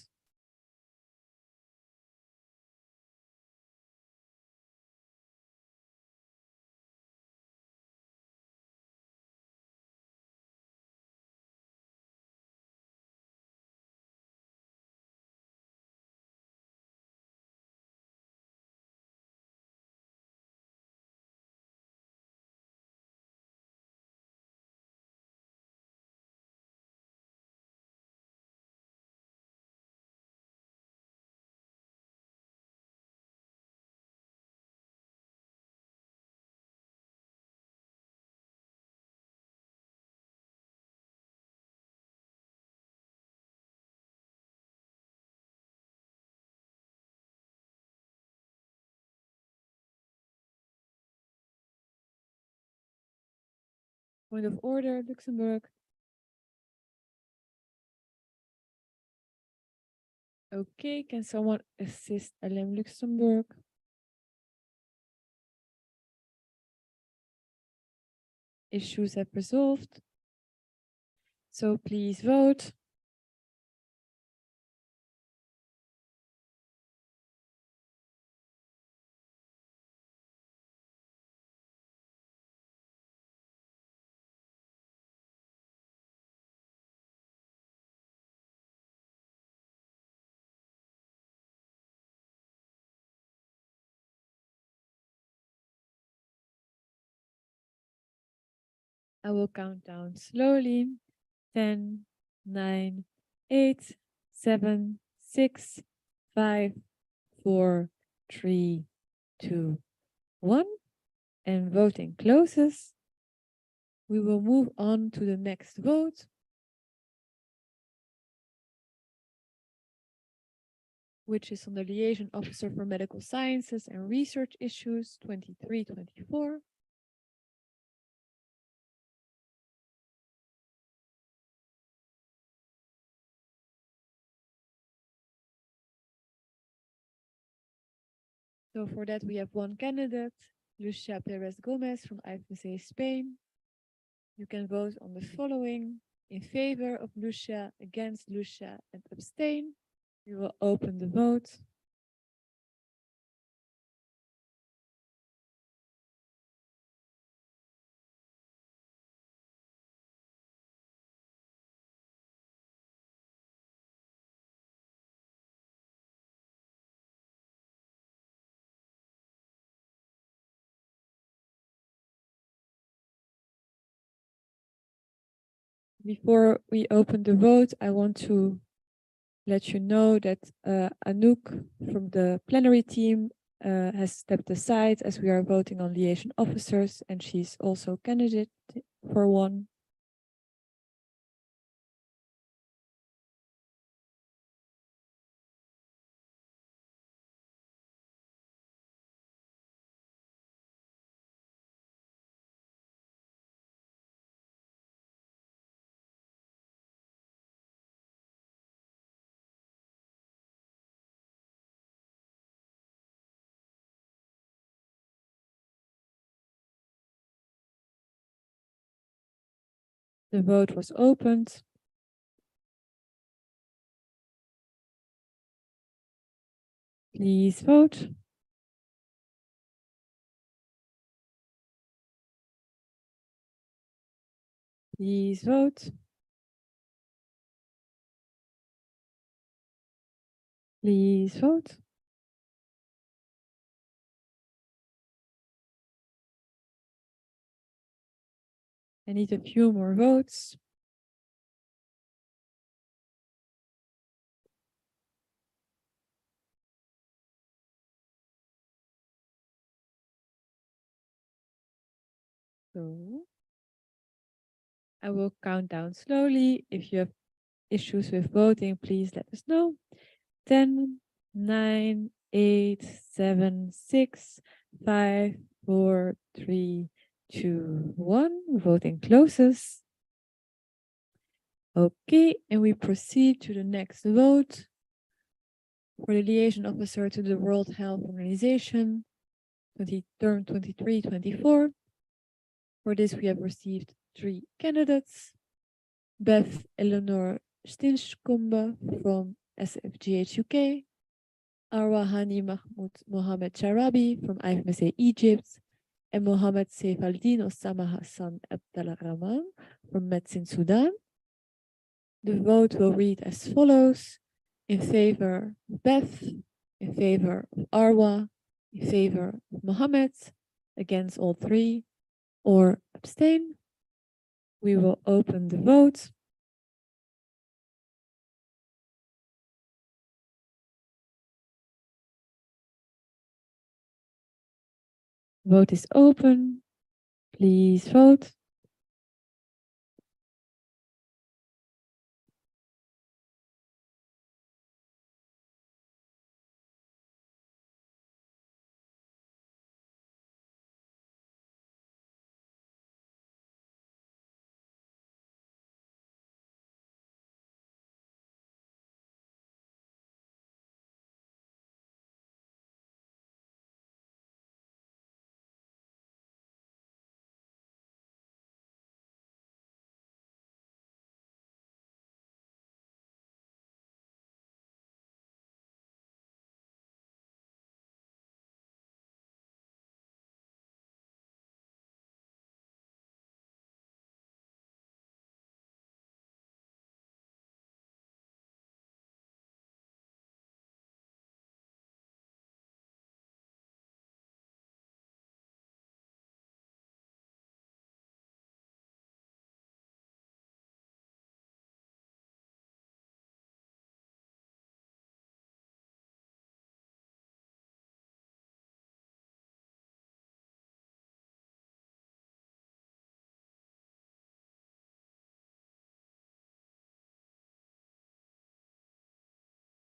Speaker 3: Point of order, Luxembourg. Okay, can someone assist LM Luxembourg? Issues have resolved. So please vote. I will count down slowly. 10, 9, 8, 7, 6, 5, 4, 3, 2, 1. And voting closes. We will move on to the next vote, which is on the Liaison Officer for Medical Sciences and Research Issues 23-24. So for that, we have one candidate, Lucia Perez Gomez from IFMSA Spain. You can vote on the following: in favor of Lucia, against Lucia, and abstain. We will open the vote. Before we open the vote, I want to let you know that Anouk from the plenary team has stepped aside as we are voting on liaison officers, and she's also candidate for one. The vote was opened. Please vote. Please vote. Please vote. I need a few more votes. So I will count down slowly. If you have issues with voting, please let us know. 10, 9, 8, 7, 6, 5, 4, 3, 2, 1. Voting closes. Okay, and we proceed to the next vote for the liaison officer to the World Health Organization, term 23-24. For this, we have received 3 candidates. Beth Eleanor Stinchkombe from SFGH UK, Arwa Hani Mahmoud Mohammed Charabi from IFMSA Egypt, and Mohammed Seifaldin Osama Hassan Abdallah Rahman from Medicine Sudan. The vote will read as follows: in favor of Beth, in favor of Arwa, in favor of Mohammed, against all 3, or abstain. We will open the vote. Vote is open. Please vote.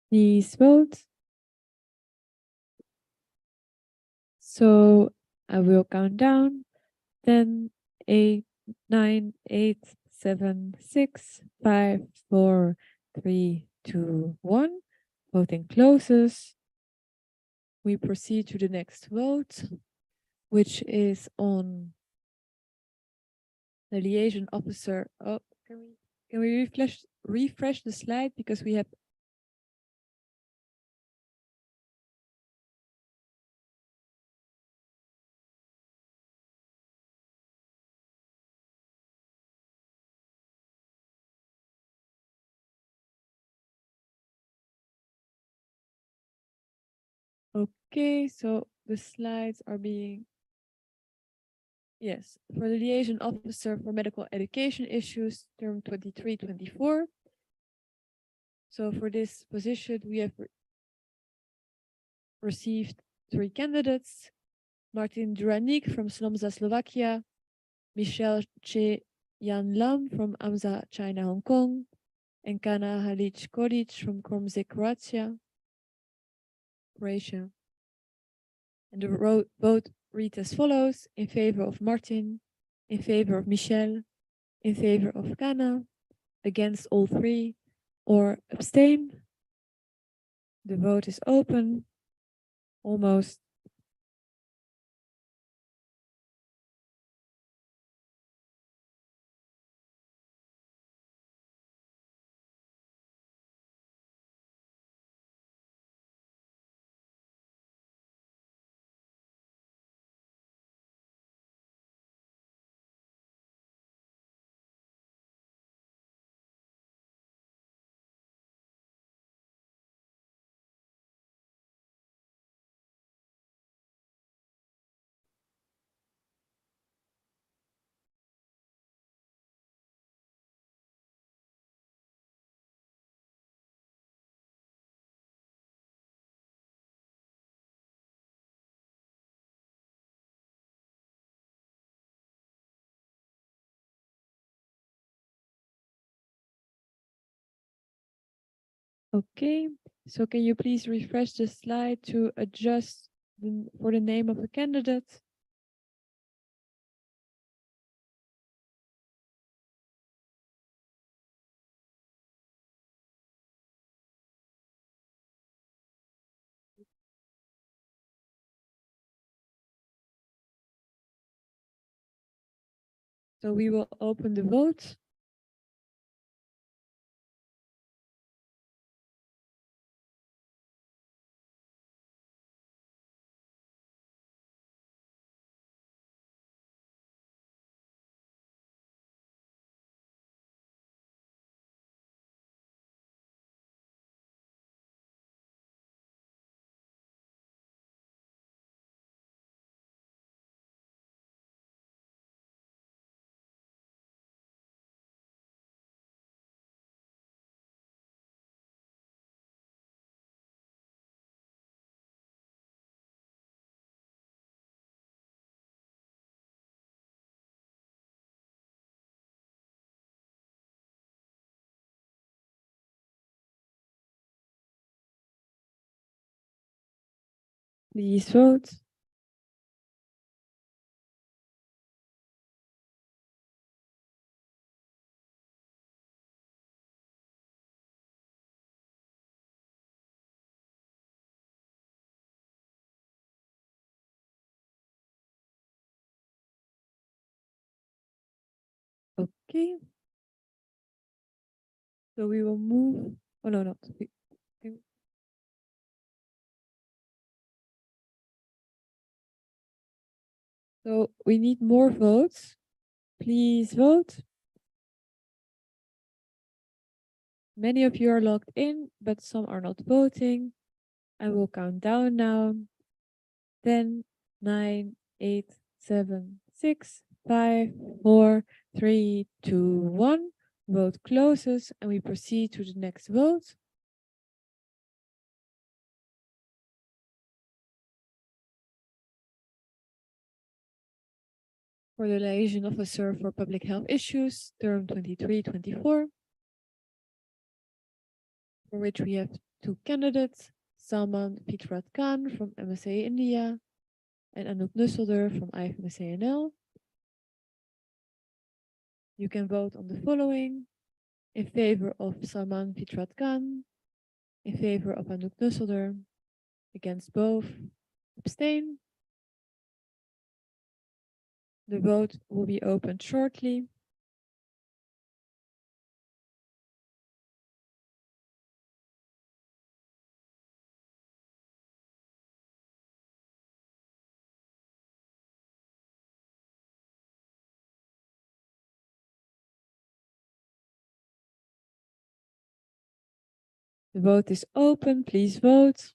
Speaker 3: Please vote. So I will count down. 10, 8, 9, 8, 7, 6, 5, 4, 3, 2, 1. Voting closes. We proceed to the next vote, which is on the liaison officer. Oh, can we refresh the slide because we have. Okay, so the slides are being. Yes, for the liaison officer for medical education issues, term 23-24. So for this position, we have received 3 candidates: Martin Duranik from Slomza, Slovakia, Michelle Che Yan Lam from AMSA, China, Hong Kong, and Kana Halic Kodic from Kromze, Croatia. And the vote reads as follows: in favor of Martin, in favor of Michelle, in favor of Kana, against all 3, or abstain. The vote is open. Almost. Okay, so can you please refresh the slide to adjust for the name of the candidate? So we will open the vote. Please vote. Okay. So we will move. Oh no, not. So we need more votes. Please vote. Many of you are logged in, but some are not voting. I will count down now. 10, 9, 8, 7, 6, 5, 4, 3, 2, 1. Vote closes and we proceed to the next vote. For the liaison officer for public health issues, term 23-24, for which we have two candidates, Salman Pitrat Khan from MSA India and Anouk Nusselder from IFMSA NL. You can vote on the following: in favor of Salman Pitrat Khan, in favor of Anouk Nusselder, against both, abstain. The vote will be opened shortly. The vote is open. Please vote.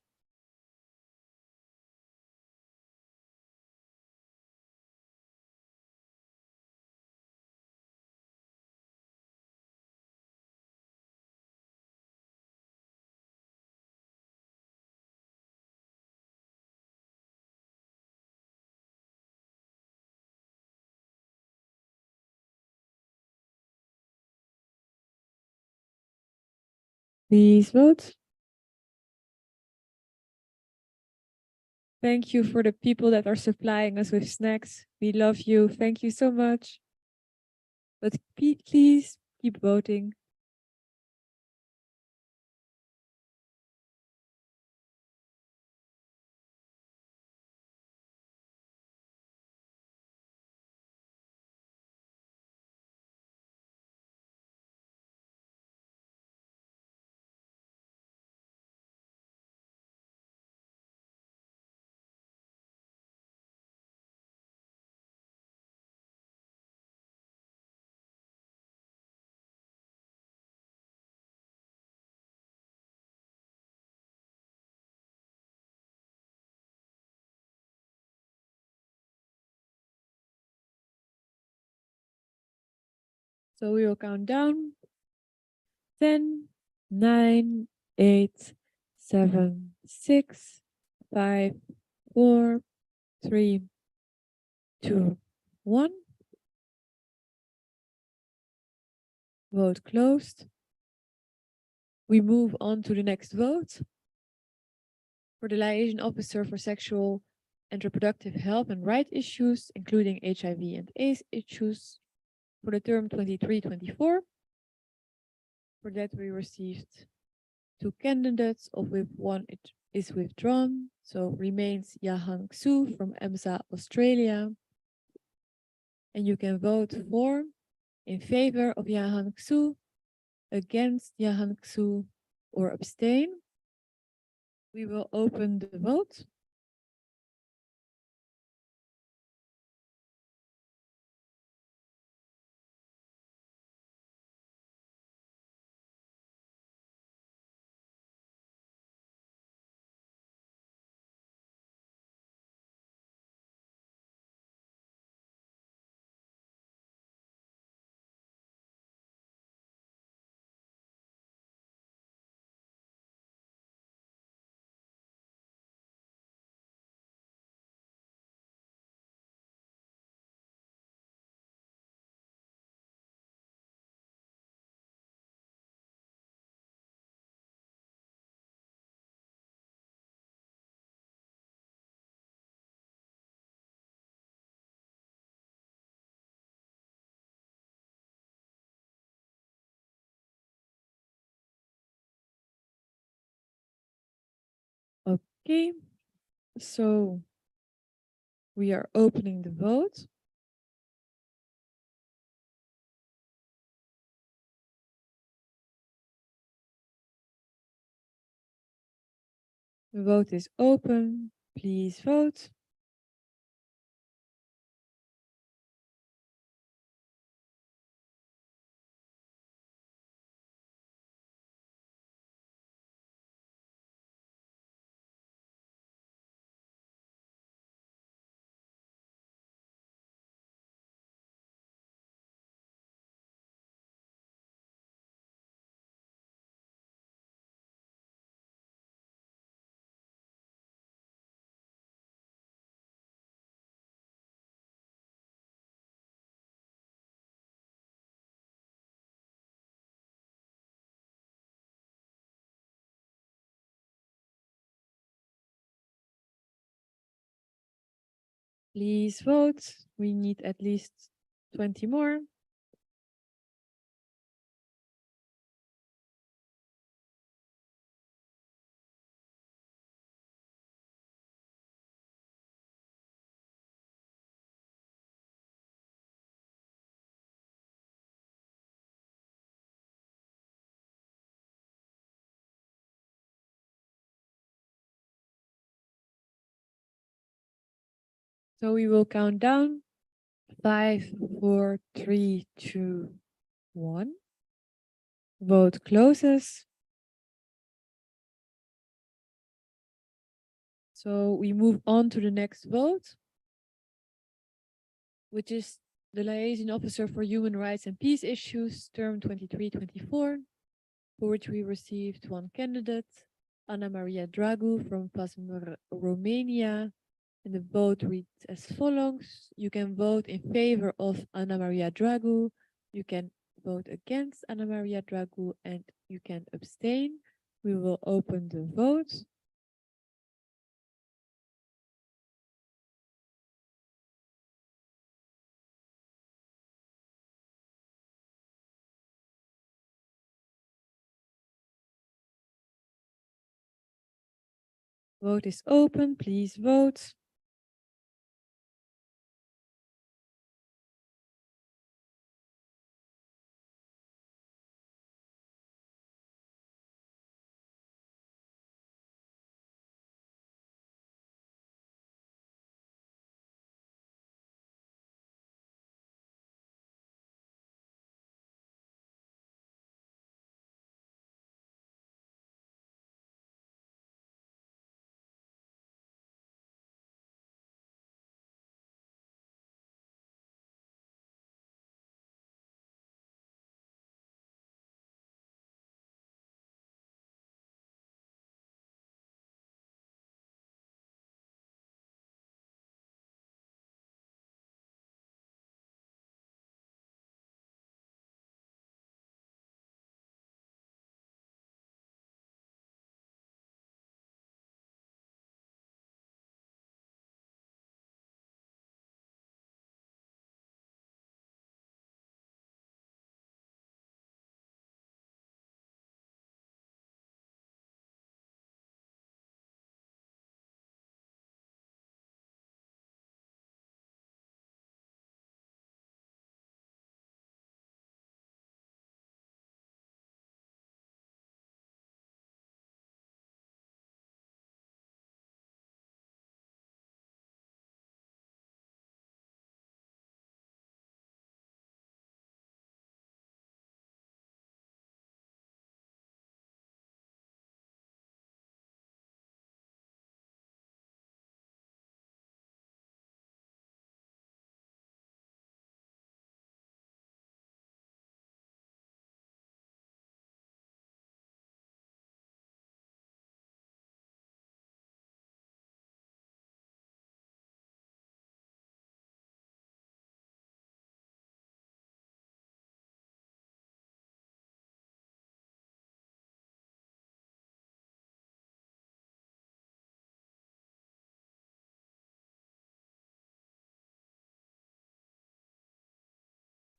Speaker 3: Please vote. Thank you for the people that are supplying us with snacks. We love you. Thank you so much. But please keep voting. So we will count down. 10, 9, 8, 7, 6, 5, 4, 3, 2, 1. Vote closed. We move on to the next vote. For the liaison officer for sexual and reproductive health and right issues, including HIV and AIDS issues, for the term 23-24. For that, we received two candidates, of which one is withdrawn. So remains Yahan Xu from IFMSA Australia. And you can vote for, in favor of Yahan Xu, against Yahan Xu, or abstain. We will open the vote. Okay, so we are opening the vote. The vote is open. Please vote. Please vote. We need at least 20 more. So we will count down. 5, 4, 3, 2, 1. Vote closes. So we move on to the next vote, which is the Liaison Officer for Human Rights and Peace Issues, term 23-24, for which we received one candidate, Ana Maria Dragu from PASM Romania. And the vote reads as follows. You can vote in favor of Ana Maria Dragu. You can vote against Ana Maria Dragu, and you can abstain. We will open the vote. Vote is open. Please vote.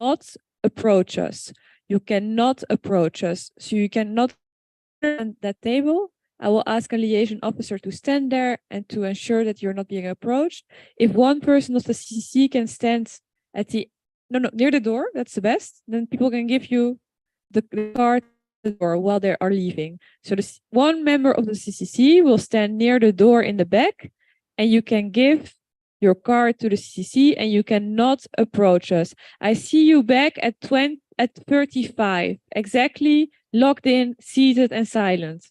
Speaker 3: Not approach us. You cannot approach us. So you cannot at that table. I will ask a liaison officer to stand there and to ensure that you're not being approached. If one person of the CCC can stand at the near the door, that's the best. Then people can give you the card at the door while they are leaving. So this one member of the CCC will stand near the door in the back, and you can give your card to the CCC, and you cannot approach us. I see you back at 35, exactly, logged in, seated, and silent.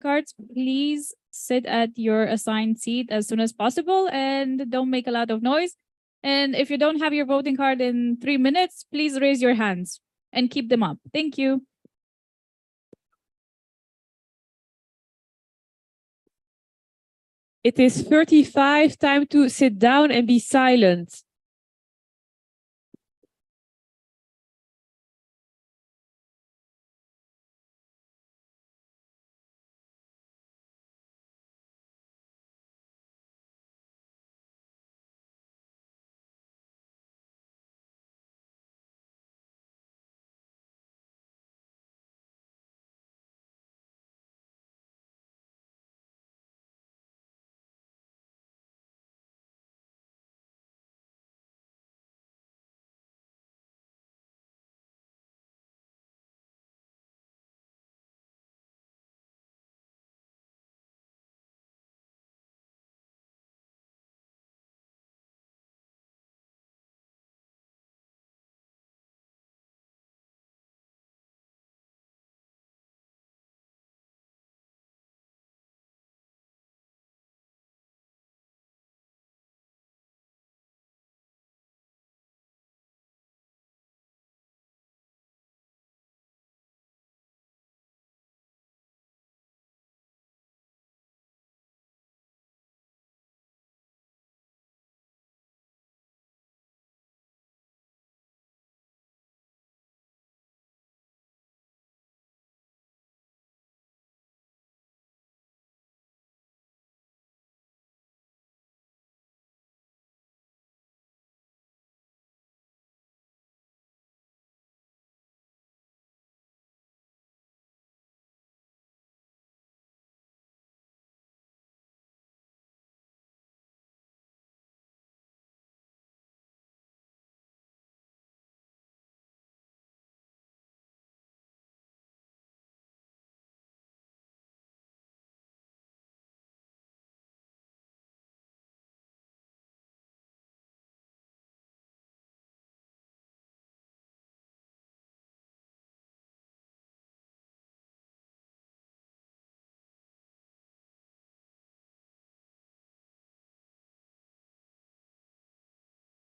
Speaker 3: cards, please sit at your assigned seat as soon as possible and don't make a lot of noise. And if you don't have your voting card in 3 minutes, please raise your hands and keep them up. Thank you. It is 35, time to sit down and be silent.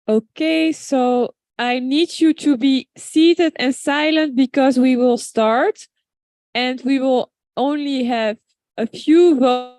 Speaker 3: Okay, so I need you to be seated and silent because we will start and we will only have a few votes.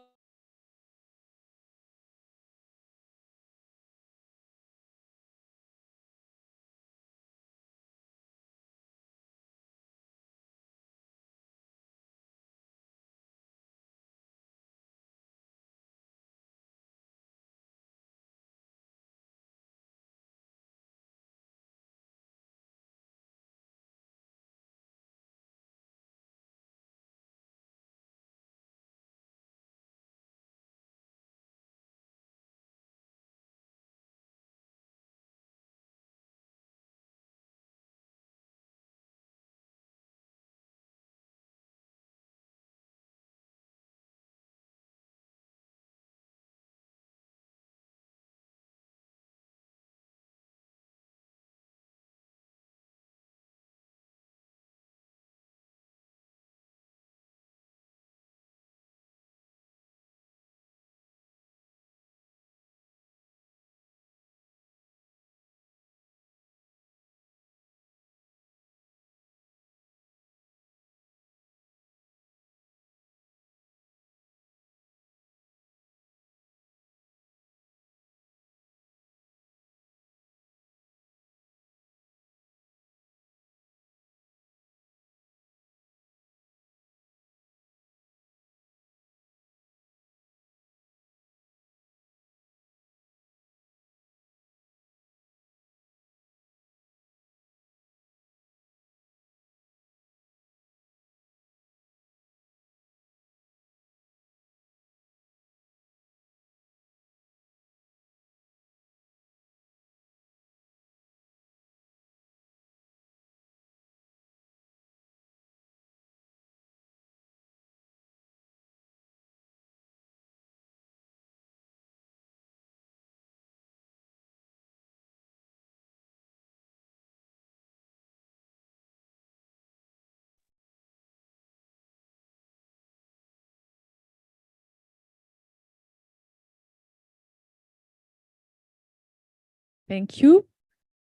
Speaker 3: Thank you.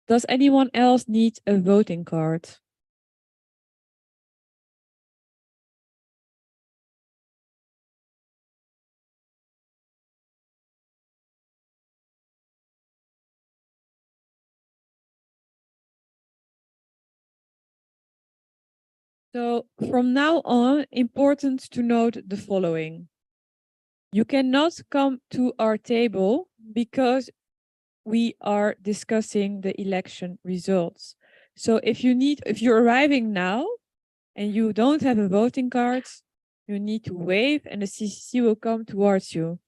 Speaker 3: Does anyone else need a voting card? So from now on, important to note the following. You cannot come to our table because we are discussing the election results. So if you're arriving now and you don't have a voting card, you need to wave and the CCC will come towards you.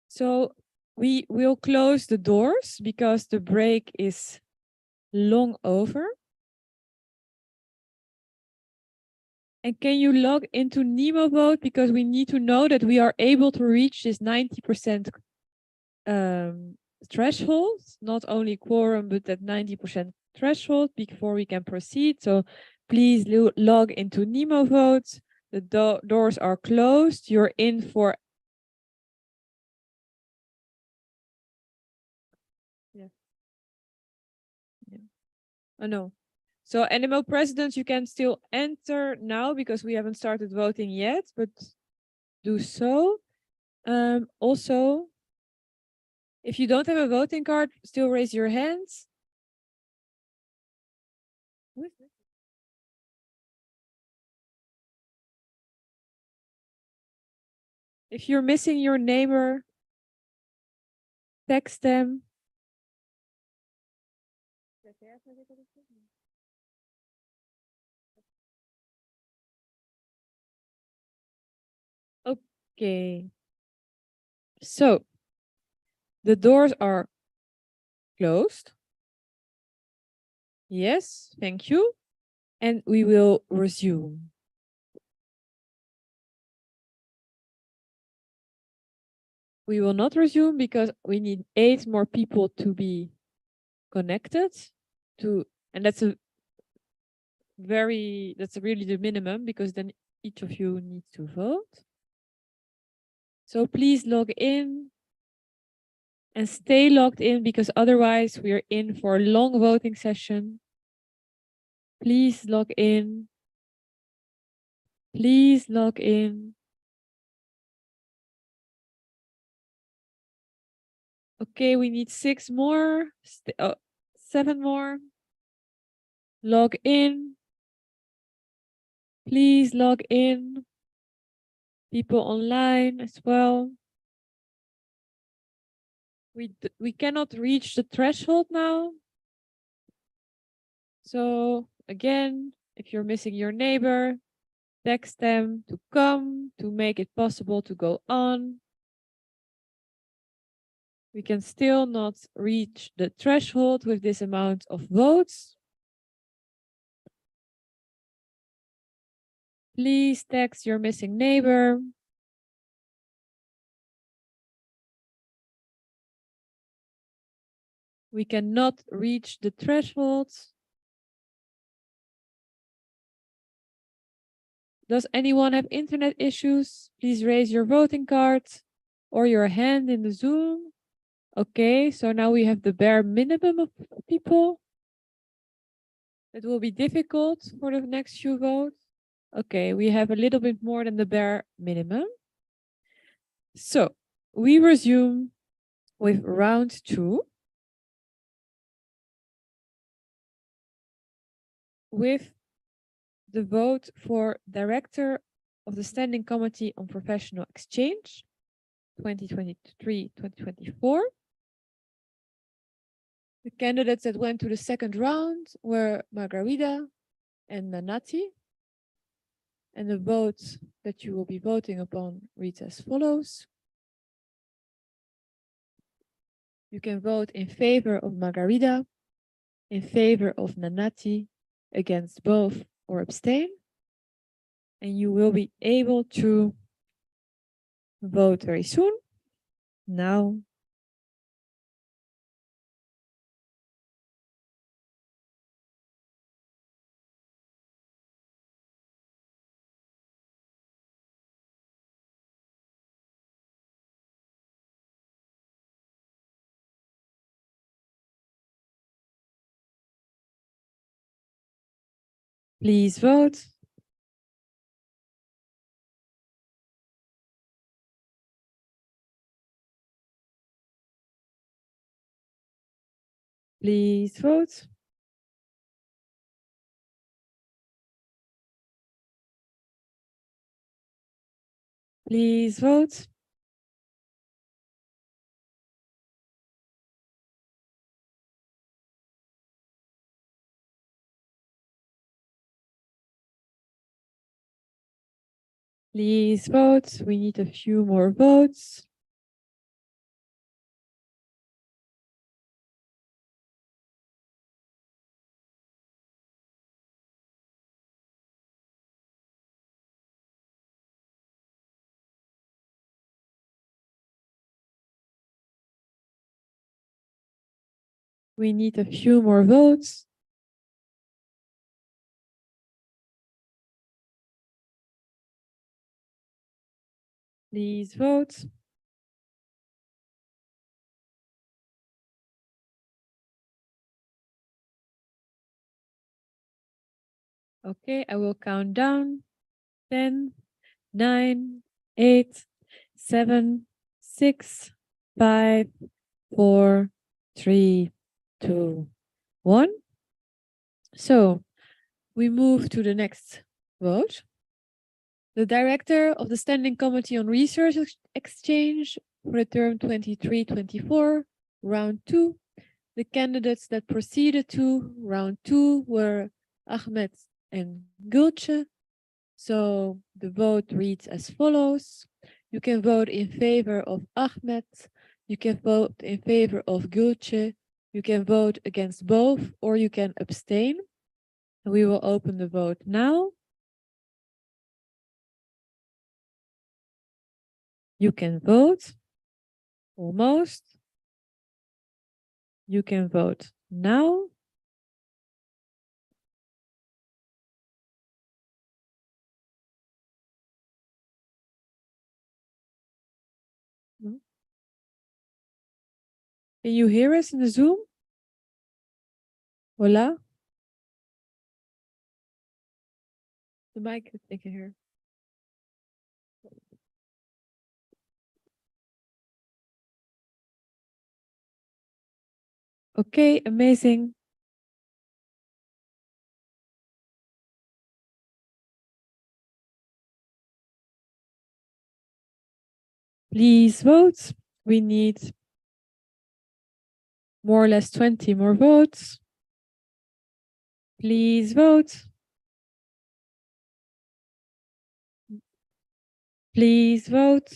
Speaker 3: So we will close the doors because the break is long over. And can you log into NemoVote because we need to know that we are able to reach this 90% threshold, not only quorum, but that 90% threshold before we can proceed. So please log into NemoVote. The doors are closed. You're in for oh no. So NMO presidents, you can still enter now because we haven't started voting yet, but do so. Also, if you don't have a voting card, still raise your hands. If you're missing your neighbor, text them. Okay. So the doors are closed. Yes, thank you. And we will resume. We will not resume because we need 8 more people to be connected to, and that's really the minimum because then each of you needs to vote. So please log in and stay logged in because otherwise we are in for a long voting session. Please log in. Please log in. Okay, we need 6 more, 7 more. Log in. Please log in. People online as well. We cannot reach the threshold now. So again, if you're missing your neighbor, text them to come to make it possible to go on. We can still not reach the threshold with this amount of votes. Please text your missing neighbor. We cannot reach the threshold. Does anyone have internet issues? Please raise your voting card or your hand in the Zoom. Okay, so now we have the bare minimum of people. It will be difficult for the next few votes. Okay, we have a little bit more than the bare minimum. So we resume with round 2. With the vote for Director of the Standing Committee on Professional Exchange 2023-2024. The candidates that went to the second round were Margarida and Nanati. And the vote that you will be voting upon reads as follows. You can vote in favor of Margarida, in favor of Nanati, against both, or abstain. And you will be able to vote very soon. Now Please vote. Please vote. Please vote. Please vote. We need a few more votes. We need a few more votes. Please vote. Okay, I will count down. 10, 9, 8, 7, 6, 5, 4, 3, 2, 1. So we move to the next vote. The director of the Standing Committee on Research Exchange for the term 23-24, round 2. The candidates that proceeded to round 2 were Ahmed and Gulce. So the vote reads as follows. You can vote in favor of Ahmed. You can vote in favor of Gulce. You can vote against both, or you can abstain. We will open the vote now. You can vote. Almost. You can vote now. Can you hear us in the Zoom? Hola? The mic, I can hear. Okay, amazing. Please vote. We need more or less 20 more votes. Please vote. Please vote.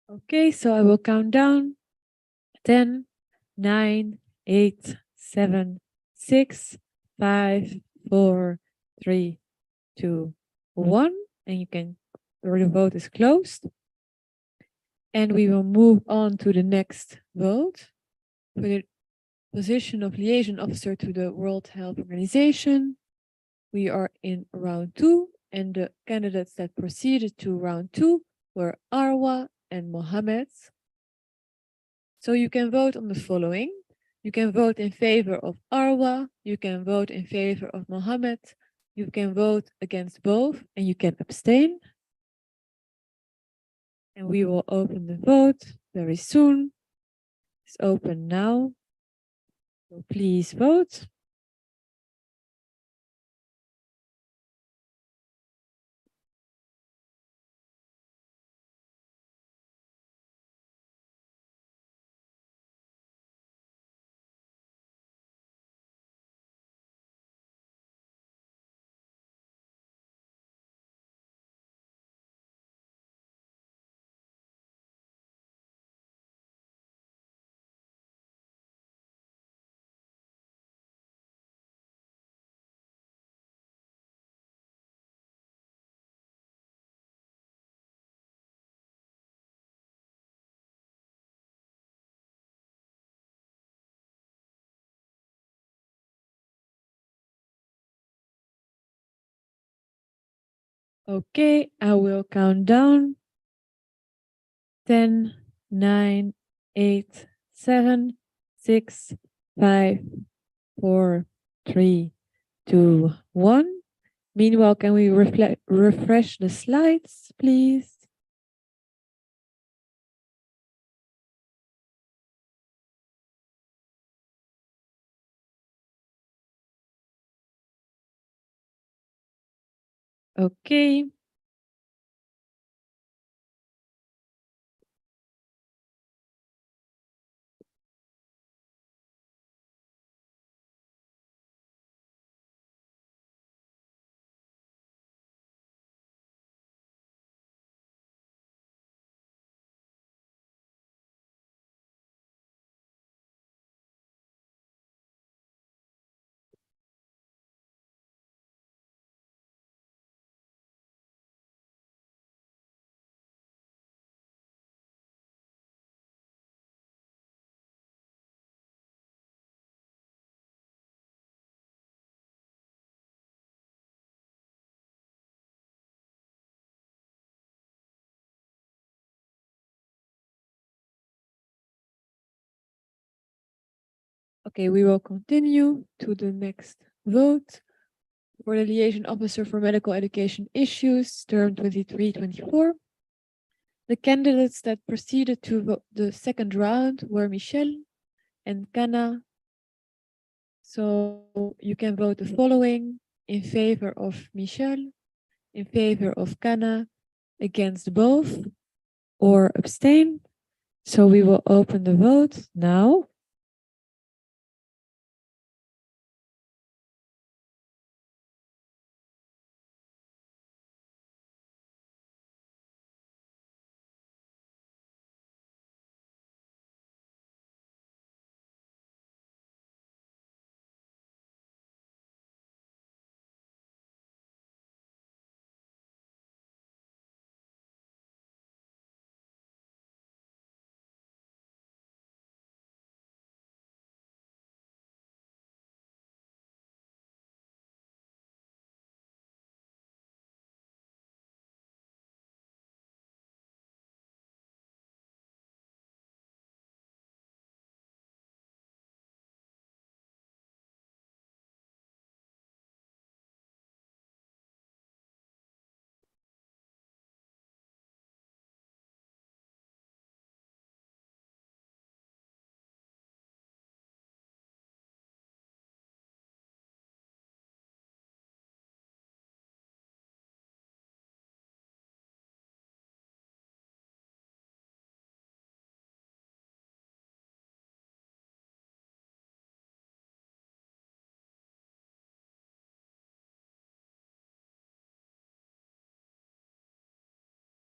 Speaker 3: Okay, so I will count down. 10, 9, 8, 7, 6, 5, 4, 3, 2, 1. And you can, or the vote is closed. And we will move on to the next vote for the position of liaison officer to the World Health Organization. We are in round 2, and the candidates that proceeded to round 2 were Arwa and Mohammed. So you can vote on the following. You can vote in favor of Arwa, you can vote in favor of Mohammed, you can vote against both, and you can abstain. And we will open the vote very soon. It's open now. So please vote. Okay, I will count down. 10, 9, 8, 7, 6, 5, 4, 3, 2, 1. Meanwhile, can we refresh the slides, please? Okay. Okay, we will continue to the next vote for the liaison officer for medical education issues, term 23-24. The candidates that proceeded to the second round were Michelle and Kana. So you can vote the following: in favor of Michelle, in favor of Kana, against both, or abstain. So we will open the vote now.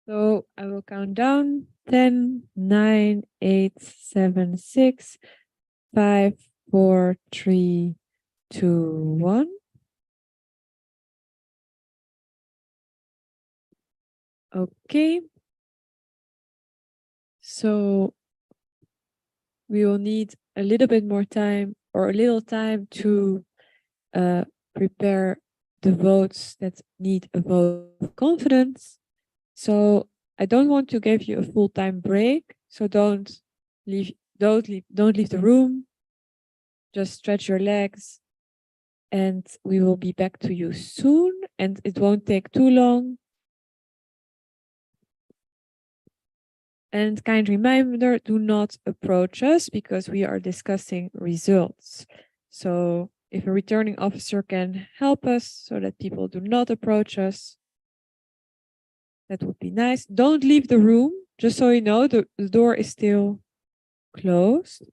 Speaker 3: So I will count down 10, 9, 8, 7, 6, 5, 4, 3, 2, 1. Okay. So we will need a little bit more time or a little time to prepare the votes that need a vote of confidence. So I don't want to give you a full-time break. So don't leave the room. Just stretch your legs and we will be back to you soon, and it won't take too long. And kind reminder, do not approach us because we are discussing results. So if a returning officer can help us so that people do not approach us, that would be nice. Don't leave the room. Just so you know, the door is still closed.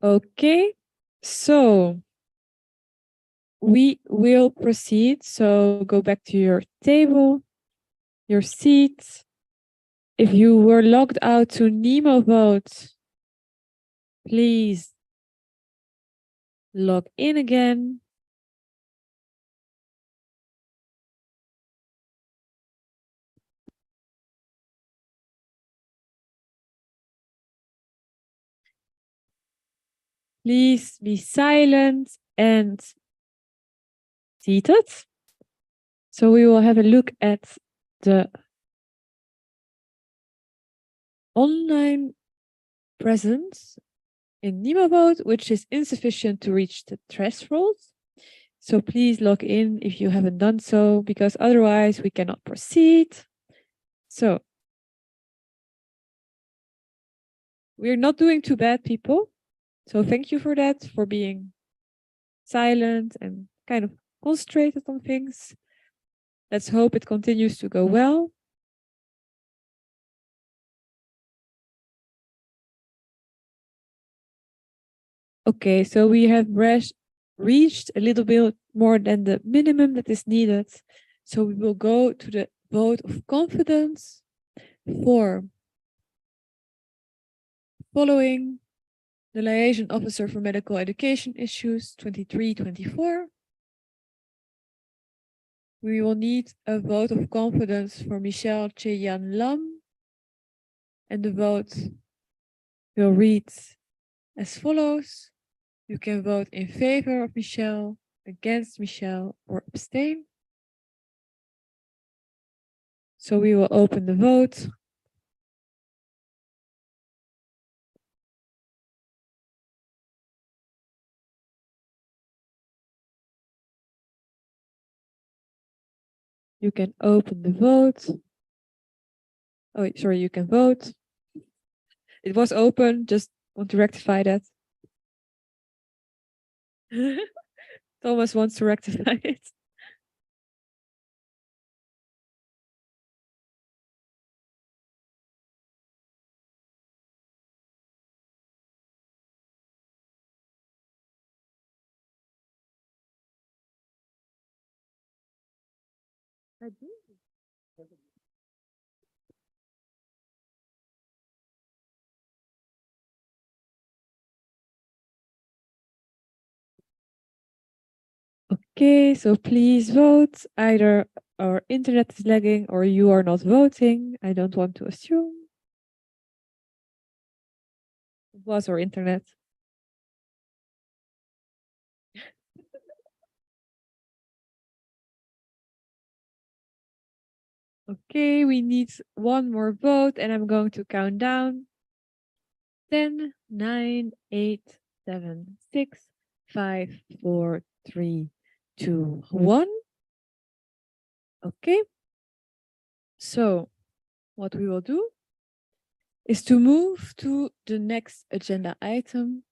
Speaker 3: Okay, so we will proceed. So go back to your table, your seat. If you were logged out to Nemo vote, please log in again. Please be silent and seated. So we will have a look at the online presence in NemoVote, which is insufficient to reach the threshold. So please log in if you haven't done so, because otherwise we cannot proceed. So we're not doing too bad, people. So thank you for that, for being silent and kind of concentrated on things. Let's hope it continues to go well. Okay, so we have reached a little bit more than the minimum that is needed. So we will go to the vote of confidence for following the Liaison Officer for Medical Education Issues 23-24. We will need a vote of confidence for Michelle Che-Yan Lam. And the vote will read as follows. You can vote in favor of Michelle, against Michelle, or abstain. So we will open the vote. You can open the vote. Oh, sorry, you can vote. It was open, just want to rectify that. Thomas wants to rectify it. Okay, so please vote. Either our internet is lagging or you are not voting. I don't want to assume. It was our internet. Okay, we need one more vote and I'm going to count down. 10, 9, 8, 7, 6, 5, 4, 3, 2, 1. Okay. So what we will do is to move to the next agenda item.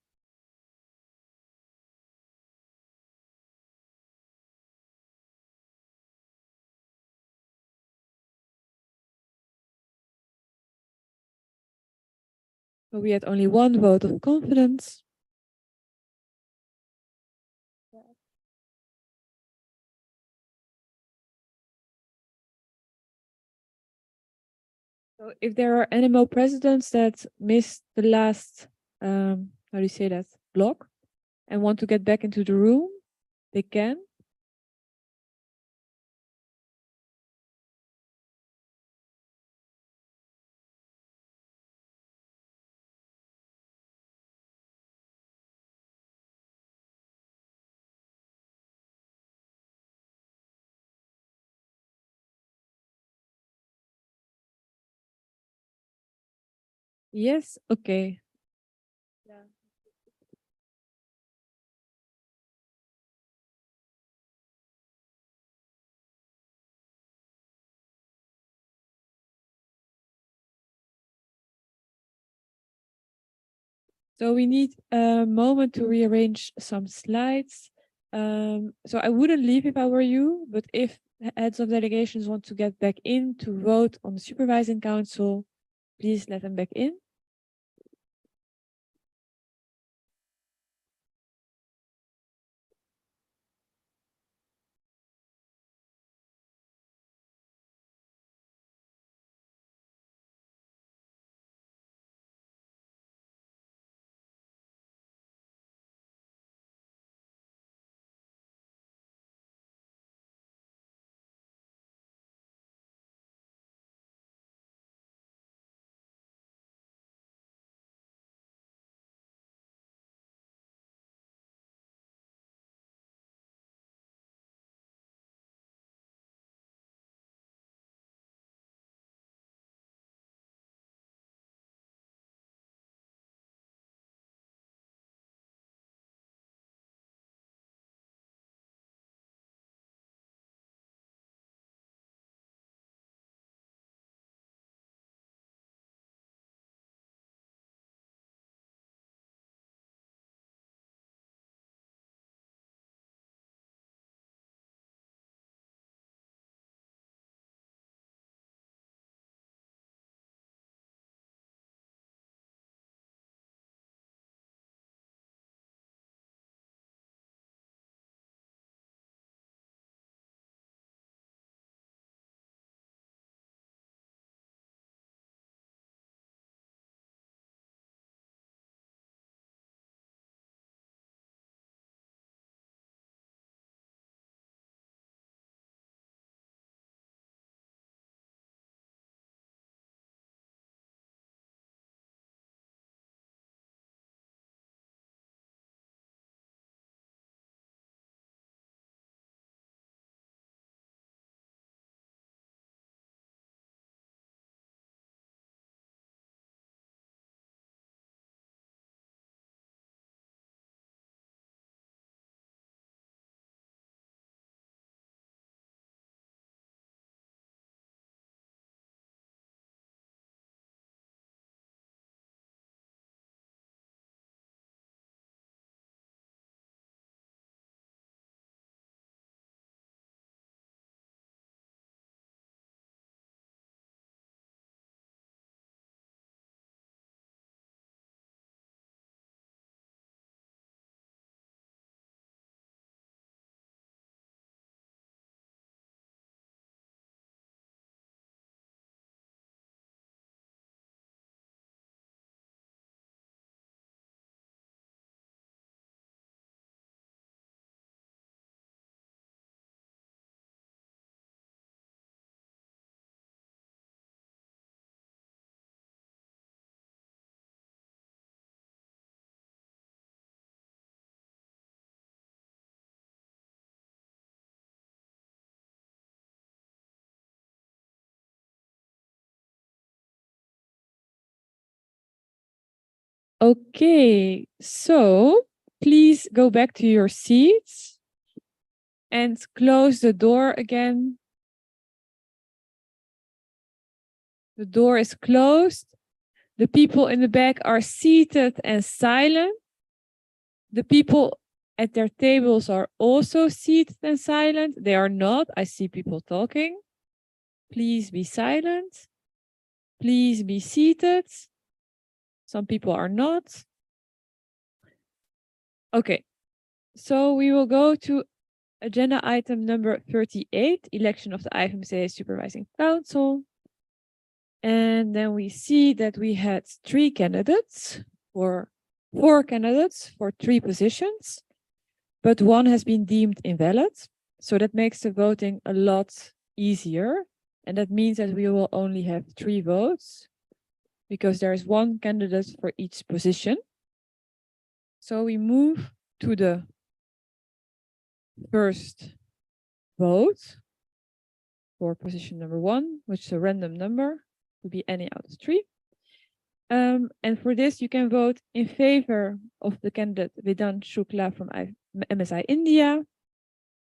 Speaker 3: So we had only one vote of confidence. So if there are animal presidents that missed the last, how do you say that, block and want to get back into the room, they can. Yes, okay. So we need a moment to rearrange some slides. So I wouldn't leave if I were you, but if heads of delegations want to get back in to vote on the Supervising Council, please let them back in. Okay, so please go back to your seats and close the door again. The door is closed. The people in the back are seated and silent. The people at their tables are also seated and silent. They are not. I see people talking. Please be silent. Please be seated. Some people are not. Okay, so we will go to agenda item number 38, election of the IFMSA Supervising Council. And then we see that we had four candidates for 3 positions, but one has been deemed invalid. So that makes the voting a lot easier. And that means that we will only have 3 votes because there is 1 candidate for each position. So we move to the first vote for position number 1, which is a random number. Could be any out of 3. And for this, you can vote in favor of the candidate Vedant Shukla from MSI India,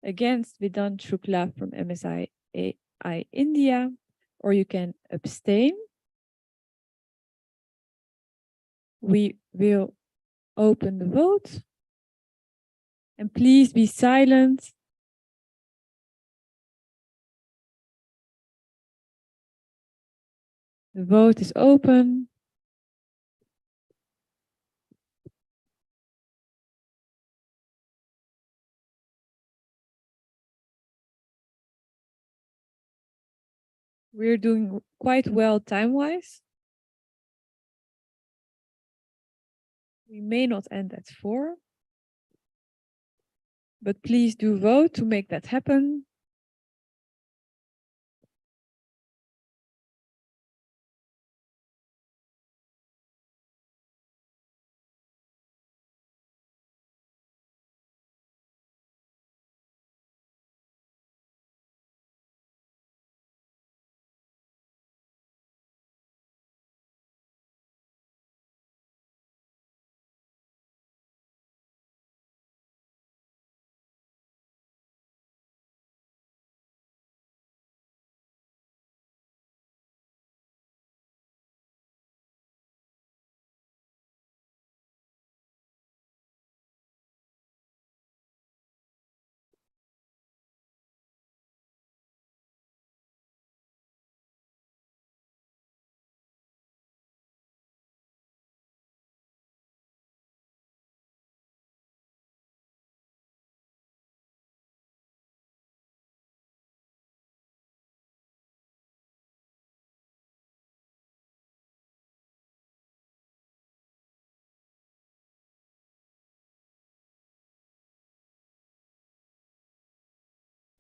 Speaker 3: against Vedant Shukla from MSI AI India, or you can abstain. We will open the vote. And please be silent. The vote is open. We're doing quite well time-wise. We may not end at 4. But please do vote to make that happen.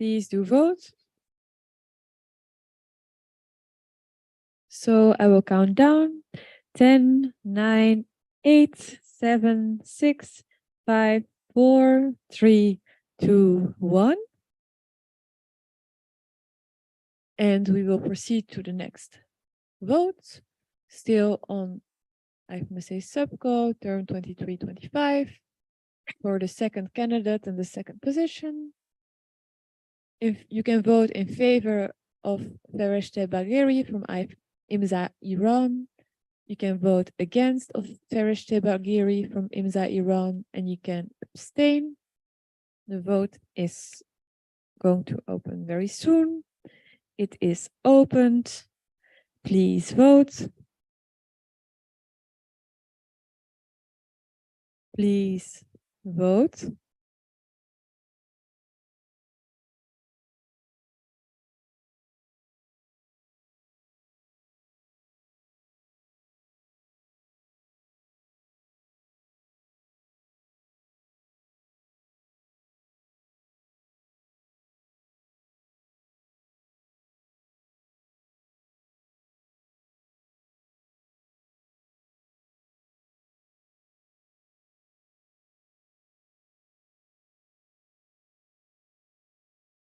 Speaker 3: Please do vote. So I will count down. 10, 9, 8, 7, 6, 5, 4, 3, 2, 1. And we will proceed to the next vote. Still on IFMSA subco, term 23-25, for the second candidate in the second position. If you can vote in favor of Fareshte Bagheri from IFMSA Iran, you can vote against of Fareshte Bagheri from IFMSA Iran, and you can abstain. The vote is going to open very soon. It is opened. Please vote. Please vote.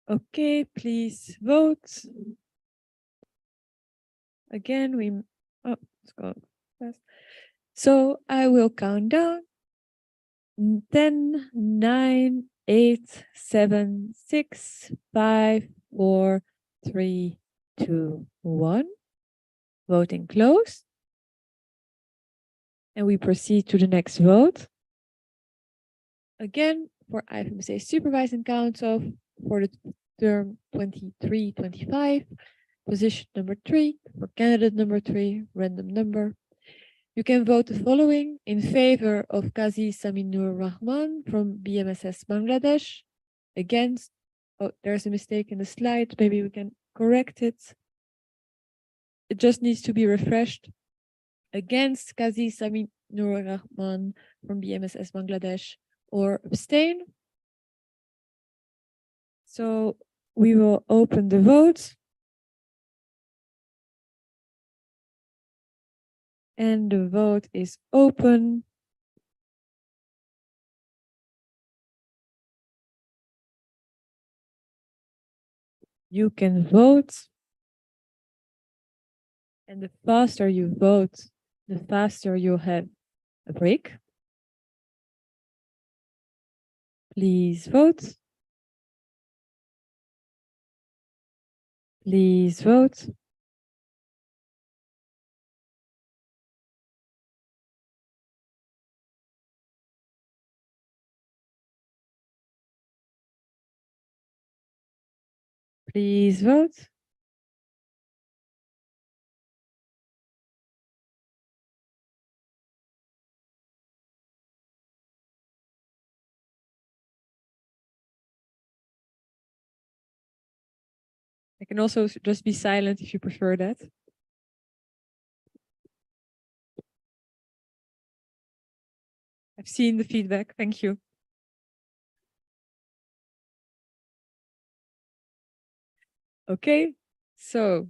Speaker 3: Okay, please vote. Again, let's go fast. So I will count down. 10, 9, 8, 7, 6, 5, 4, 3, 2, 1. Voting closed. And we proceed to the next vote. Again, for IFMSA Supervising Council for the term 23-25, position number 3, for candidate number 3, random number. You can vote the following: in favor of Qazi Saminur Rahman from BMSS Bangladesh, against, oh, there's a mistake in the slide, maybe we can correct it. It just needs to be refreshed. Against Qazi Saminur Rahman from BMSS Bangladesh, or abstain. So we will open the vote. And the vote is open. You can vote. And the faster you vote, the faster you'll have a break. Please vote. Please vote. Please vote. I can also just be silent if you prefer that. I've seen the feedback. Thank you. Okay, so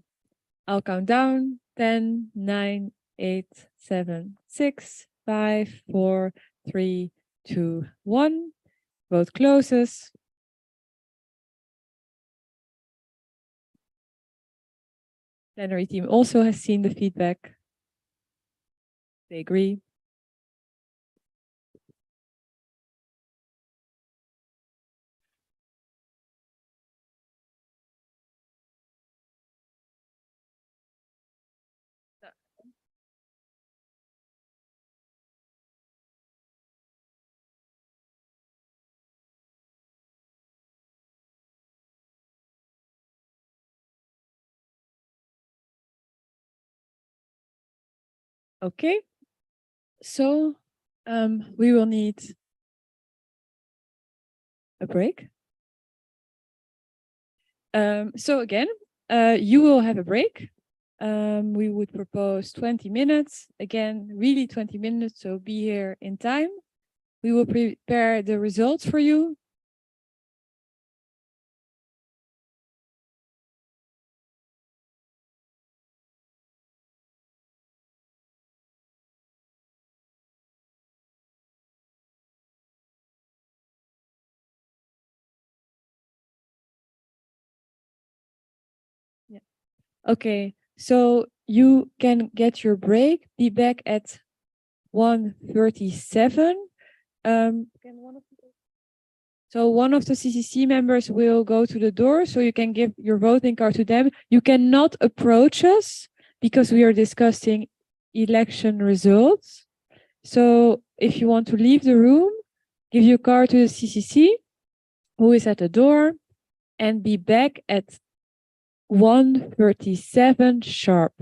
Speaker 3: I'll count down. 10, 9, 8, 7, 6, 5, 4, 3, 2, 1. Vote closes. Plenary team also has seen the feedback. They agree. Okay, so we will need a break. So again, you will have a break. We would propose 20 minutes. Again, really 20 minutes, so be here in time. We will prepare the results for you. Yeah. Okay, so you can get your break, be back at 1:37. So one of the CCC members will go to the door so you can give your voting card to them. You cannot approach us because we are discussing election results. So if you want to leave the room, give your card to the CCC who is at the door and be back at 1:37 sharp.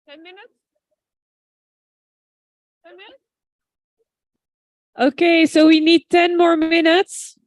Speaker 1: 10 minutes? 10 minutes?
Speaker 3: Okay, so we need 10 more minutes.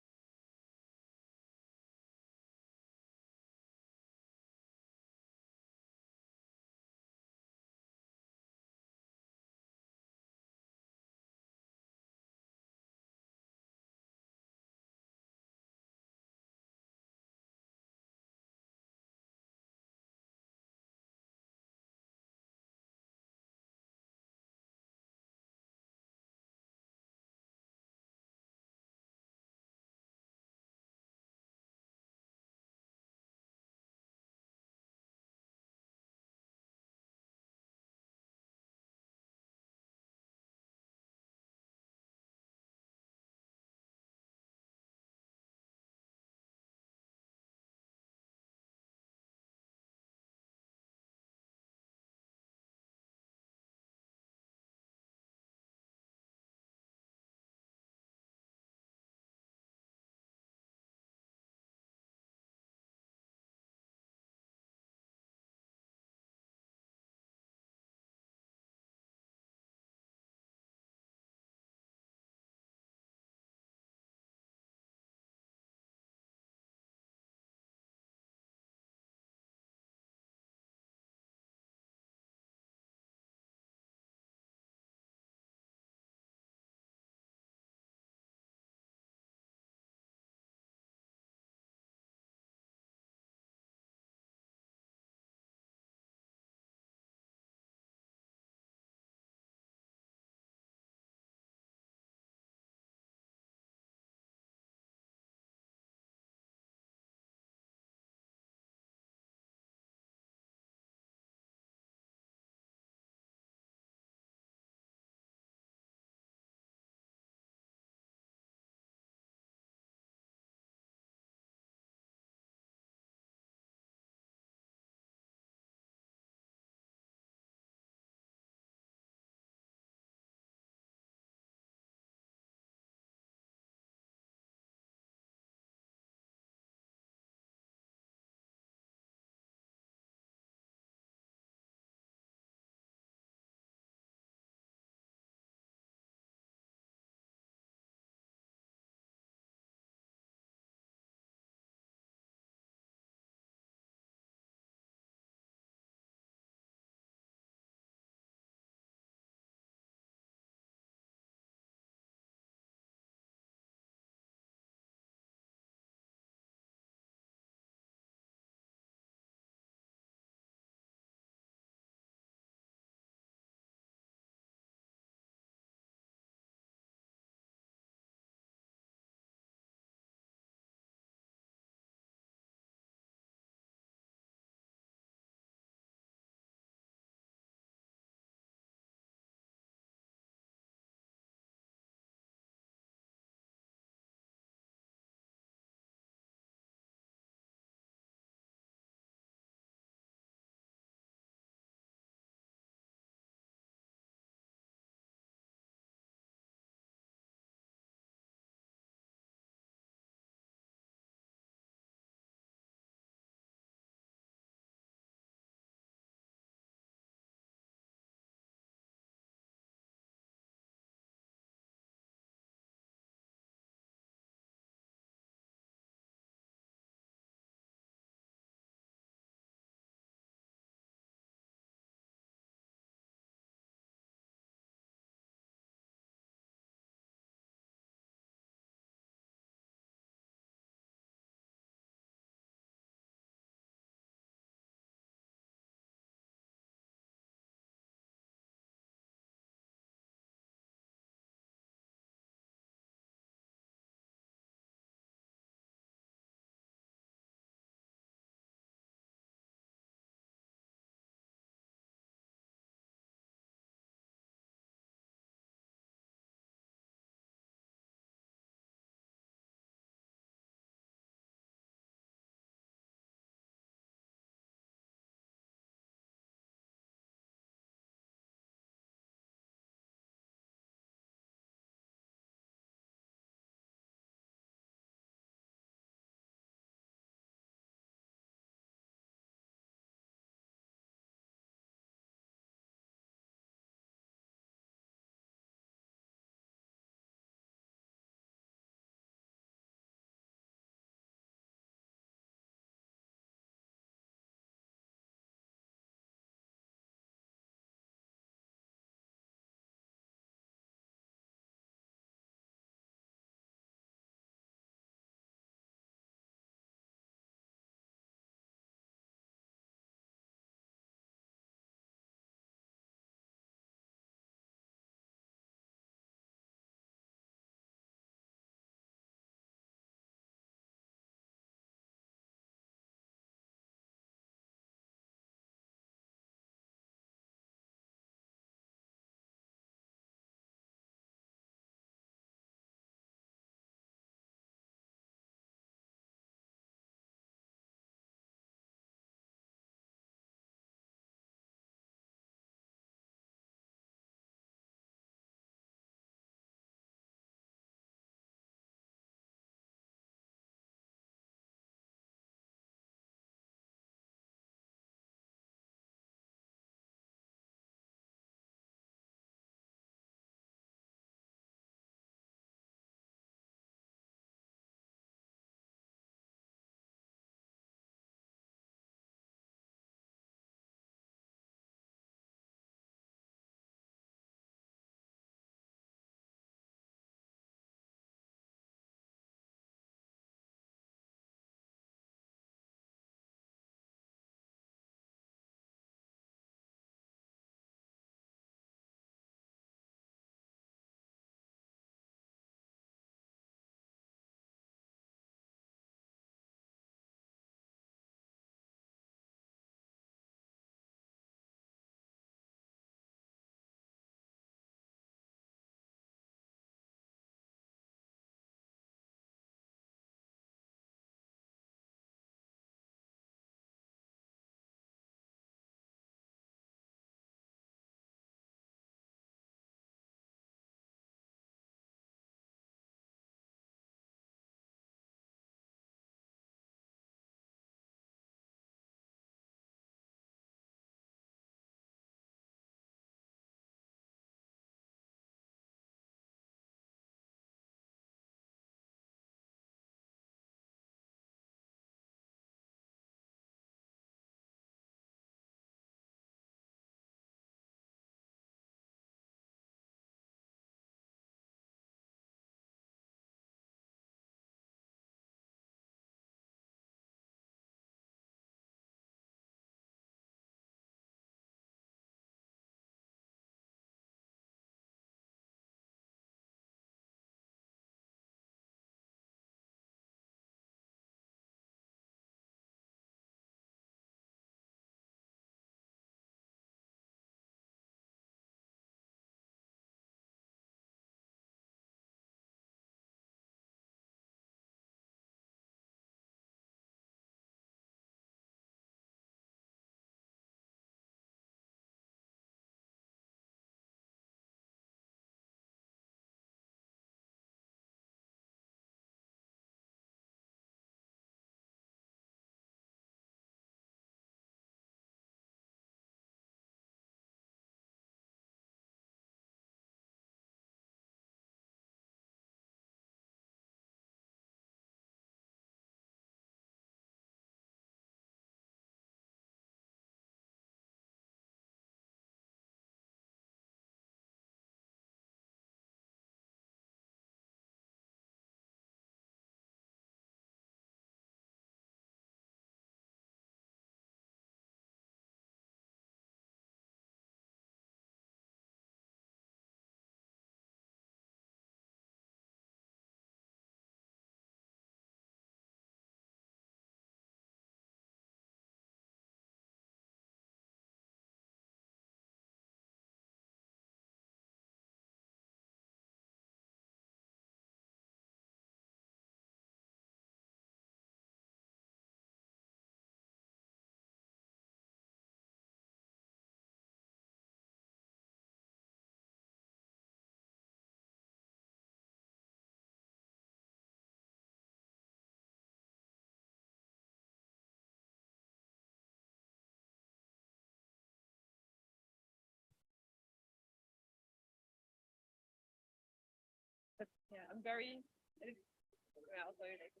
Speaker 3: But yeah, I'm very. I'll tell you later.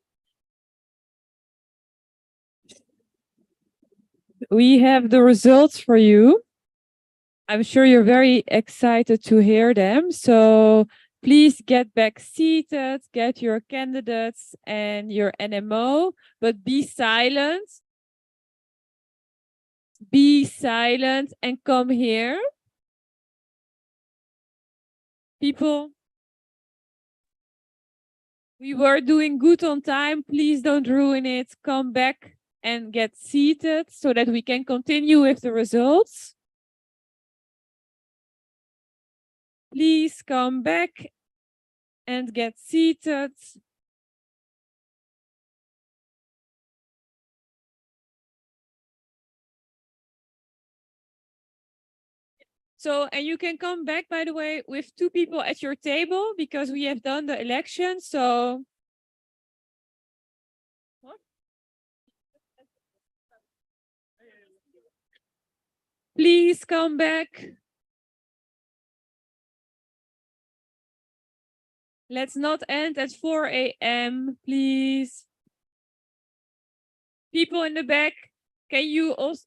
Speaker 3: We have the results for you. I'm sure you're very excited to hear them. So please get back seated, get your candidates and your NMO, but be silent. Be silent and come here. People, we were doing good on time. Please don't ruin it. Come back and get seated so that we can continue with the results. Please come back and get seated. So, and you can come back, by the way, with 2 people at your table because we have done the election. So, please come back. Let's not end at 4 a.m., please. People in the back, can you also...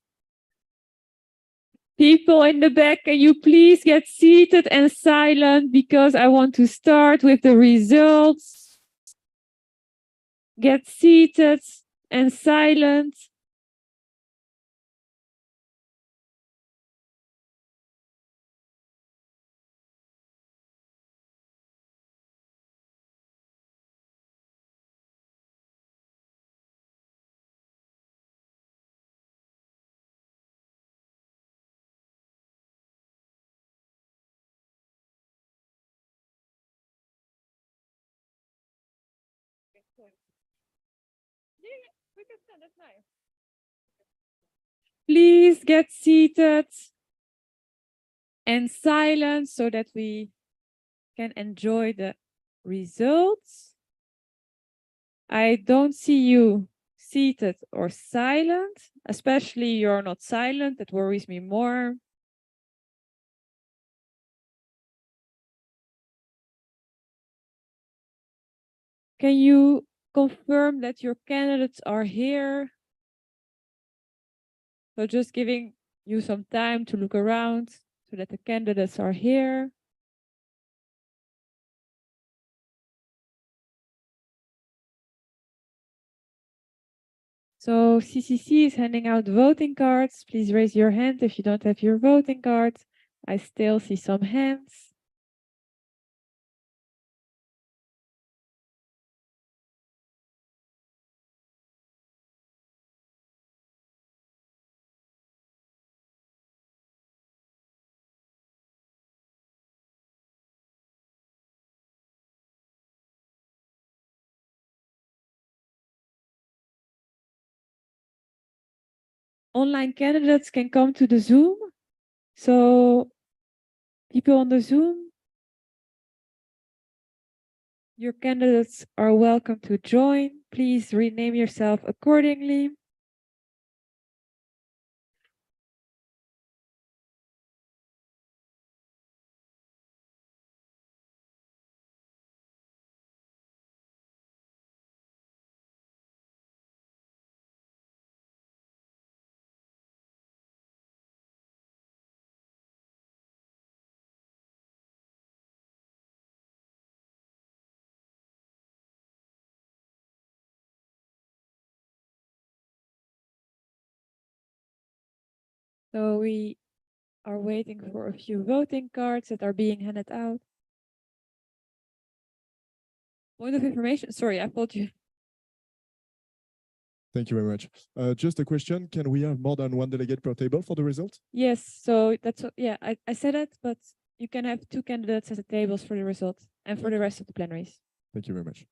Speaker 3: People in the back, can you please get seated and silent because I want to start with the results. Get seated and silent. Please get seated and silent so that we can enjoy the results. I don't see you seated or silent, especially you're not silent. That worries me more. Can you confirm that your candidates are here? So just giving you some time to look around so that the candidates are here. So CCC is handing out voting cards. Please raise your hand if you don't have your voting card. I still see some hands. Online candidates can come to the Zoom. So people on the Zoom, your candidates are welcome to join. Please rename yourself accordingly. So we are waiting for a few voting cards that are being handed out. Point of information. Sorry, I thought you.
Speaker 11: Thank you very much. Just a question, can we have more than 1 delegate per table for the result?
Speaker 3: Yes, so that's what, yeah, I said it, but you can have 2 candidates at the tables for the result and for the rest of the plenaries.
Speaker 11: Thank you very much.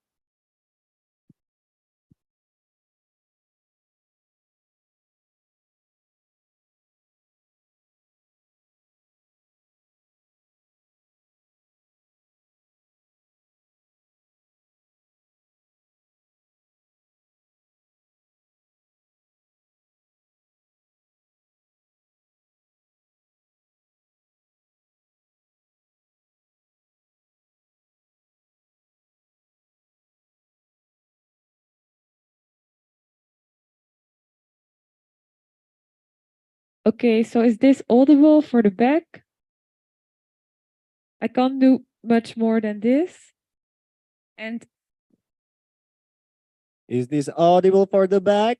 Speaker 3: Okay, so is this audible for the back? I can't do much more than this. And
Speaker 2: Is this audible for the back?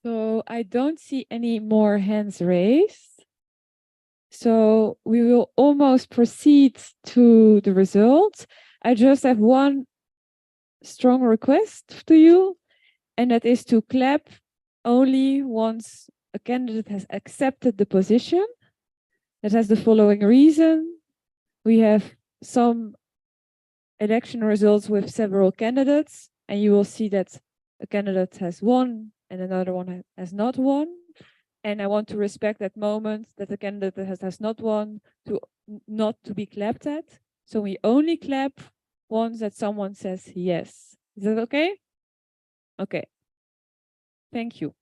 Speaker 3: so I don't see any more hands raised. So we will almost proceed to the results. I just have one strong request to you, and that is to clap only once a candidate has accepted the position. That has the following reason. We have some election results with several candidates, and you will see that a candidate has won and another one has not won. And I want to respect that moment that the candidate that has not won to not to be clapped at. So we only clap once that someone says yes. Is that okay? Okay. Thank you.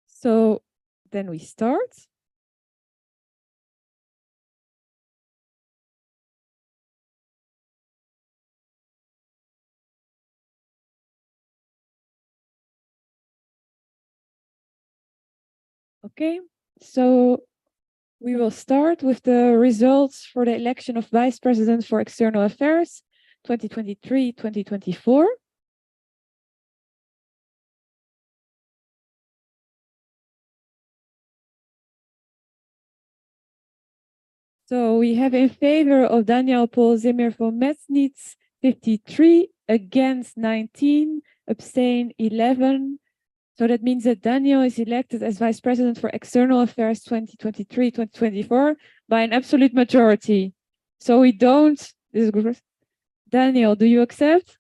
Speaker 3: So then we start. Okay, so we will start with the results for the election of Vice President for External Affairs 2023-2024. So we have in favor of Daniel Paul Zimmer von Metznitz 53, against 19, abstain 11. So that means that Daniel is elected as Vice President for External Affairs 2023-2024 by an absolute majority. So we don't, this is good. Daniel, do you accept?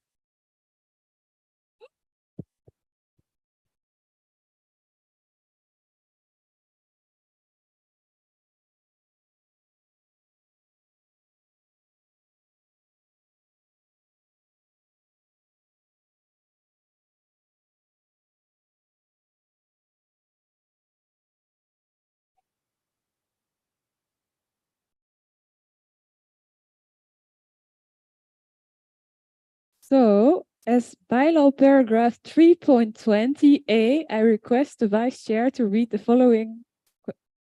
Speaker 3: So, as bylaw paragraph 3.20a, I request the Vice Chair to read the following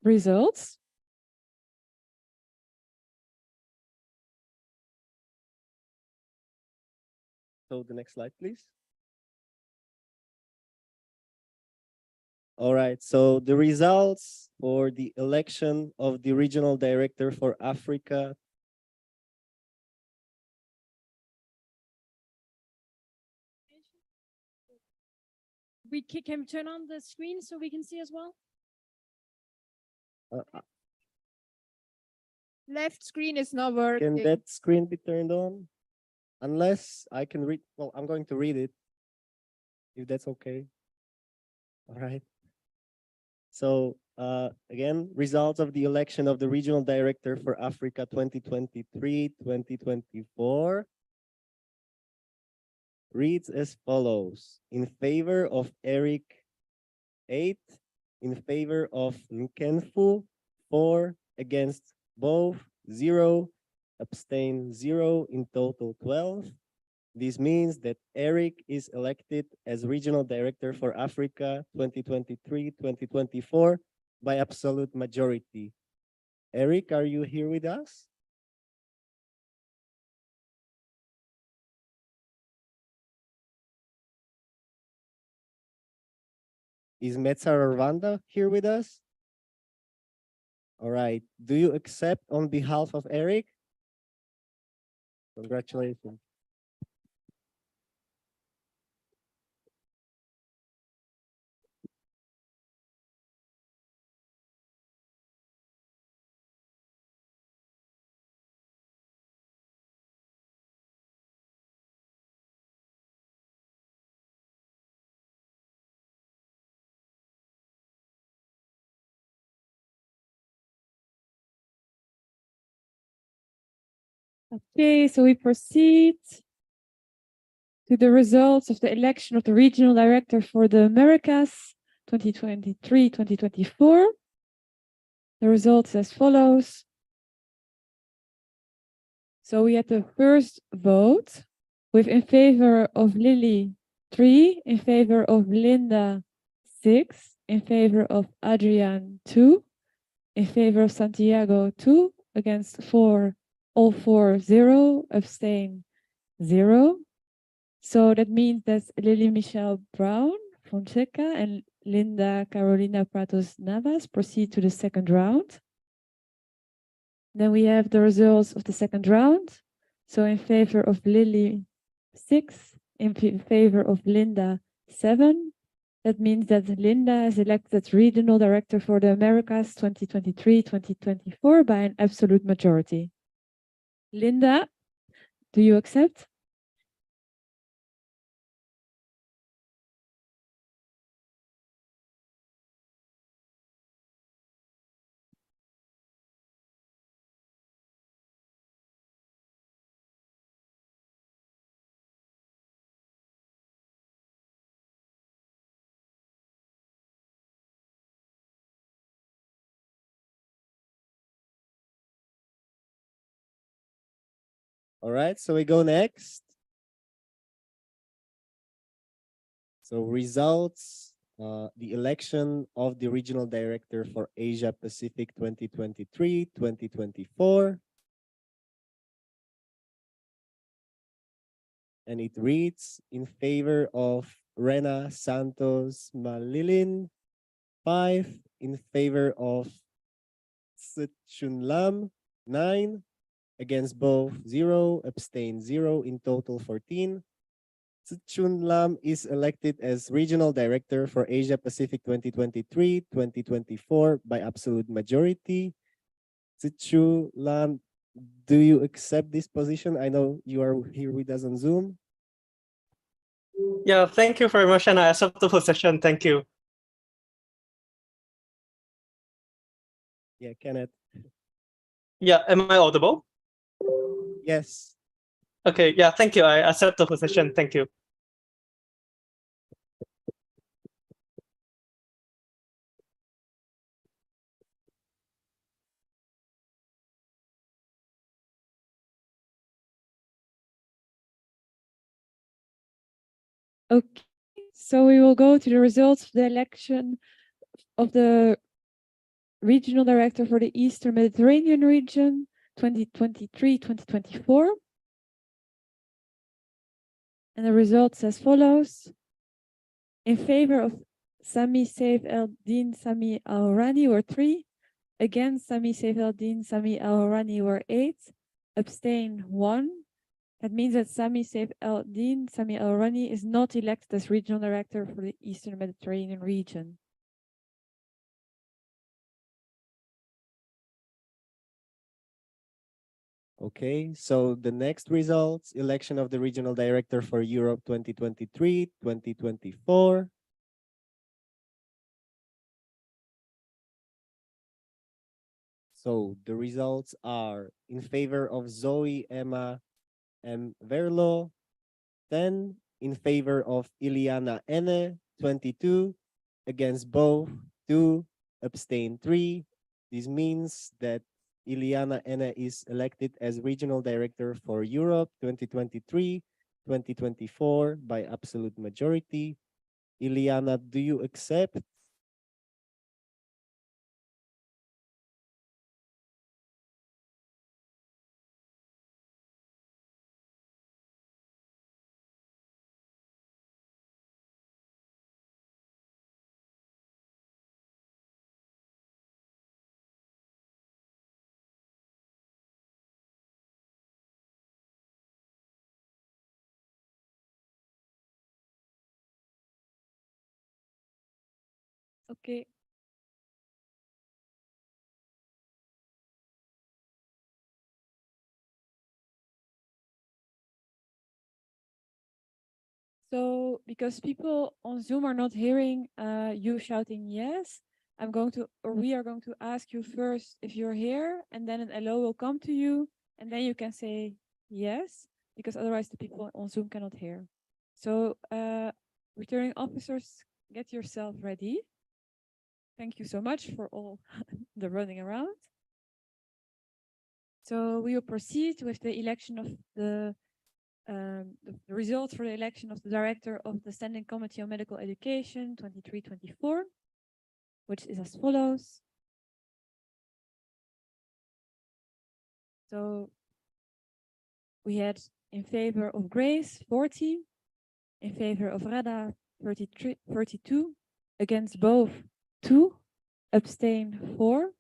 Speaker 3: results.
Speaker 2: So the next slide, please. All right, so the results for the election of the Regional Director for Africa.
Speaker 5: We can turn on the screen so we can see as well.
Speaker 4: Left screen is not working.
Speaker 2: Can that screen be turned on? Unless I can read, well, I'm going to read it, if that's okay. All right. So again, results of the election of the Regional Director for Africa 2023-2024 reads as follows. In favor of Eric, 8. In favor of Nkenfu, 4. Against both, 0. Abstain, 0. In total, 12. This means that Eric is elected as Regional Director for Africa 2023-2024 by absolute majority. Eric, are you here with us? Is Metzar Rwanda here with us? All right. Do you accept on behalf of Eric? Congratulations.
Speaker 3: Okay, so we proceed to the results of the election of the regional director for the Americas 2023-2024. The results as follows. So we had the first vote with in favor of Lily 3, in favor of Linda 6, in favor of Adrian 2, in favor of Santiago 2, against 4, all 4, 0, abstain 0. So that means that Lily Michelle Brown Fonseca and Linda Carolina Pratos Navas proceed to the second round. Then we have the results of the second round. So in favor of Lily 6, in favor of Linda 7. That means that Linda is elected as regional director for the Americas 2023-2024 by an absolute majority. Linda, do you accept?
Speaker 2: All right, so we go next. So results, the election of the regional director for Asia Pacific 2023-2024. And it reads in favor of Rena Santos Malilin, 5, in favor of Sichun Lam, 9, against both 0, abstain 0, in total 14. Sichun Lam is elected as Regional Director for Asia Pacific 2023-2024 by absolute majority. Sichun Lam, do you accept this position? I know you are here with us on Zoom.
Speaker 12: Yeah, thank you very much, and I accept the position. Thank you.
Speaker 2: Yeah, Kenneth.
Speaker 12: Yeah, am I audible?
Speaker 2: Yes.
Speaker 12: Okay, yeah, thank you. I accept the position. Thank you.
Speaker 3: Okay, so we will go to the results of the election of the regional director for the Eastern Mediterranean region 2023-2024. And the results as follows. In favor of Sami Saif El-Din Sami Al-Rani were 3. Against Sami Saif El-Din Sami Al-Rani were 8. Abstain 1. That means that Sami Saif El-Din Sami Al-Rani is not elected as regional director for the Eastern Mediterranean region.
Speaker 2: Okay, so the next results, election of the regional director for Europe 2023-2024. So the results are in favor of Zoe Emma M. Verlo, 10, in favor of Iliana N. 22, against both 2, abstain 3. This means that Iliana N. is elected as regional director for Europe 2023-2024 by absolute majority. Iliana, do you accept?
Speaker 3: Okay. So because people on Zoom are not hearing you shouting yes, I'm going to, or we are going to ask you first if you're here, and then an hello will come to you, and then you can say yes, because otherwise the people on Zoom cannot hear. So returning officers, get yourself ready. Thank you so much for all the running around. So we will proceed with the election of the results for the election of the director of the Standing Committee on Medical Education 23-24, which is as follows. So we had in favor of Grace 40, in favor of Rada 32, against both 2, abstain 4.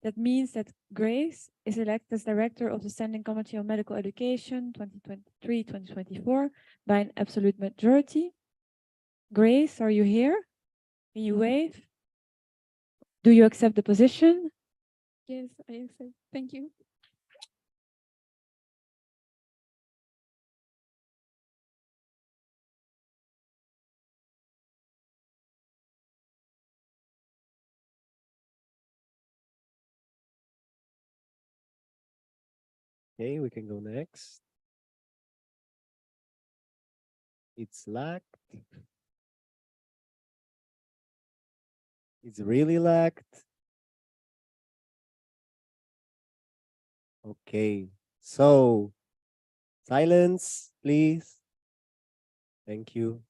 Speaker 3: That means that Grace is elected as director of the Standing Committee on Medical Education 2023-2024 by an absolute majority. Grace, are you here? Can you wave? Do you accept the position?
Speaker 5: Yes, I accept. Thank you.
Speaker 2: Okay, we can go next. It's lacked. It's really lacked. Okay, so silence, please. Thank you.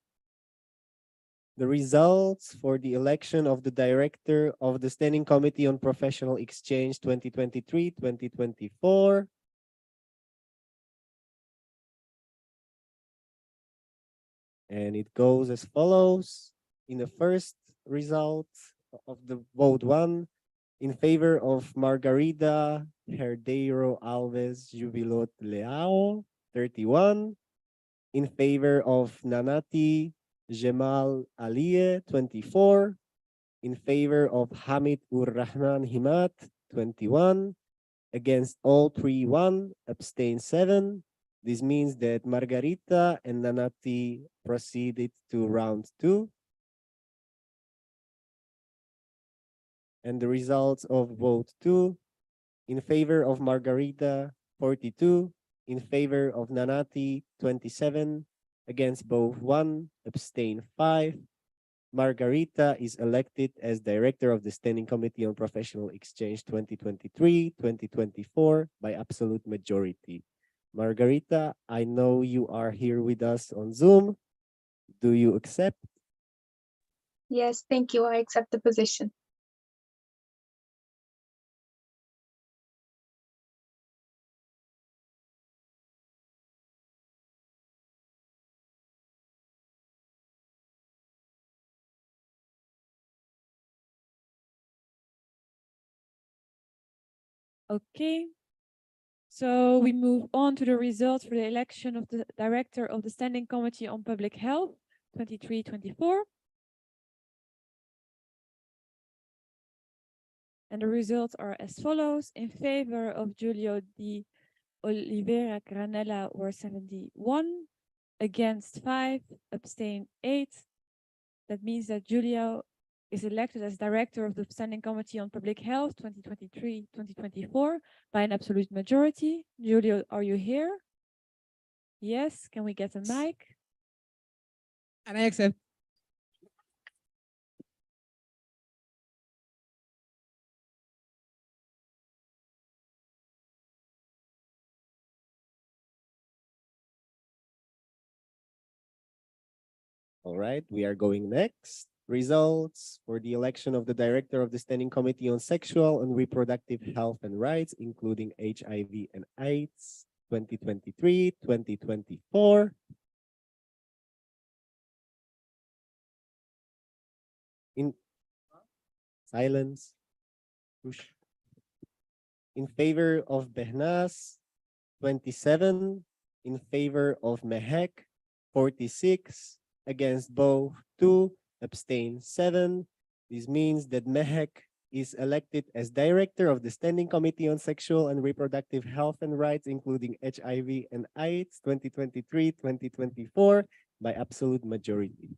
Speaker 2: The results for the election of the director of the Standing Committee on Professional Exchange 2023-2024. And it goes as follows. In the first result of the vote 1, in favor of Margarida Herdeiro Alves Jubilot Leao, 31. In favor of Nanati Jemal Aliye, 24. In favor of Hamid Ur Rahman Himat, 21. Against all 3-1, abstain 7. This means that Margarita and Nanati proceeded to round 2. And the results of vote 2, in favor of Margarita, 42, in favor of Nanati, 27, against both 1, abstain 5. Margarita is elected as director of the Standing Committee on Professional Exchange 2023-2024 by absolute majority. Margarita, I know you are here with us on Zoom. Do you accept?
Speaker 13: Yes, thank you. I accept the position.
Speaker 3: Okay. So we move on to the results for the election of the director of the Standing Committee on Public Health 23-24. And the results are as follows. In favor of Julio de Oliveira Granella were 71, against 5, abstain 8. That means that Julio is elected as director of the Standing Committee on Public Health 2023-2024 by an absolute majority. Julio, are you here? Yes, can we get a mic?
Speaker 6: And I accept.
Speaker 2: All right, we are going next. Results for the election of the director of the Standing Committee on Sexual and Reproductive Health and Rights, including HIV and AIDS, 2023-2024. In silence. Push. In favor of Behnas, 27. In favor of Mehek, 46. Against both 2, abstain 7. This means that Mehek is elected as director of the Standing Committee on Sexual and Reproductive Health and Rights, including HIV and AIDS 2023-2024 by absolute majority.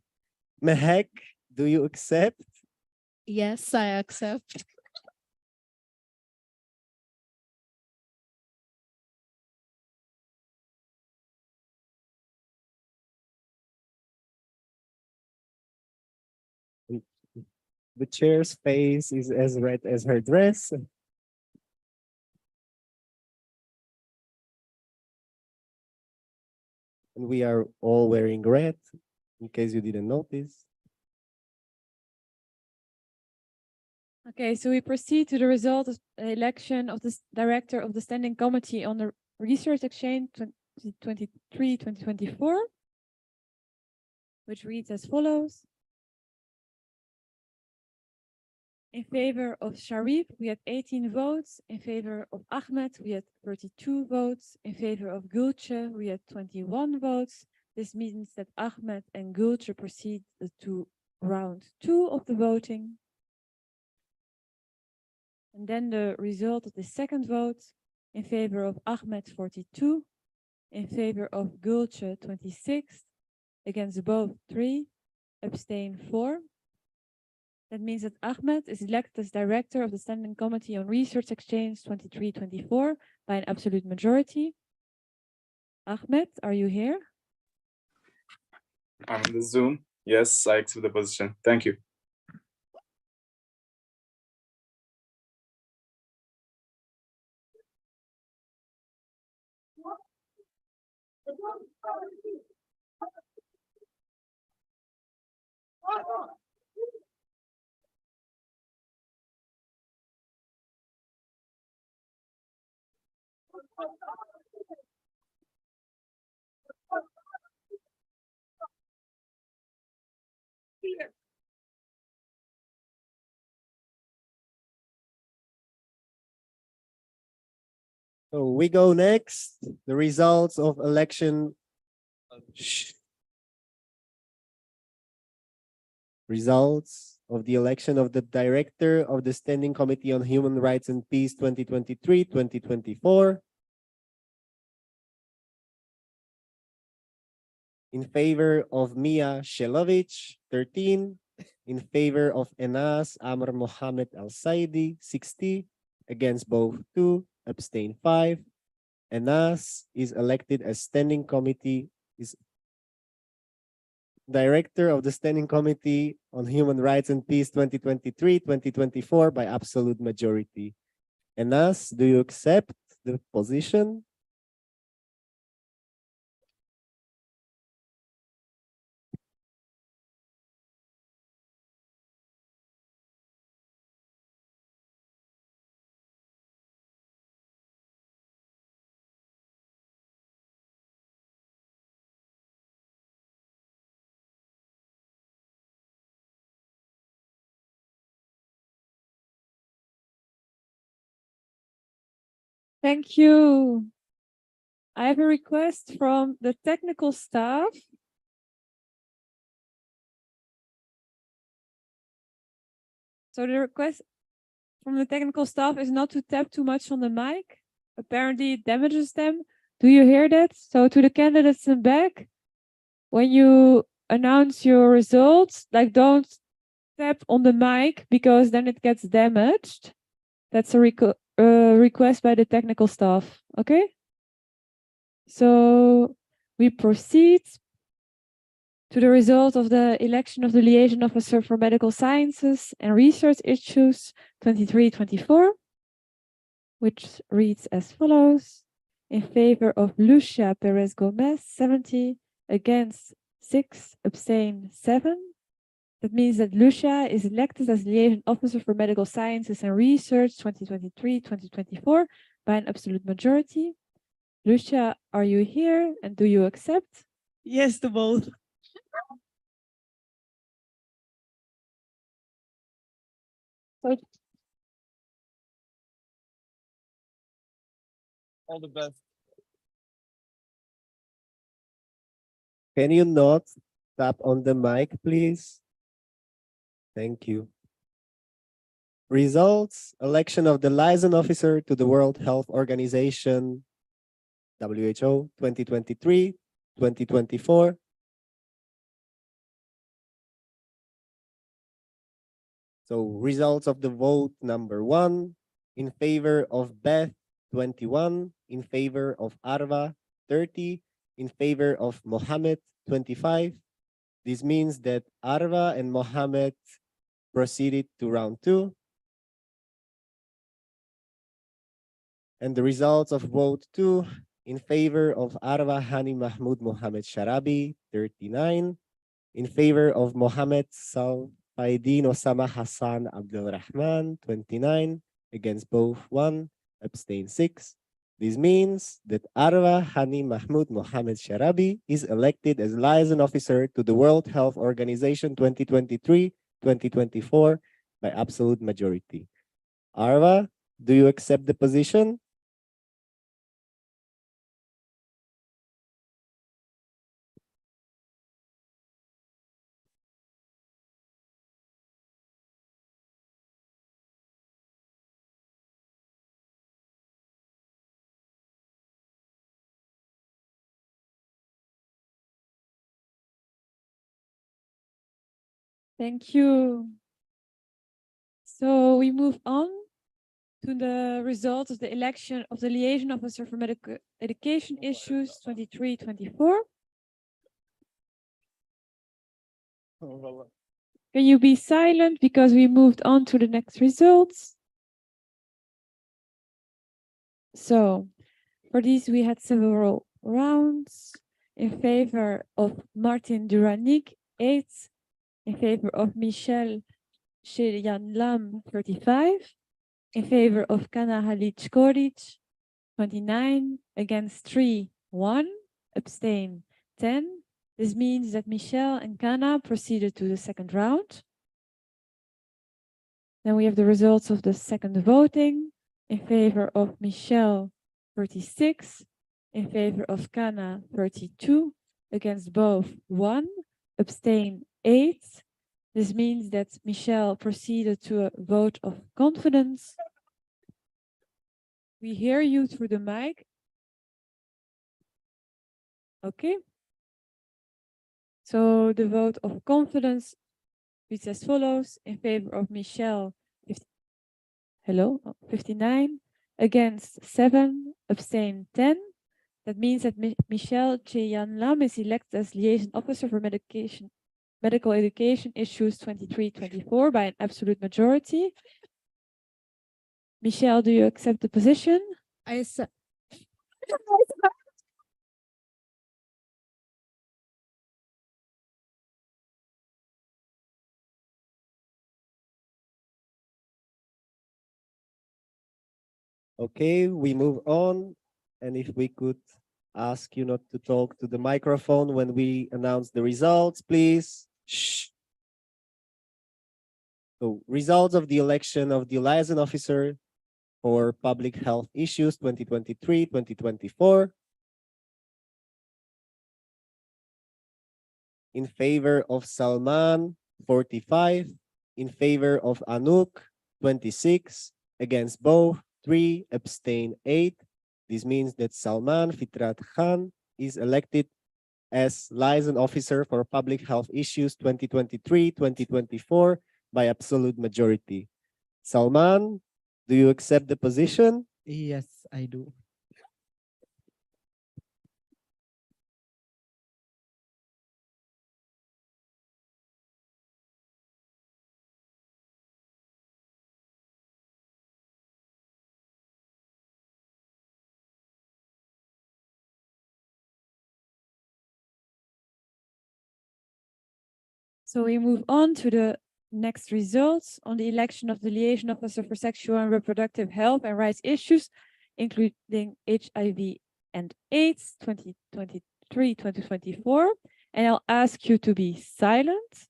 Speaker 2: Mehek, do you accept?
Speaker 9: Yes, I accept.
Speaker 2: The chair's face is as red as her dress. And we are all wearing red, in case you didn't notice.
Speaker 3: Okay, so we proceed to the result of the election of the director of the Standing Committee on the Research Exchange 2023-2024, which reads as follows. In favor of Sharif, we had 18 votes. In favor of Ahmed, we had 32 votes. In favor of Gulce, we had 21 votes. This means that Ahmed and Gulce proceed to round 2 of the voting. And then the result of the second vote, in favor of Ahmed 42, in favor of Gulce 26, against both 3, abstain 4. That means that Ahmed is elected as director of the Standing Committee on Research Exchange 23-24 by an absolute majority. Ahmed, are you here?
Speaker 14: I'm in the Zoom. Yes, I accept the position. Thank you.
Speaker 2: So we go next. The results of election. Results of the election of the director of the Standing Committee on Human Rights and Peace 2023-2024. In favor of Mia Shelovich, 13. In favor of Enas Amr Mohammed Al-Saidi, 60. Against both 2, abstain 5. Enas is elected as Standing Committee, is Director of the Standing Committee on Human Rights and Peace 2023-2024 by absolute majority. Enas, do you accept the position?
Speaker 3: Thank you. I have a request from the technical staff. So the request from the technical staff is not to tap too much on the mic. Apparently it damages them. Do you hear that? So to the candidates in the back, when you announce your results, like don't tap on the mic because then it gets damaged. That's a request by the technical staff. Okay? So we proceed to the result of the election of the Liaison Officer for Medical Sciences and Research Issues 23-24, which reads as follows. In favor of Lucia Perez Gomez, 70, against 6, abstain 7. That means that Lucia is elected as Liaison Officer for Medical Sciences and Research 2023-2024 by an absolute majority. Lucia, are you here and do you accept?
Speaker 1: Yes to both.
Speaker 14: All the best.
Speaker 2: Can you not tap on the mic, please? Thank you. Results, election of the liaison officer to the World Health Organization, WHO 2023, 2024. So results of the vote number 1, in favor of Beth, 21, in favor of Arva, 30, in favor of Mohammed, 25. This means that Arva and Mohammed proceeded to round 2. And the results of vote 2, in favor of Arva Hani Mahmoud Mohammed Sharabi, 39, in favor of Mohammed Faidin Osama Hassan Abdul Rahman, 29, against both 1, abstain 6. This means that Arwa Hani Mahmoud Mohammed Sharabi is elected as liaison officer to the World Health Organization 2023-2024 by absolute majority. Arwa, do you accept the position?
Speaker 3: Thank you. So we move on to the results of the election of the liaison officer for medical education issues 23-24. Can you be silent because we moved on to the next results? So for these we had several rounds. In favor of Martin Duranik, 8. In favor of Michel Sherian Lam, 35. In favor of Kana Halit Skoric, 29. Against 3, 1. Abstain, 10. This means that Michel and Kana proceeded to the second round. Then we have the results of the second voting. In favor of Michel, 36. In favor of Kana, 32. Against both, 1. Abstain, 8. This means that Michel proceeded to a vote of confidence. We hear you through the mic. Okay. So the vote of confidence reads as follows. In favor of Michel, 59. Against 7. Abstain 10. That means that Michel Cheyan Lam is elected as liaison officer for medical education issues 23-24 by an absolute majority. Michel, do you accept the position?
Speaker 1: I accept.
Speaker 2: Okay, we move on. And if we could ask you not to talk to the microphone when we announce the results, please. Shh. So results of the election of the liaison officer for public health issues 2023-2024. In favor of Salman, 45. In favor of Anouk, 26. Against both, 3. Abstain, 8. This means that Salman Fitrat Khan is elected as liaison officer for public health issues 2023-2024 by absolute majority. Salman, do you accept the position?
Speaker 7: Yes, I do.
Speaker 3: So we move on to the next results on the election of the liaison officer for sexual and reproductive health and rights issues, including HIV and AIDS 2023-2024. And I'll ask you to be silent.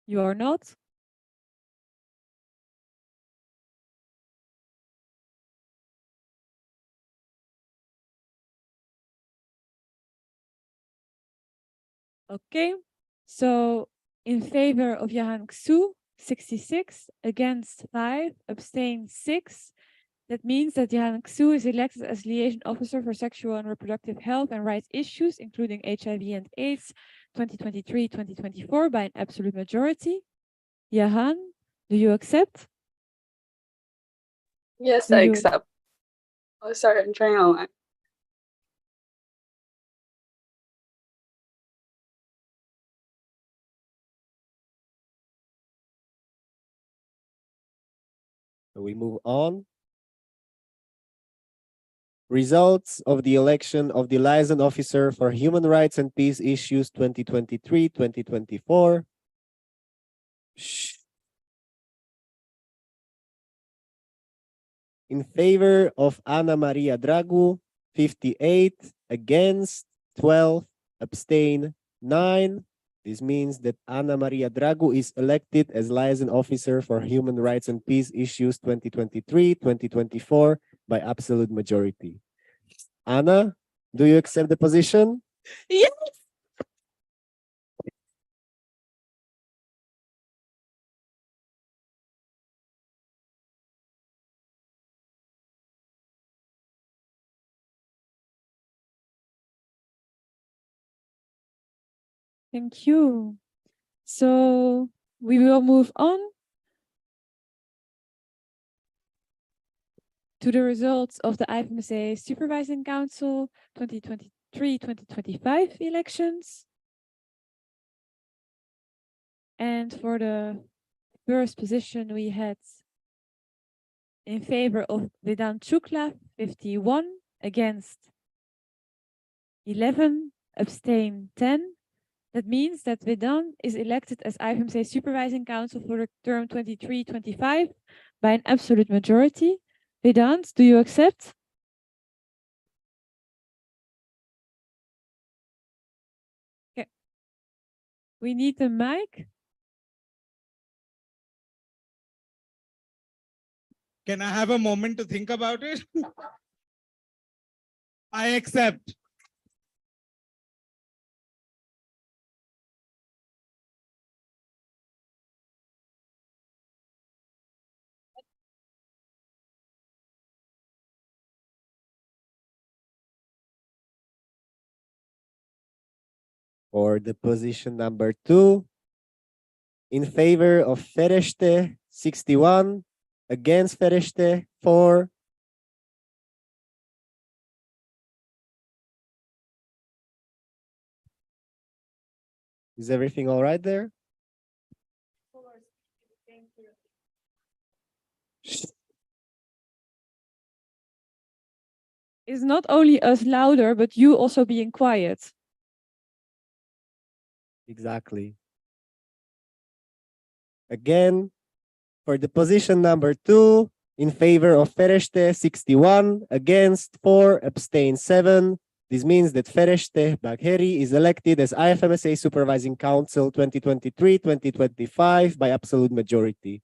Speaker 3: You are not. Okay. So in favor of Jahan Xu, 66, against 5, abstain 6. That means that Johan Xu is elected as liaison officer for sexual and reproductive health and rights issues, including HIV and AIDS, 2023-2024 by an absolute majority. Johan, do you accept?
Speaker 13: Yes,
Speaker 3: Do
Speaker 13: I
Speaker 3: you-
Speaker 13: accept. Oh, sorry, I'm trying online.
Speaker 2: So we move on. Results of the election of the liaison officer for human rights and peace issues 2023-2024. In favor of Ana Maria Dragu, 58, against 12, abstain 9. This means that Ana Maria Dragu is elected as liaison officer for human rights and peace issues 2023-2024 by absolute majority. Ana, do you accept the position?
Speaker 1: Yes.
Speaker 3: Thank you. So we will move on to the results of the IFMSA Supervising Council 2023-2025 elections. And for the first position, we had in favor of Vedant Shukla, 51, against 11, abstain 10. That means that Vedant is elected as IFMSA Supervising Council for the term 23-25 by an absolute majority. Vedant, do you accept? Okay. We need the mic.
Speaker 6: Can I have a moment to think about it? I accept.
Speaker 2: For the position number 2, in favor of Ferește, 61, against Ferește, 4. Is everything all right there?
Speaker 3: It's not only us louder, but you also being quiet.
Speaker 2: Exactly. Again, for the position number 2, in favor of Ferește, 61, against 4, abstain 7. This means that Ferește Bagheri is elected as IFMSA Supervising Council 2023-2025 by absolute majority.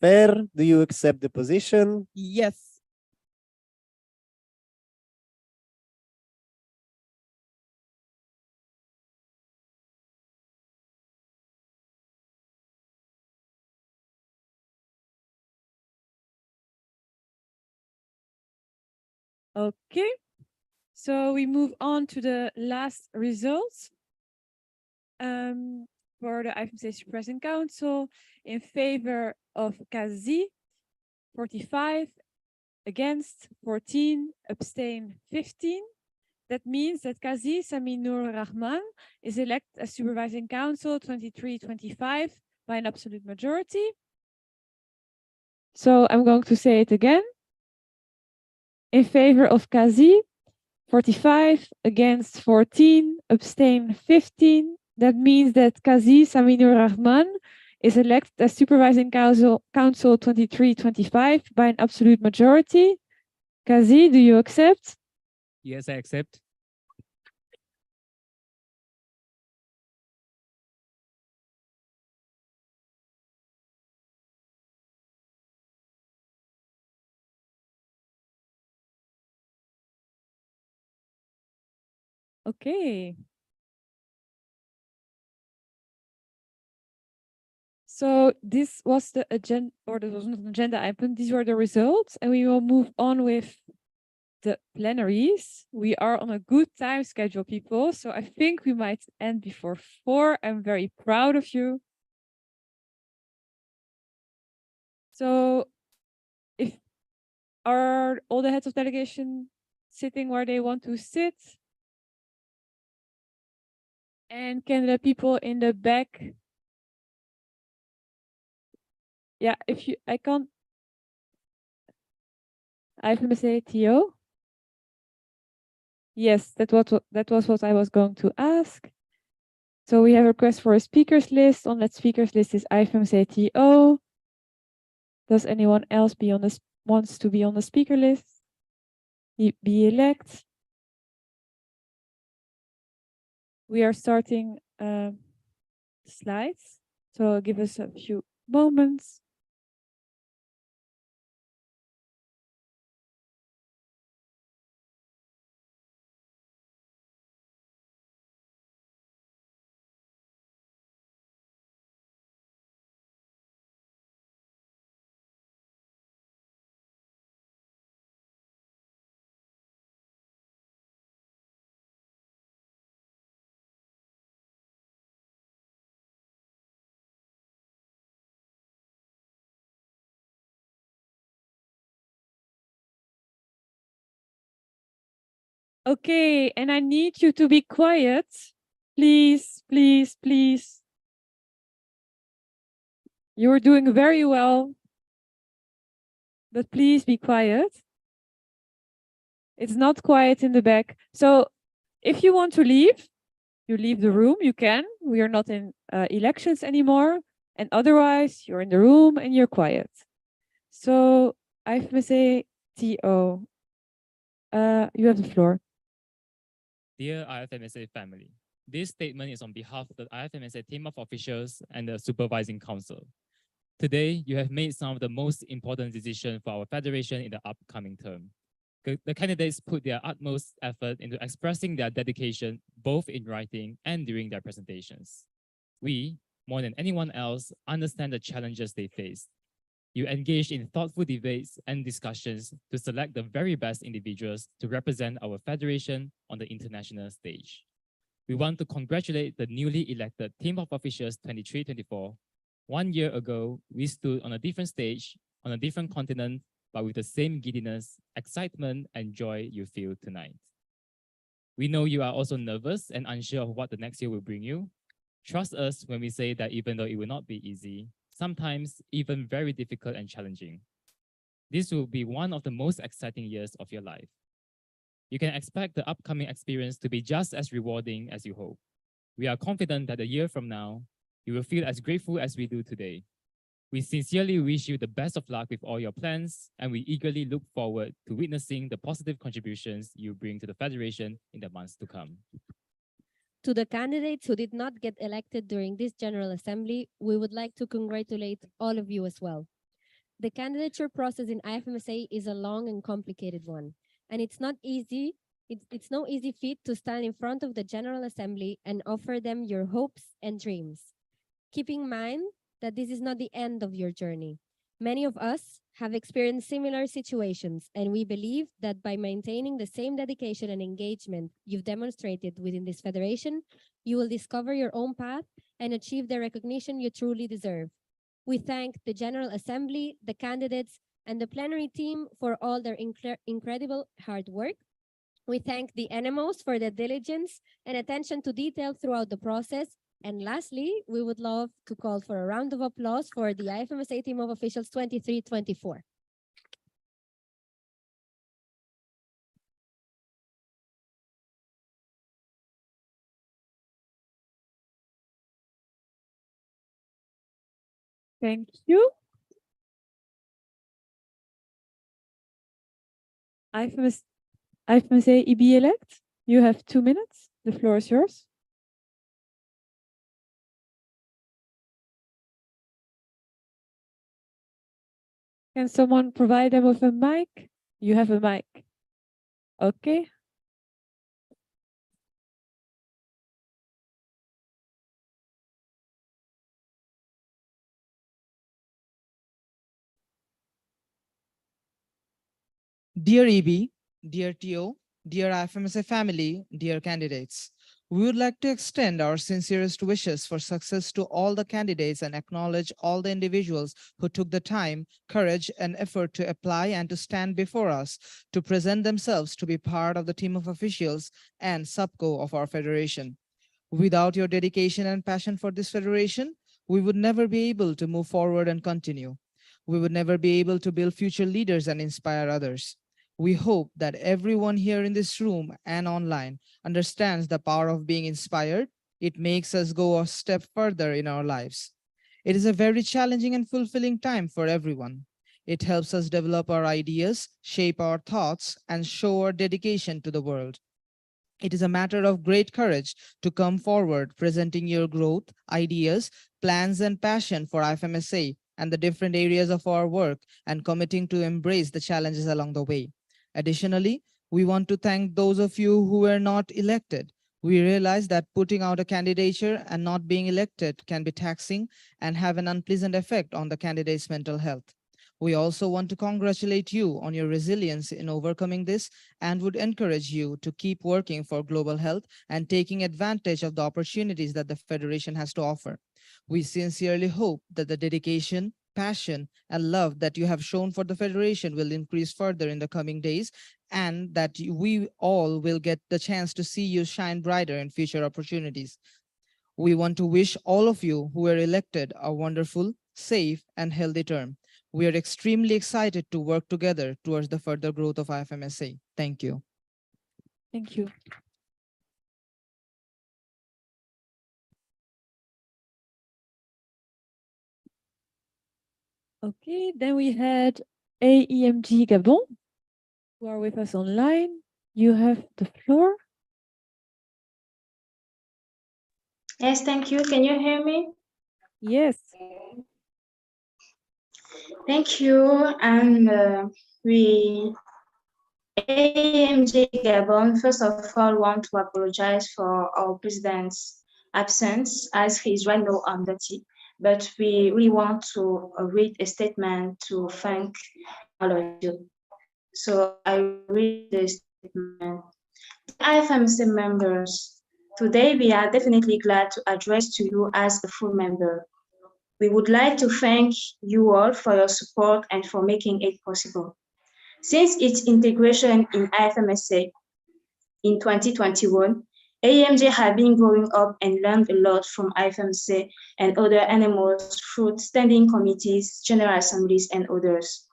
Speaker 2: Fer, do you accept the position?
Speaker 1: Yes.
Speaker 3: Okay. So we move on to the last results. For the IFMSA Supervising Council, in favor of Kazi, 45, against 14, abstain 15. That means that Kazi Saminur Rahman is elected as Supervising Council 23-25 by an absolute majority. So I'm going to say it again. In favor of Kazi, 45, against 14, abstain 15. That means that Kazi Saminur Rahman is elected as Supervising Council 23-25 by an absolute majority. Kazi, do you accept?
Speaker 7: Yes, I accept.
Speaker 3: Okay. So this was the agenda, or this was not an agenda item. These were the results, and we will move on with the plenaries. We are on a good time schedule, people. So I think we might end before 4. I'm very proud of you. So if are all the heads of delegation sitting where they want to sit? And can the people in the back? Yeah, if you, I can't. IFMSA TO? Yes, that was what I was going to ask. So we have a request for a speakers list. On that speakers list is IFMSA TO. Does anyone else wants to be on the speaker list? Be elect. We are starting slides. So give us a few moments. Okay, and I need you to be quiet. Please, please, please. You're doing very well. But please be quiet. It's not quiet in the back. So if you want to leave, you leave the room, you can. We are not in elections anymore. And otherwise, you're in the room and you're quiet. So IFMSA TO, you have the floor.
Speaker 8: Dear IFMSA family, this statement is on behalf of the IFMSA team of officials and the Supervising Council. Today, you have made some of the most important decisions for our federation in the upcoming term. The candidates put their utmost effort into expressing their dedication, both in writing and during their presentations. We, more than anyone else, understand the challenges they face. You engaged in thoughtful debates and discussions to select the very best individuals to represent our federation on the international stage. We want to congratulate the newly elected team of officials 23-24. 1 year ago, we stood on a different stage, on a different continent, but with the same giddiness, excitement, and joy you feel tonight. We know you are also nervous and unsure of what the next year will bring you. Trust us when we say that even though it will not be easy, sometimes even very difficult and challenging, this will be one of the most exciting years of your life. You can expect the upcoming experience to be just as rewarding as you hope. We are confident that a year from now, you will feel as grateful as we do today. We sincerely wish you the best of luck with all your plans, and we eagerly look forward to witnessing the positive contributions you bring to the Federation in the months to come.
Speaker 22: To the candidates who did not get elected during this General Assembly, we would like to congratulate all of you as well. The candidature process in IFMSA is a long and complicated one, and it's not easy. It's no easy feat to stand in front of the General Assembly and offer them your hopes and dreams. Keep in mind that this is not the end of your journey. Many of us have experienced similar situations, and we believe that by maintaining the same dedication and engagement you've demonstrated within this federation, you will discover your own path and achieve the recognition you truly deserve. We thank the General Assembly, the candidates, and the plenary team for all their incredible hard work. We thank the NMOs for their diligence and attention to detail throughout the process. And lastly, we would love to call for a round of applause for the IFMSA team of officials 23-24.
Speaker 3: Thank you. IFMSA EB elect, you have 2 minutes. The floor is yours. Can someone provide them with a mic? You have a mic. Okay.
Speaker 17: Dear EB, dear TO, dear IFMSA family, dear candidates, we would like to extend our sincerest wishes for success to all the candidates and acknowledge all the individuals who took the time, courage, and effort to apply and to stand before us to present themselves to be part of the team of officials and subco of our federation. Without your dedication and passion for this federation, we would never be able to move forward and continue. We would never be able to build future leaders and inspire others. We hope that everyone here in this room and online understands the power of being inspired. It makes us go a step further in our lives. It is a very challenging and fulfilling time for everyone. It helps us develop our ideas, shape our thoughts, and show our dedication to the world. It is a matter of great courage to come forward, presenting your growth, ideas, plans, and passion for IFMSA and the different areas of our work, and committing to embrace the challenges along the way. Additionally, we want to thank those of you who were not elected. We realize that putting out a candidature and not being elected can be taxing and have an unpleasant effect on the candidate's mental health. We also want to congratulate you on your resilience in overcoming this and would encourage you to keep working for global health and taking advantage of the opportunities that the Federation has to offer. We sincerely hope that the dedication, passion, and love that you have shown for the Federation will increase further in the coming days, and that we all will get the chance to see you shine brighter in future opportunities. We want to wish all of you who were elected a wonderful, safe, and healthy term. We are extremely excited to work together towards the further growth of IFMSA. Thank you.
Speaker 3: Thank you. Okay, then we had AEMG Gabon, who are with us online. You have the floor.
Speaker 18: Yes, thank you. Can you hear me?
Speaker 3: Yes.
Speaker 18: Thank you. And we, AMJ Gabon, first of all, want to apologize for our president's absence as he is right now on duty. But we really want to read a statement to thank all of you. So I read the statement. IFMSA members, today we are definitely glad to address to you as a full member. We would like to thank you all for your support and for making it possible. Since its integration in IFMSA in 2021, AMJ has been growing up and learned a lot from IFMSA and other animals through standing committees, general assemblies, and others.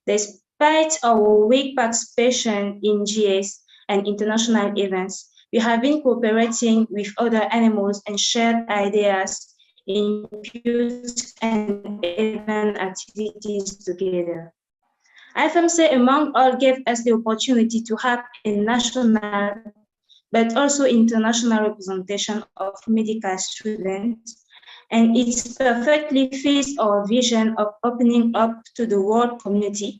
Speaker 18: Despite our weak participation in GS and international events, we have been cooperating with other animals and shared ideas in youth and event activities together. IFMSA among all gave us the opportunity to have a national but also international representation of medical students, and it perfectly fits our vision of opening up to the world community.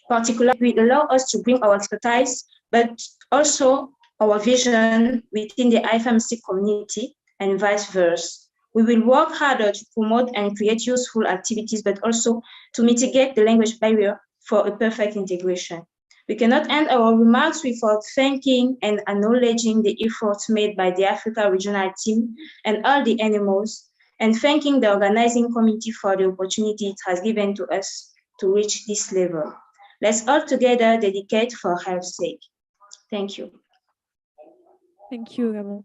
Speaker 18: Particularly, it allows us to bring our expertise, but also our vision within the IFMC community and vice versa. We will work harder to promote and create useful activities, but also to mitigate the language barrier for a perfect integration. We cannot end our remarks without thanking and acknowledging the efforts made by the Africa Regional Team and all the animals, and thanking the organizing committee for the opportunity it has given to us to reach this level. Let's all together dedicate for health's sake. Thank you.
Speaker 3: Thank you, Gabon.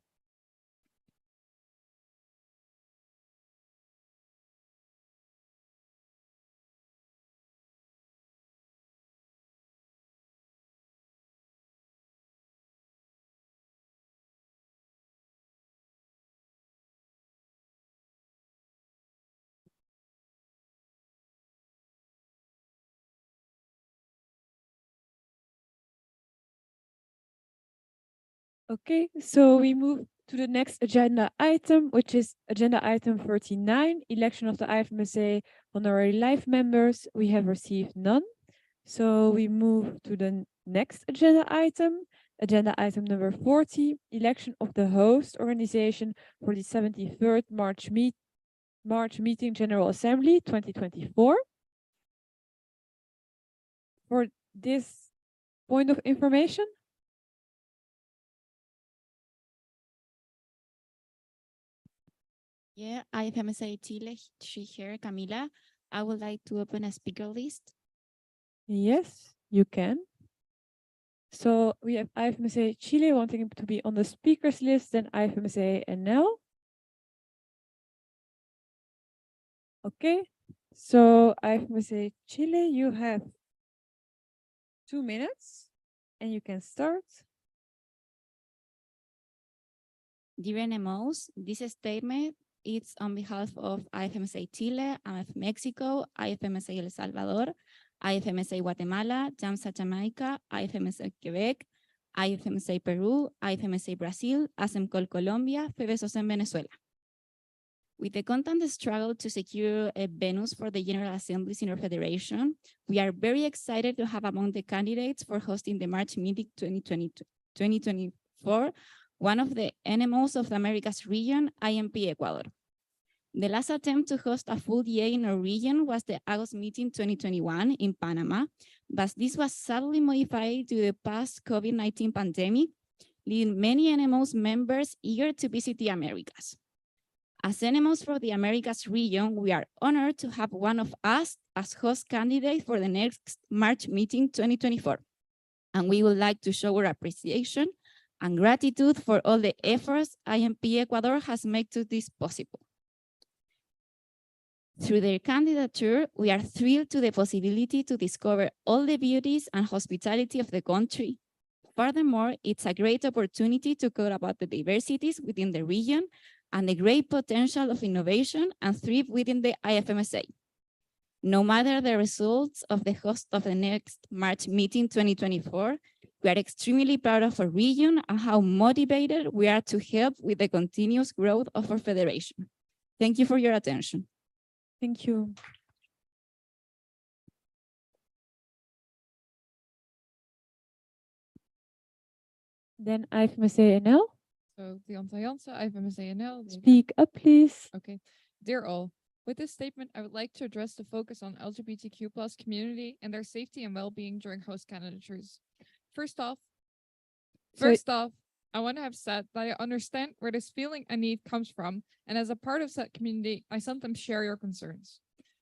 Speaker 3: Okay, so we move to the next agenda item, which is agenda item 39, election of the IFMSA honorary life members. We have received none. So we move to the next agenda item number 40, election of the host organization for the 73rd March meeting General Assembly 2024. For this point of information?
Speaker 15: Yeah, IFMSA Chile, she here, Camila. I would like to open a speaker list.
Speaker 3: Yes, you can. So we have IFMSA Chile wanting to be on the speakers list, then IFMSA NL. Okay, so IFMSA Chile, you have 2 minutes and you can start.
Speaker 15: Dear NMOs, this statement is on behalf of IFMSA Chile, IF Mexico, IFMSA El Salvador, IFMSA Guatemala, JAMSA Jamaica, IFMSA Quebec, IFMSA Peru, IFMSA Brazil, ASEMCOL Colombia, FEBESOSEM Venezuela. With the constant struggle to secure a venue for the General Assemblies in our federation, we are very excited to have among the candidates for hosting the March meeting 2024, one of the NMOs of the Americas region, IMP Ecuador. The last attempt to host a full DA in our region was the August meeting 2021 in Panama, but this was sadly modified due to the past COVID-19 pandemic, leaving many NMOs members eager to visit the Americas. As NMOs for the Americas region, we are honored to have one of us as host candidate for the next March meeting 2024. And we would like to show our appreciation and gratitude for all the efforts IMP Ecuador has made to this possible. Through their candidature, we are thrilled to the possibility to discover all the beauties and hospitality of the country. Furthermore, it's a great opportunity to talk about the diversities within the region and the great potential of innovation and thrive within the IFMSA. No matter the results of the host of the next March meeting 2024, we are extremely proud of our region and how motivated we are to help with the continuous growth of our federation. Thank you for your attention.
Speaker 3: Thank you. Then IFMSA NL.
Speaker 4: So Dianta Jansen, IFMSA NL.
Speaker 3: Speak up, please.
Speaker 4: Okay. Dear all, with this statement, I would like to address the focus on LGBTQ+ community and their safety and well-being during host candidatures. First off, I want to have said that I understand where this feeling and need comes from, and as a part of said community, I sometimes share your concerns.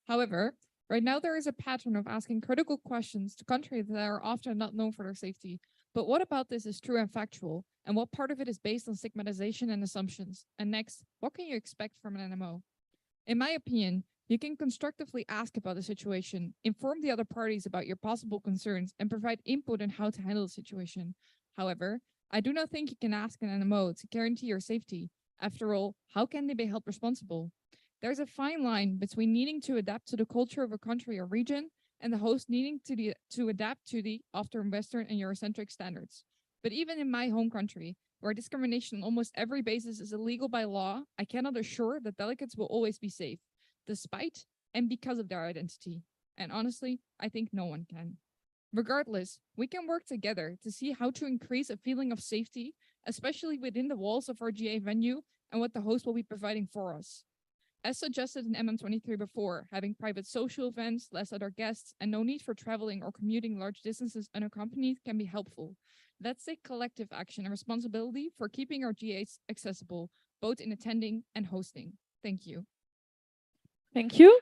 Speaker 4: However, right now there is a pattern of asking critical questions to countries that are often not known for their safety. But what about this is true and factual, and what part of it is based on stigmatization and assumptions? And next, what can you expect from an NMO? In my opinion, you can constructively ask about the situation, inform the other parties about your possible concerns, and provide input on how to handle the situation. However, I do not think you can ask an NMO to guarantee your safety. After all, how can they be held responsible? There's a fine line between needing to adapt to the culture of a country or region and the host needing to adapt to the often Western and Eurocentric standards. But even in my home country, where discrimination on almost every basis is illegal by law, I cannot assure that delegates will always be safe, despite and because of their identity. And honestly, I think no one can. Regardless, we can work together to see how to increase a feeling of safety, especially within the walls of our GA venue and what the host will be providing for us. As suggested in MM23 before, having private social events, less other guests, and no need for traveling or commuting large distances unaccompanied can be helpful. Let's take collective action and responsibility for keeping our GAs accessible, both in attending and hosting. Thank you.
Speaker 3: Thank you.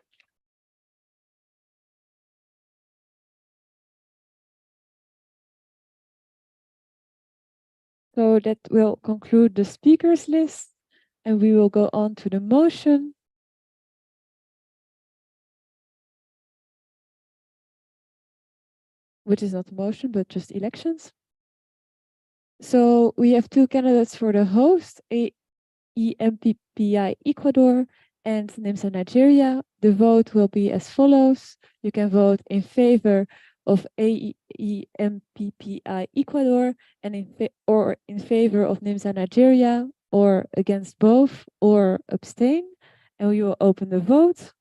Speaker 3: So that will conclude the speakers list, and we will go on to the motion. Which is not a motion, but just elections. So we have 2 candidates for the host, EMPPI Ecuador and NIMSA Nigeria. The vote will be as follows. You can vote in favor of EMPPI Ecuador and in favor of NIMSA Nigeria, or against both, or abstain. And we will open the vote.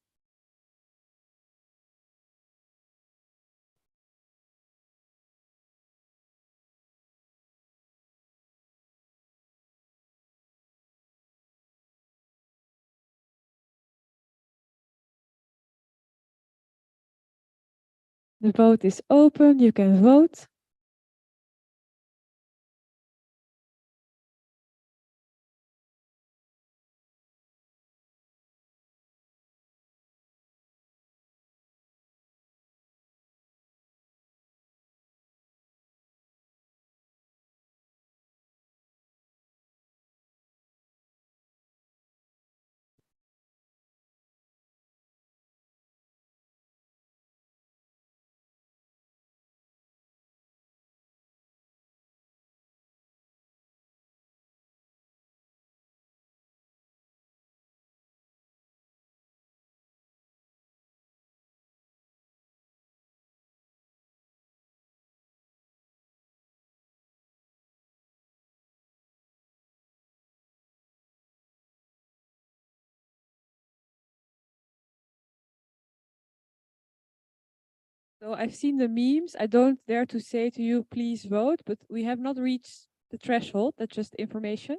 Speaker 3: The vote is open. You can vote. So I've seen the memes. I don't dare to say to you, please vote, but we have not reached the threshold. That's just information.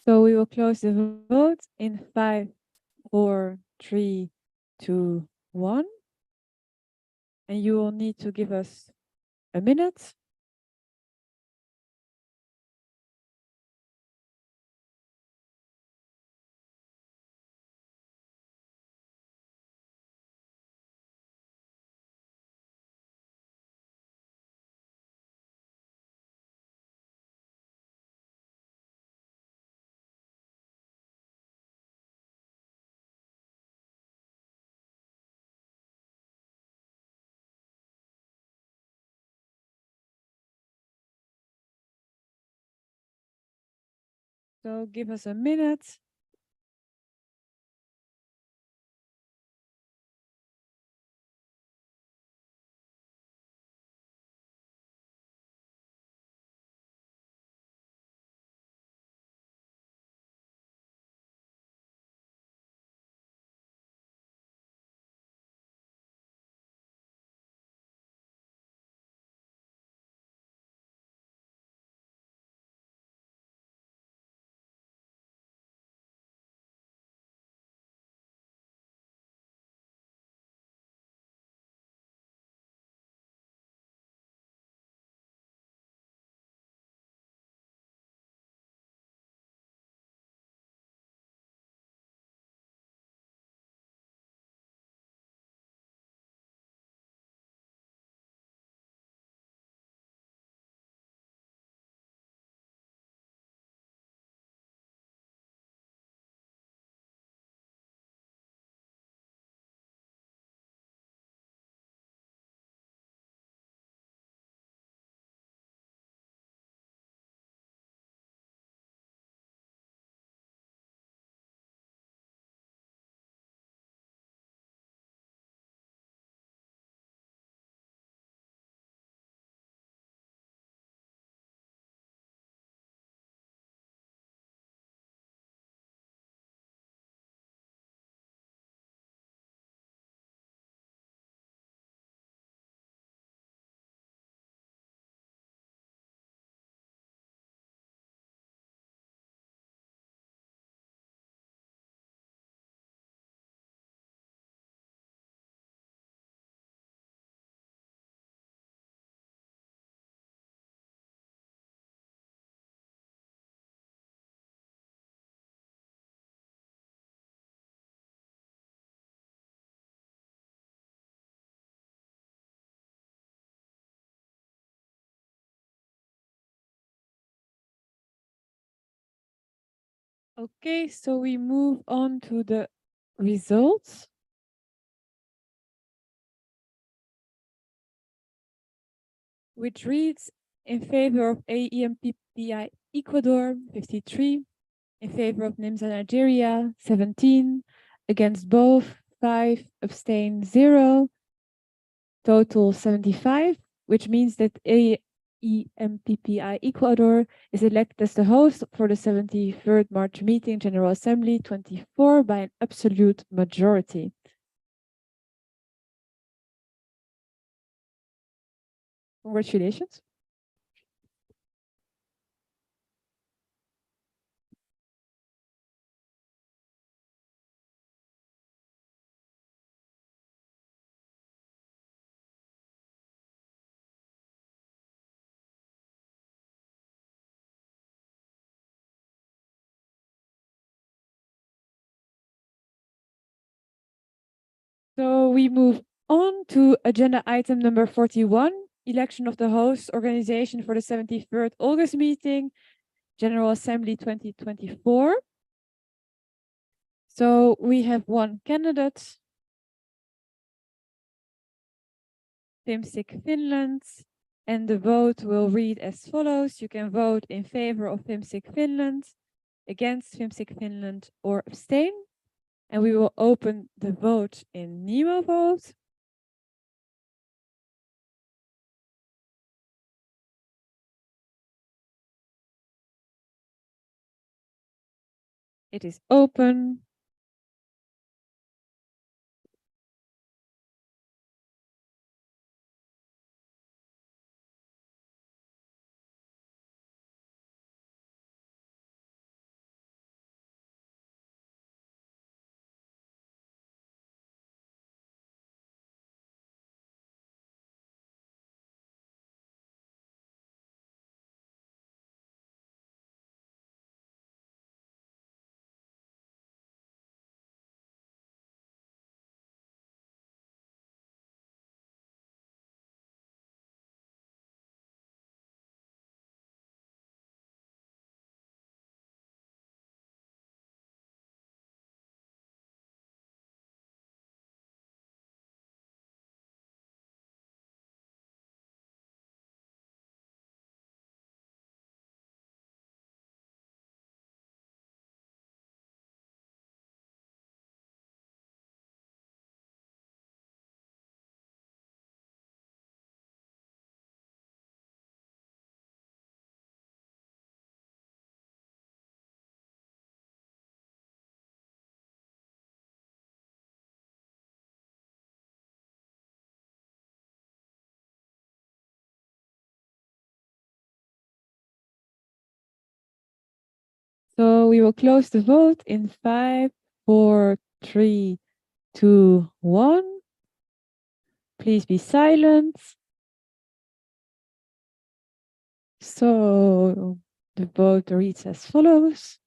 Speaker 3: So we will close the vote in 5, 4, 3, 2, 1. And you will need to give us a minute. So give us a minute. Okay, so we move on to the results. Which reads in favor of AEMPPI Ecuador 53, in favor of NIMSA Nigeria 17, against both 5, abstain 0, total 75, which means that AEMPPI Ecuador is elected as the host for the 73rd March meeting General Assembly 24 by an absolute majority. Congratulations. So we move on to agenda item number 41, election of the host organization for the 73rd August meeting. General Assembly 2024. So we have one candidate, FIMSIC Finland, and the vote will read as follows. You can vote in favor of FIMSIC Finland, against FIMSIC Finland, or abstain. And we will open the vote in Nemo vote. It is open. So we will close the vote in 5, 4, 3, 2, 1. Please be silent. So the vote reads as follows.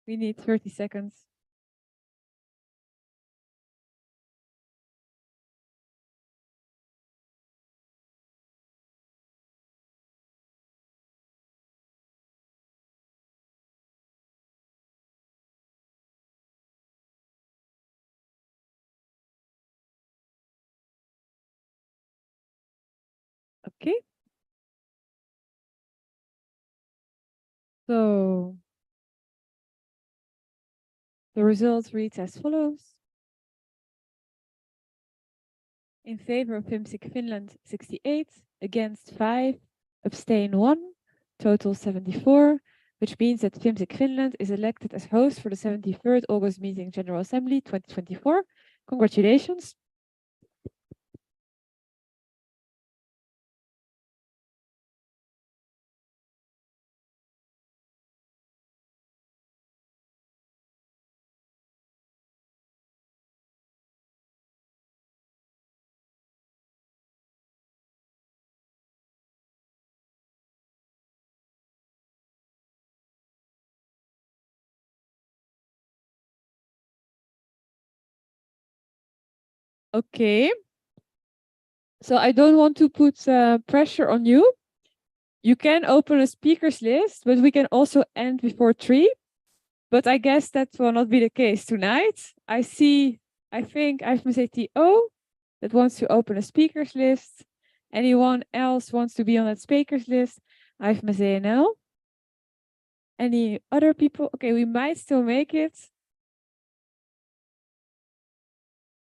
Speaker 3: We need 30 seconds. Okay. So the results reads as follows. In favor of FIMSIC Finland, 68, against 5, abstain 1, total 74, which means that FIMSIC Finland is elected as host for the 73rd August meeting General Assembly 2024. Congratulations. Okay. So I don't want to put pressure on you. You can open a speakers list, but we can also end before 3. But I guess that will not be the case tonight. I think IFMSA TO that wants to open a speakers list. Anyone else wants to be on that speakers list? IFMSA NL. Any other people? Okay, we might still make it.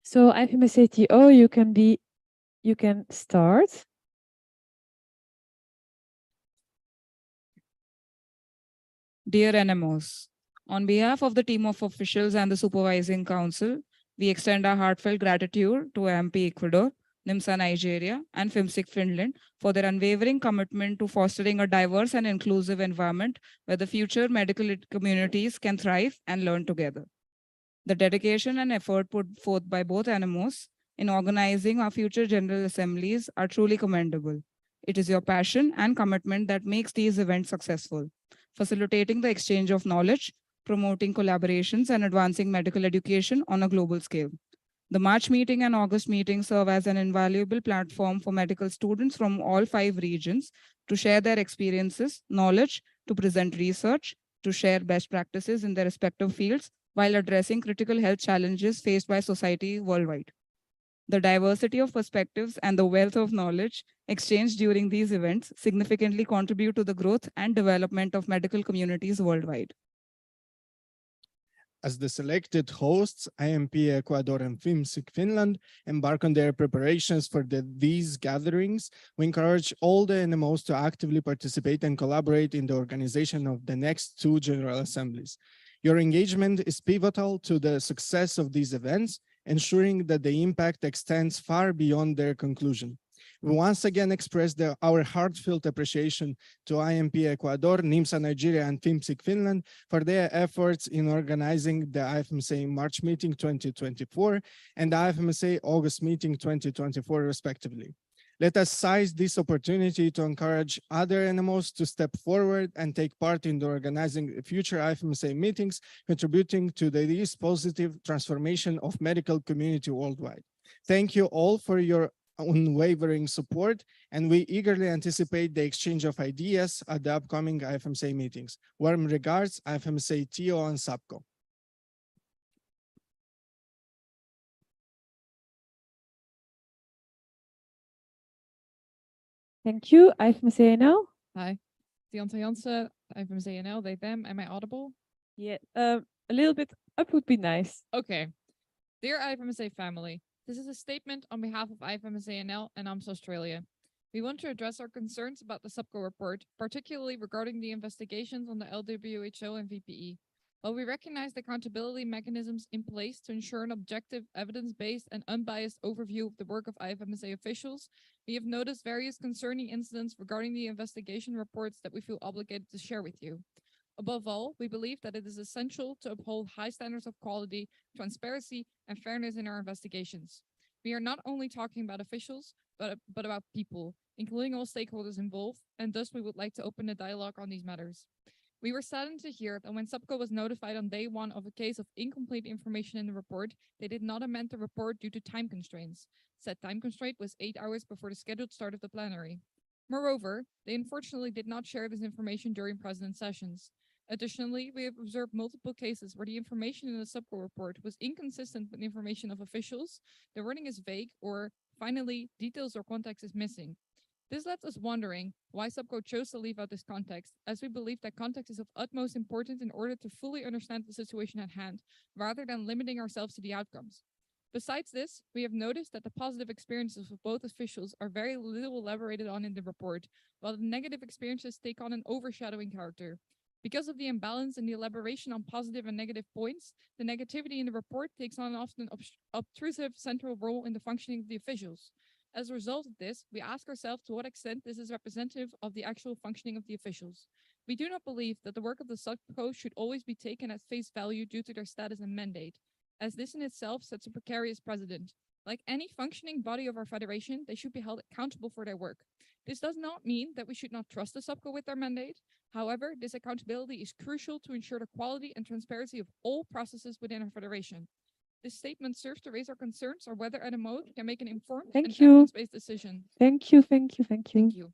Speaker 3: So IFMSA TO, you can start.
Speaker 10: Dear NMOs, on behalf of the team of officials and the Supervising Council, we extend our heartfelt gratitude to MP Ecuador, NIMSA Nigeria, and FIMSIC Finland for their unwavering commitment to fostering a diverse and inclusive environment where the future medical communities can thrive and learn together. The dedication and effort put forth by both NMOs in organizing our future General Assemblies are truly commendable. It is your passion and commitment that makes these events successful, facilitating the exchange of knowledge, promoting collaborations and advancing medical education on a global scale. The March meeting and August meeting serve as an invaluable platform for medical students from all 5 regions to share their experiences, knowledge, to present research, to share best practices in their respective fields while addressing critical health challenges faced by society worldwide. The diversity of perspectives and the wealth of knowledge exchanged during these events significantly contribute to the growth and development of medical communities worldwide.
Speaker 6: As the selected hosts, IMP Ecuador and FIMSIC Finland embark on their preparations for these gatherings, we encourage all the NMOs to actively participate and collaborate in the organization of the next 2 General Assemblies. Your engagement is pivotal to the success of these events, ensuring that the impact extends far beyond their conclusion. We once again express our heartfelt appreciation to IMP Ecuador, NIMSA Nigeria, and FIMSIC Finland for their efforts in organizing the IFMSA March meeting 2024 and the IFMSA August meeting 2024, respectively. Let us seize this opportunity to encourage other NMOs to step forward and take part in the organizing future IFMSA meetings, contributing to this positive transformation of medical community worldwide. Thank you all for your unwavering support, and we eagerly anticipate the exchange of ideas at the upcoming IFMSA meetings. Warm regards, IFMSA TO and SAPCO.
Speaker 3: Thank you. IFMSA now.
Speaker 4: Hi, Diantha Jansen, IFMSA NL, they, them. Am I audible?
Speaker 3: Yeah, a little bit up would be nice.
Speaker 4: Okay. Dear IFMSA family, this is a statement on behalf of IFMSA NL and AMS Australia. We want to address our concerns about the SUPCO report, particularly regarding the investigations on the LWHO and VPE. While we recognize the accountability mechanisms in place to ensure an objective, evidence-based and unbiased overview of the work of IFMSA officials, we have noticed various concerning incidents regarding the investigation reports that we feel obligated to share with you. Above all, we believe that it is essential to uphold high standards of quality, transparency, and fairness in our investigations. We are not only talking about officials, but about people, including all stakeholders involved, and thus we would like to open a dialogue on these matters. We were saddened to hear that when SUPCO was notified on day 1 of a case of incomplete information in the report, they did not amend the report due to time constraints. Said time constraint was 8 hours before the scheduled start of the plenary. Moreover, they unfortunately did not share this information during president sessions. Additionally, we have observed multiple cases where the information in the SUPCO report was inconsistent with information of officials, the wording is vague, or finally, details or context is missing. This left us wondering why SUPCO chose to leave out this context, as we believe that context is of utmost importance in order to fully understand the situation at hand, rather than limiting ourselves to the outcomes. Besides this, we have noticed that the positive experiences of both officials are very little elaborated on in the report, while the negative experiences take on an overshadowing character. Because of the imbalance in the elaboration on positive and negative points, the negativity in the report takes on an often obtrusive central role in the functioning of the officials. As a result of this, we ask ourselves to what extent this is representative of the actual functioning of the officials. We do not believe that the work of the SUPCO should always be taken at face value due to their status and mandate, as this in itself sets a precarious precedent. Like any functioning body of our federation, they should be held accountable for their work. This does not mean that we should not trust the SUPCO with their mandate. However, this accountability is crucial to ensure the quality and transparency of all processes within our federation. This statement serves to raise our concerns on whether NMO can make an informed and evidence-based decision.
Speaker 3: Thank you, thank you, thank you.
Speaker 4: Thank you.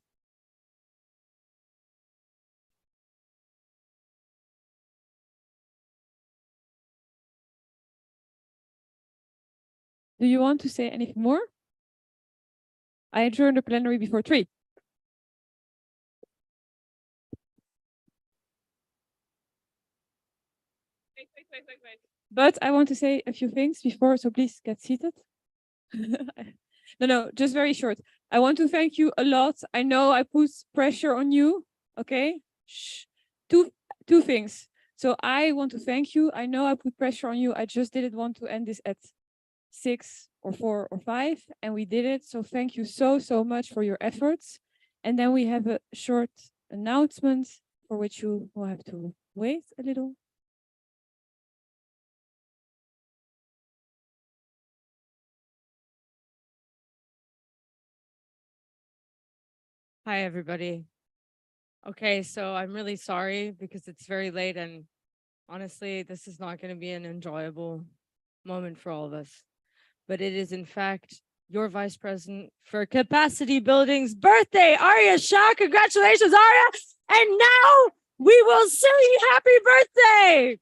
Speaker 3: Do you want to say anything more? I adjourn the plenary before 3. Wait. But I want to say a few things before, so please get seated. No, just very short. I want to thank you a lot. I know I put pressure on you, okay? Shh. Two things. So I want to thank you. I know I put pressure on you. I just didn't want to end this at 6 or 4 or 5, and we did it. So thank you so much for your efforts. And then we have a short announcement for which you will have to wait a little.
Speaker 19: Hi, everybody. Okay, so I'm really sorry because it's very late and Honestly, this is not going to be an enjoyable moment for all of us, but it is in fact your Vice President for Capacity Building's birthday, Arya Shah. Congratulations, Arya. And now we will sing happy birthday.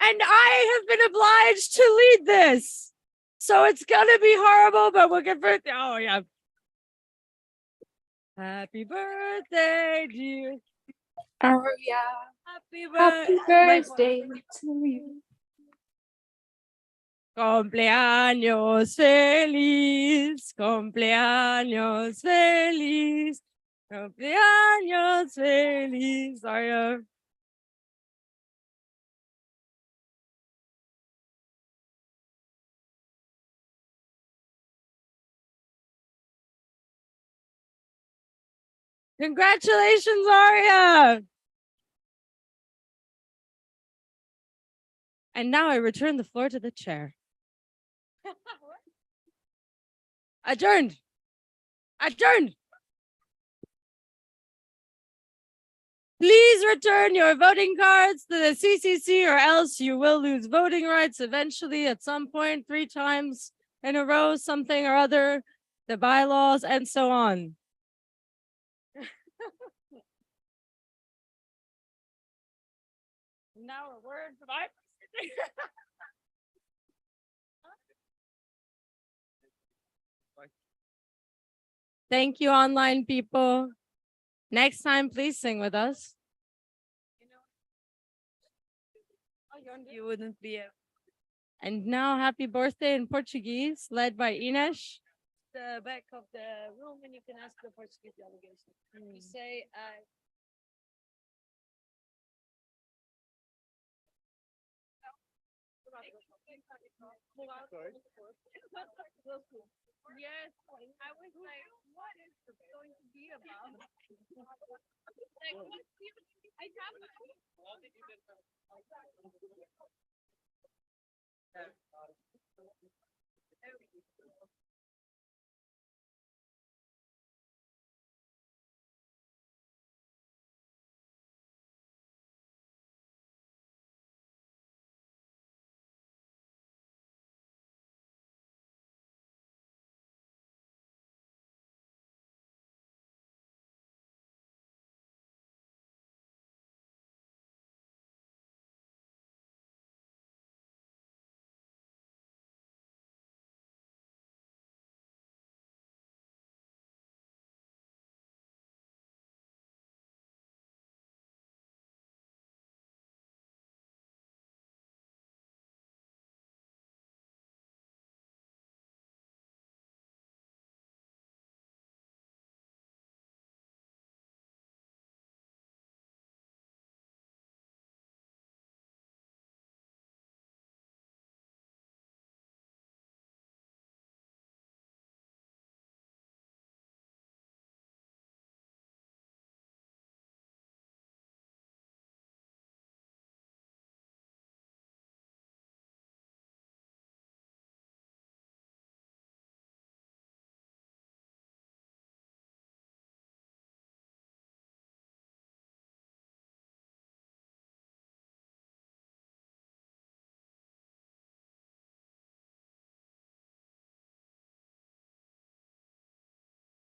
Speaker 19: And I have been obliged to lead this. So it's gonna be horrible, but we'll get birthday. Oh yeah. Happy birthday, dear.
Speaker 13: Arya.
Speaker 19: Happy
Speaker 13: Happy birthday to you.
Speaker 19: Cumpleaños feliz, cumpleaños feliz, cumpleaños feliz. Arya. Congratulations, Arya. And now I return the floor to the chair. Adjourned. Adjourned. Please return your voting cards to the CCC or else you will lose voting rights eventually at some point, 3 times in a row, something or other, the bylaws and so on. Now a word from my Thank you, online people. Next time, please sing with us. You wouldn't be able. And now, happy birthday in Portuguese, led by Ines. The back of the room, and you can ask the Portuguese delegation. You say, Yes, I was like, what is this going to be about? Like, I have